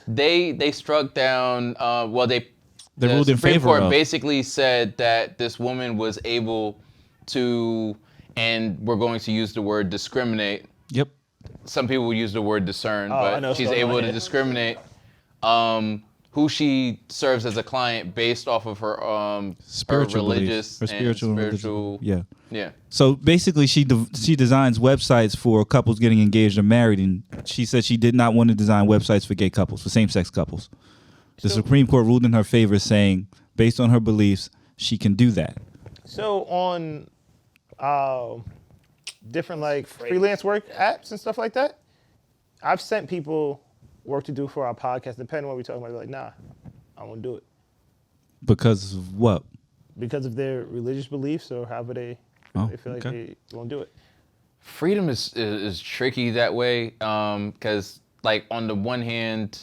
They struck down. They ruled in Supreme favor Court of. basically said that this woman was able to, and we're going to use the word discriminate. Yep. Some people would use the word discern, I know but she's what's going able on to here. discriminate who she serves as a client based off of her Spiritual beliefs. religious Her spiritual and and spiritual. religious. Yeah. Yeah. So basically, she designs websites for couples getting engaged or married, and she said she did not want to design websites for gay couples, for same-sex couples. The Supreme Court ruled in her favor, saying, based on her beliefs, she can do that. So on different like freelance work apps and stuff like that, I've sent people work to do for our podcast. Depending on what we're talking about, they're like, nah, I won't do it Because of what? because of their religious beliefs or however they feel like okay. they won't do it. Freedom is tricky that way because like on the one hand,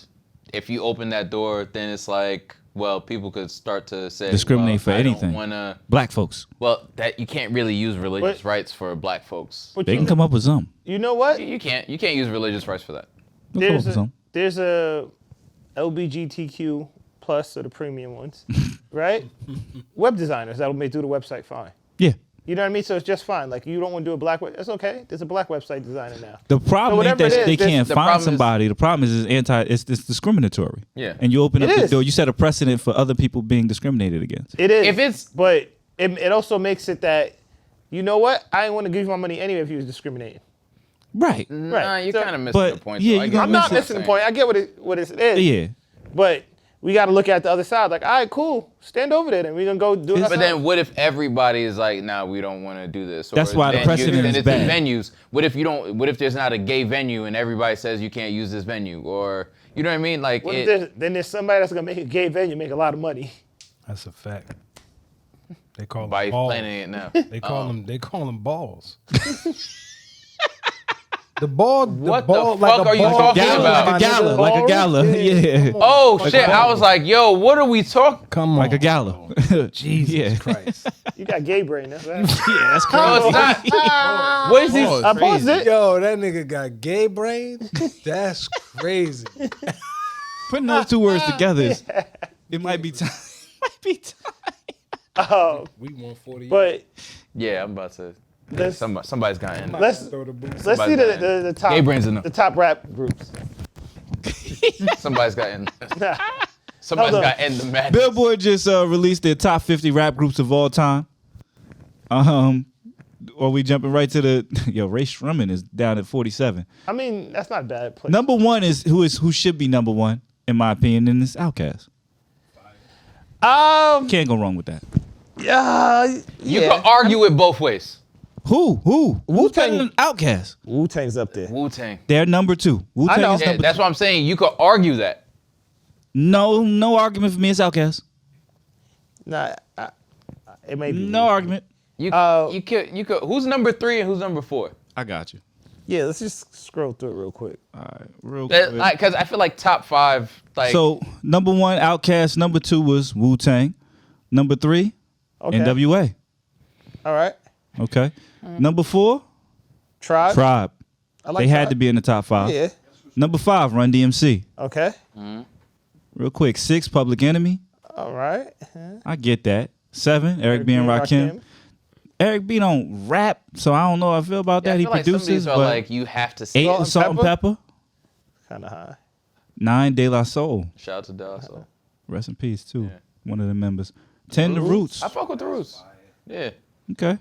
if you open that door, then it's like, well, people could start to say Discriminate for I anything. Don't wanna, Black folks. well, that you can't really use religious But- rights for black folks. But They you, can come up with some. you know what? You can't use religious rights for that. They'll come up with some. There's a LGBTQ plus or the premium ones, right? Web designers that'll do the website fine. Yeah. You know what I mean? So it's just fine. Like you don't want to do a black web, that's okay. There's a black website designer now. The problem ain't whatever that it is, they this- can't the find problem is- somebody. The problem is it's discriminatory. Yeah. And you open It up the is. door. You set a precedent for other people being discriminated against. It is. If it's- but it also makes it that, you know what? I ain't want to give you my money anyway if you was discriminating. Right. Nah, you're So- kind of missing but, the point. yeah, though. I you get got I'm what not you're missing the saying. point. I get what it is. Yeah. But we got to look at the other side. Like, all right, cool, stand over there, then we're gonna go do it. But then, what if everybody is like, "Nah, we don't want to do this"? Or That's why the then precedent then is it's bad. in venues. What if you don't? What if there's not a gay venue and everybody says you can't use this venue? Or you know what I mean? Like, What if then there's somebody that's gonna make a gay venue make a lot of money. That's a fact. They call them by balls. planning it now. They call them. They call them balls. The ball. What the ball, fuck are you talking about? Like a gala, like a gala. Yeah. Oh shit! I was like, "Yo, what are we talking?" Come on, Like a gala. Jesus Yeah. Christ. You got gay brain. That's right. Yeah, that's No, crazy. it's not. What is he? I paused it. Yo, that nigga got gay brain. That's crazy. Putting those two words together, it might be time. Might be time. We won 40. But Yeah, I'm about to. let's Somebody's got in. let's throw the boots. let's see the top Gay brains enough. the top rap groups. Somebody's got in. Somebody's Hold on. got in the madness. Billboard just released their top 50 rap groups of all time. Or we jumping right to the Ray Shrumman is down at 47. I mean, that's not bad. Place. Number one is who should be number one in my opinion, and it's Outkast. Can't go wrong with that. You can argue it both ways. Who? Who's Wu-Tang- better than Outkast? Wu-Tang's up there. Wu-Tang. They're number two. Wu-Tang know. is Yeah, number that's what I'm saying. You could argue that. No argument for me. It's Outkast. Nah, it may be. No argument. You could. Who's number 3 and who's number 4? I got you. Yeah, let's just scroll through it real quick. All right, real quick. Because I feel like top 5. Like So number one, Outkast. Number 2 was Wu-Tang. Number 3, Okay. NWA. All right. Okay. Number 4, Tribe. Tribe. I like They had Tribe. to be in the top 5. Yeah. Number 5, Run DMC. Okay. Real quick, 6, Public Enemy. All right. I get that. 7, Eric B. and Rakim. Eric B. don't rap, so I don't know how I feel about I that. He feel like some of produces, these are but like you have to see. 8, Salt and Pepper. Kind of high. 9, De La Soul. Shout out to Dasso. Rest in peace, too. One of the members. 10, The Roots. I fuck with the Roots. Yeah. Okay.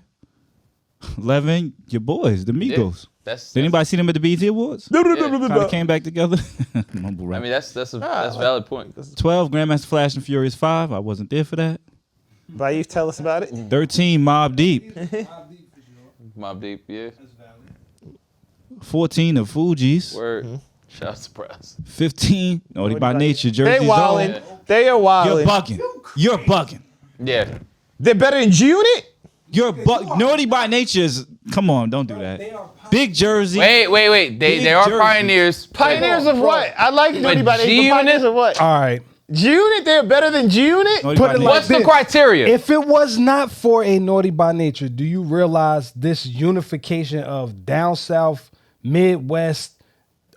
11, your boys, the Migos. That's. Did anybody see them at the BET Awards? No. Kind of came back together. Mumble rap. I mean, that's a valid point. 12, Grandmaster Flash and Furious 5. I wasn't there for that. Baif, tell us about it. 13, Mobb Deep. Mobb Deep, yeah. 14, The Fugees. Word. Shout out to Press. 15, Naughty by Nature, They Jersey's wildin'. Own. They are You're wildin'. bugging. You're bugging. Yeah. They're better than G-Unit? You're Naughty by Nature is. Come on, don't do that. Big Jersey. Wait. They Big are Jersey. pioneers. Pioneers of what? I like Naughty by Nature. G-Unit? Pioneers of what? All right. G-Unit, they're better than G-Unit? Naughty Put by it Nature. like What's the this. criteria? If it was not for a Naughty by Nature, do you realize this unification of down south, Midwest,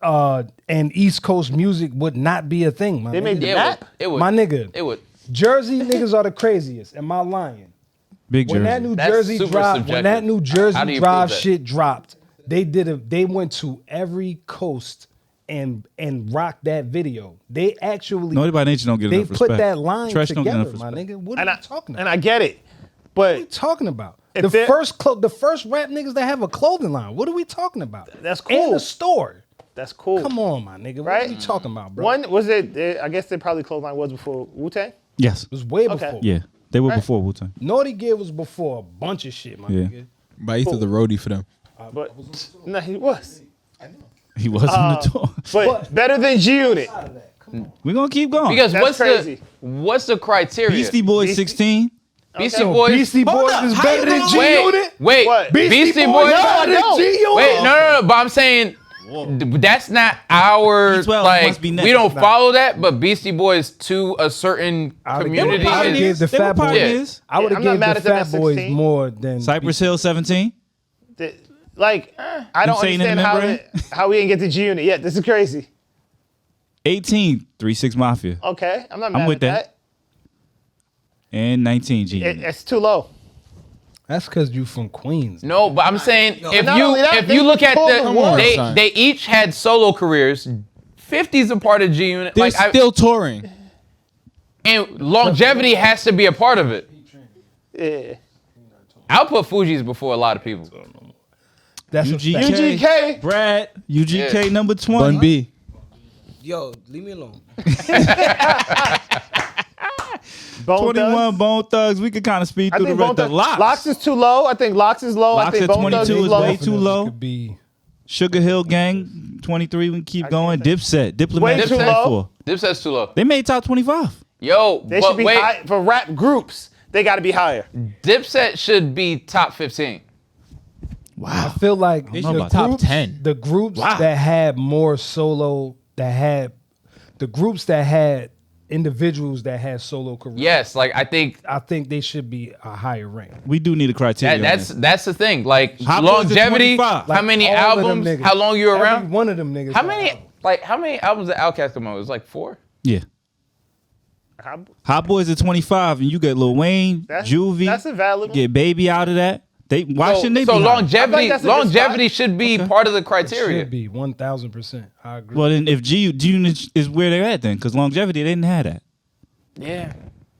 and East Coast music would not be a thing, man? They made the Yeah, map? it would. My nigga. It would. Jersey niggas are the craziest. Am I lying? Big When that Jersey. New That's Jersey super drop, subjective. when that New How do Jersey you drive prove that? shit dropped, they went to every coast and rocked that video. They actually Naughty by Nature don't get they enough put respect. that line Trash don't get together, enough my respect. nigga. What are And you I, talking and about? I get it. What are you But talking about? If The they're- first rap niggas that have a clothing line. What are we talking about? That's And cool. a store. that's cool. Come on, my nigga. What Right? are we talking about, bro? One, was it, I guess they probably clothesline was before Wu-Tang? Yes. It was way Okay. before. Yeah. They were before Wu-Tang. Naughty Gear was before a bunch of shit, my Yeah. nigga. Baif was the roadie for them. But, no, he was. He was on the tour. But better than G-Unit. We're going to keep going. Because That's crazy. what's the criteria? Beastie Boys 16. Beastie Okay. Boys. Beastie Boys up. is How better you than gonna- G-Unit? Wait. What? Beastie Boys Boys. better than G-Unit? Wait, no. But I'm saying that's not our B12 like. must be We next. don't follow that, but Beastie Boys to a certain community. I would is- give the They were Fat Boys. pioneers. I would have I'm not gave mad the at them at Fat Boys 16. more than Cypress Hill 17. Like, I don't Insane in the understand Membrane? how we didn't get to G-Unit yet. This is crazy. 18, 3-6 Mafia. Okay, I'm not mad with at that. that. And 19 G. It's too low. That's because you from Queens. No, but I'm saying if Not you only that, if they you look at pulled the the war. they each had solo careers. 50's a part of G Unit. They're Like still touring. and longevity has to be a part of it. Yeah. I'll put Fuji's before a lot of people. That's a fact. UGK. Brad. UGK Yeah. number 20. Bun B. Yo, leave me alone. Bone 21 Thugs. Bone Thugs. We could kind of speed I through the think rest. Bone The Thugs. Locks. Locks is too low. I think Locks is low. I Locks think at Bone Thugs 22 is is low. way too low. Could be Sugar Hill Gang, 23. We can keep going. Dipset. Diplomat. Way too 24. low. Dipset's too low. They made top 25. Yo, They but should be wait, high for rap groups. They got to be higher. Dipset should be top 15. I feel like They the should be top groups- 10. The groups Wow. that had more solo, the groups that had individuals that had solo careers. Yes, like I think I think they should be a higher rank. We do need a criteria. on that's this. the thing. Like Hot Boys is longevity, 25. how many Like, all of them albums, niggas. how long you were Every around. one of them niggas. How got many albums. how many albums did Outkast come out? It was like 4. Yeah. Hot Boys at 25, and you get Lil Wayne, Juvie. That's a valid one. Get Baby out of that. Why shouldn't they so be high? longevity I think that's a good longevity spot. should be part of the criteria. Should be 1,000%. I agree. Well, then if G-Unit is where they're at then, because longevity, they didn't have that. Yeah,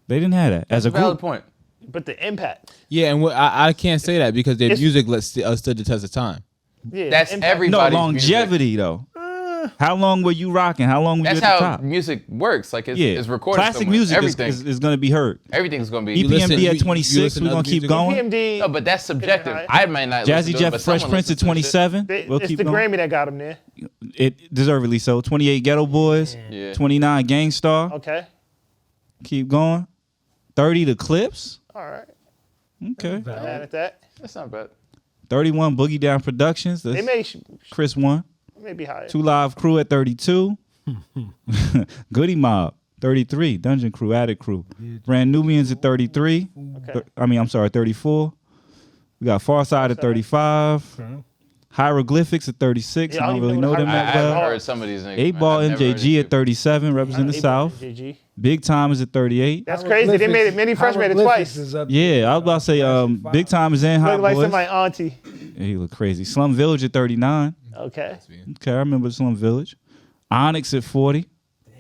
They didn't have that as a valid group. point. But the impact. Yeah, and I can't say that because their It's- music stood the test of time. Yeah, That's the impact. everybody's No, longevity though. How long were you rocking? How long were That's you at the how top? music works. Like it's, Yeah, it's recorded. classic somewhere. music Everything, is going to be heard. everything's gonna be. You listen- EPMD you- at you 26. listen We're to going other to keep music? going. PMD. No, but that's subjective. high. I might not. listen Jazzy to Jeff it, but Fresh someone Prince at listens to the shit. 27. We'll It's keep the going. Grammy that got him there. It deservedly so. 28 Ghetto Boys. Yeah. 29 Gangstar. Okay. Keep going. 30 The Clips. All right. Okay. Mad at that. That's not bad. 31 Boogie Down Productions. They That's may Chris 1. be higher. 2 Live Crew at 32. Goody Mob, 33. Dungeon Crew, Attic Crew. Brand Nubians at 33. Okay. I'm sorry, 34. We got Farside at 35. Hieroglyphics at 36. Yeah, I I don't don't really even know know them the that I haven't well. heard some of these niggas. 8 man. Ball I've never heard MJG of at 37, representing the South. GG. Big Time is at 38. That's crazy. They made it. Many Fresh made it Hieroglyphics twice. is up Yeah, I was about to say Big Time is in Hot Look like Boys. somebody auntie. Yeah, he look crazy. Slum Village at 39. Okay. Okay, I remember Slum Village. Onyx at 40.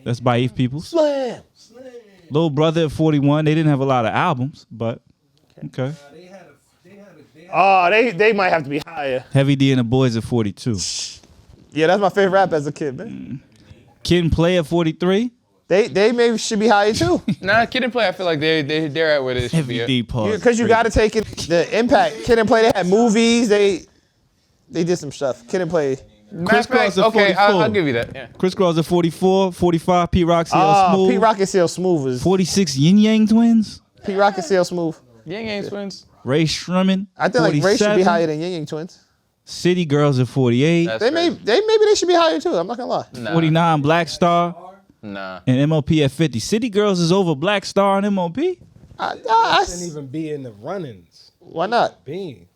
That's by Eve Peoples. Slam. Little Brother at 41. They didn't have a lot of albums, but okay. Oh, they might have to be higher. Heavy D and the Boys at 42. Yeah, that's my favorite rap as a kid, man. Kid and Play at 43. They maybe should be higher too. Nah, Kid and Play. I feel like they're at where they should Heavy be. At. D pause. Because you got to take it the impact. Kid and Play. They had movies. They did some stuff. Kid and Play. Chris Cross at 44. Okay, I'll give you that. Yeah. Chris Cross at 44. 45 P Rock CL Smooth. P Rock and CL Smooth was 46 Yin Yang Twins. P Rock and CL Smooth. Yang Yang Twins. Ray Sherman. I think like Ray should 47. be higher than Ying Yang Twins. City Girls at 48. That's Maybe they should be higher too. I'm not gonna lie. Nah. 49 Black Star. Nah. And MOP at 50. City Girls is over Black Star and MOP. Shouldn't even be in the run-ins. Why not? Being.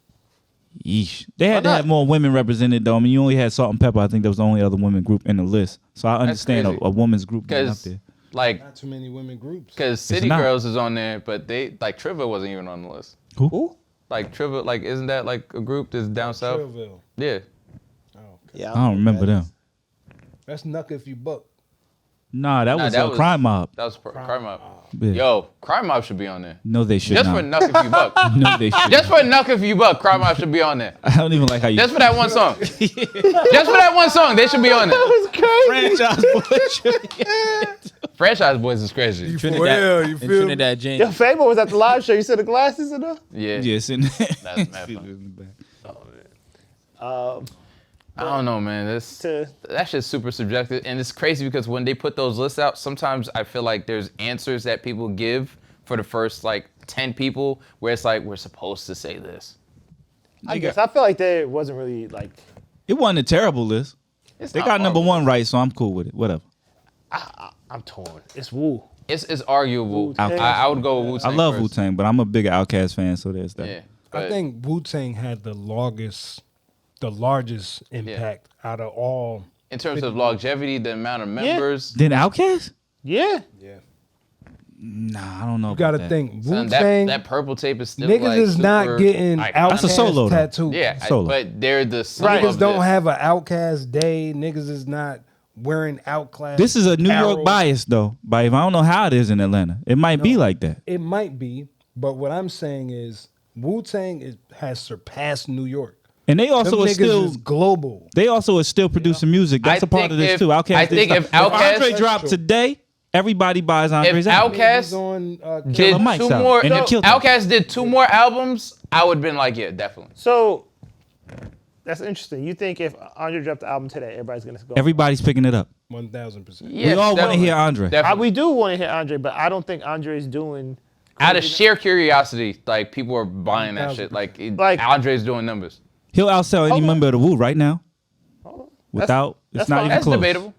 Yeesh. They had to not? have more women represented though. I mean, you only had Salt and Pepper. I think that was the only other women group in the list. So I understand crazy. a woman's group being up Because there. like, Not too many women groups. because City not. Girls is on there, but they like Triva wasn't even on the list. Who? Like Triva, like isn't that like a group that's down south? Trillville. Yeah. Yeah. I don't remember them. That's Knuck If You Buck. Nah, that was that a was- Crime Mob. That was Crime Mob. Yeah. Yo, Crime Mob should be on there. No, they should Just not. for Knuck If You Buck. No, they should. Just for Knuck If You Buck, Crime Mob should be on there. I don't even like how you. Just for that one song. Just for that one song, they should be on there. franchise bullshit. Franchise Boys is crazy. Trinidad, and Trinidad James. Yo, Fable was at the live show. You said the glasses in there? Yeah. Yes, and That's mad fun. I don't know, man. That shit's super subjective, and it's crazy because when they put those lists out, sometimes I feel like there's answers that people give for the first like 10 people, where it's like we're supposed to say this. I guess I feel like there wasn't really like. it wasn't a terrible list. It's They not got number horrible. one right, so I'm cool with it. Whatever. I'm torn. It's Wu. It's arguable. Wu-Tang. I would go with I Wu-Tang love first. Wu Tang, but I'm a big Outkast fan, so there's that. Yeah. I but- think Wu-Tang had the largest impact out of all. in terms of longevity, the amount of members. Then Outkast? Yeah. Nah, I don't know. You got to about think Son, Wu-Tang. that purple tape is still Niggas like is not super getting iconic. Outkast That's a solo, though. tattoo. Yeah, Solo. but they're the sum Right. of Niggas don't this. have an Outkast day. Niggas is not wearing Outkast. This is a New apparel. York bias, though. But if I don't know how it is in Atlanta, it might be like that. It might be, but what I'm saying is Wu-Tang has surpassed New York. And they also Them are niggas still is global. They also are still producing music. That's a part of this too. Outkast. I think if Outkast Andre dropped today, everybody buys Andre's if album. He's Outkast on did Killer Mike's two album, more, and it killed him. Outkast did 2 more albums, I would have been like, yeah, definitely. So that's interesting. You think if Andre dropped the album today, everybody's gonna go? Everybody's picking it up. 1000%. Yeah, We all want to definitely. hear Andre. Definitely. We do want to hear Andre, but I don't think Andre's doing. Out of sheer curiosity, like people are buying that shit. Like, Like- Andre's doing numbers. He'll outsell any member of the Wu right now. Without, that's it's not fine. even That's close. debatable.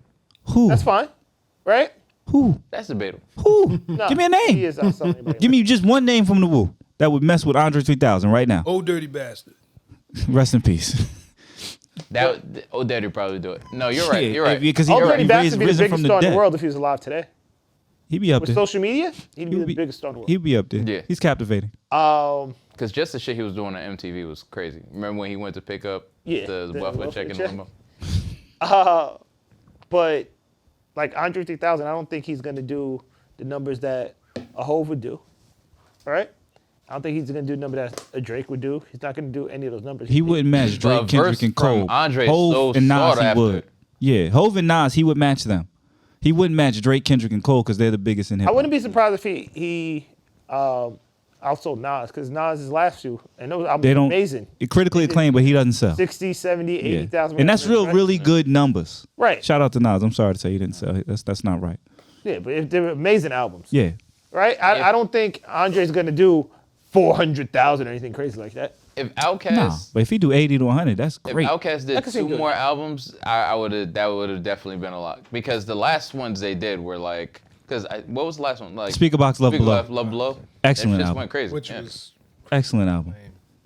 Who? That's fine, right? Who? That's debatable. Who? No, Give me a He name. is outside anybody. Give me just one name from the Wu that would mess with Andre 3000 right now. Oh, dirty bastard. Rest in peace. That Old Daddy would probably do it. No, you're right. Yeah, You're right. Because he Old already Dirty Bastard would be the risen biggest from star the in the dead. world if he was alive today. He'd be up With there. social media, he'd be the biggest star in the world. He'd be up there. Yeah. He's captivating. Because just the shit he was doing on MTV was crazy. Remember when he went to pick up Yeah, the the welfare welfare check in the check. limo? But like Andre 3000, I don't think he's gonna do the numbers that a Hove would do, right? I don't think he's gonna do a number that a Drake would do. He's not gonna do any of those numbers. He wouldn't match Drake, But Kendrick, verse and from Cole. Andre is Hove so and Nas, sought he after. would. Yeah, Hove and Nas, he would match them. He wouldn't match Drake, Kendrick, and Cole because they're the biggest in hip I hop. wouldn't be surprised if he outsold Nas, because Nas' last few, and those albums They are don't. amazing. Critically acclaimed, but he doesn't sell. 60, 70, Yeah. 80,000. And that's really good numbers. Right. Shout out to Nas. I'm sorry to say he didn't sell. That's not right. Yeah, but if they're amazing albums. Yeah. Right? I don't think Andre's gonna do 400,000 or anything crazy like that. If Outkast, Nah, but if he do 80 to 100, that's if great. Outkast I did can see 2 good. more albums, that would have definitely been a lot. Because the last ones they did were like, what was the last one? Like Speaker Box, Love Below. Love Below. Excellent That just album. went crazy. Which yeah. was Excellent album.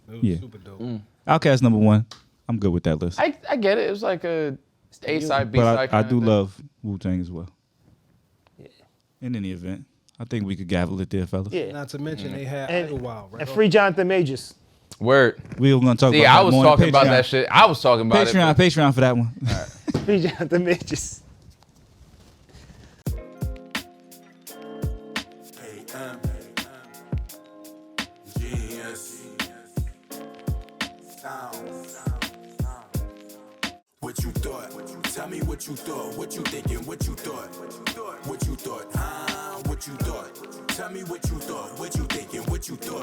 it was Yeah. super dope. Outkast number 1. I'm good with that list. I get it. It was like a A-side, But B-side. I kinda do thing. love Wu-Tang as well. Yeah. In any event, I think we could gavel it there, fellas. Yeah. Not to mention they had And- Idlewild, right? And free Jonathan Majors. Word. We were going to talk See, about I that was more on talking about Patreon. that shit. I was talking about Patreon, it. Patreon for that one. Free Jonathan Majors. AM. Genius. Sound. What you thought? Tell me what you thought. What you thinking? What you thought? What you thought? What you thought? Tell me what you thought. What you thinking? What you thought?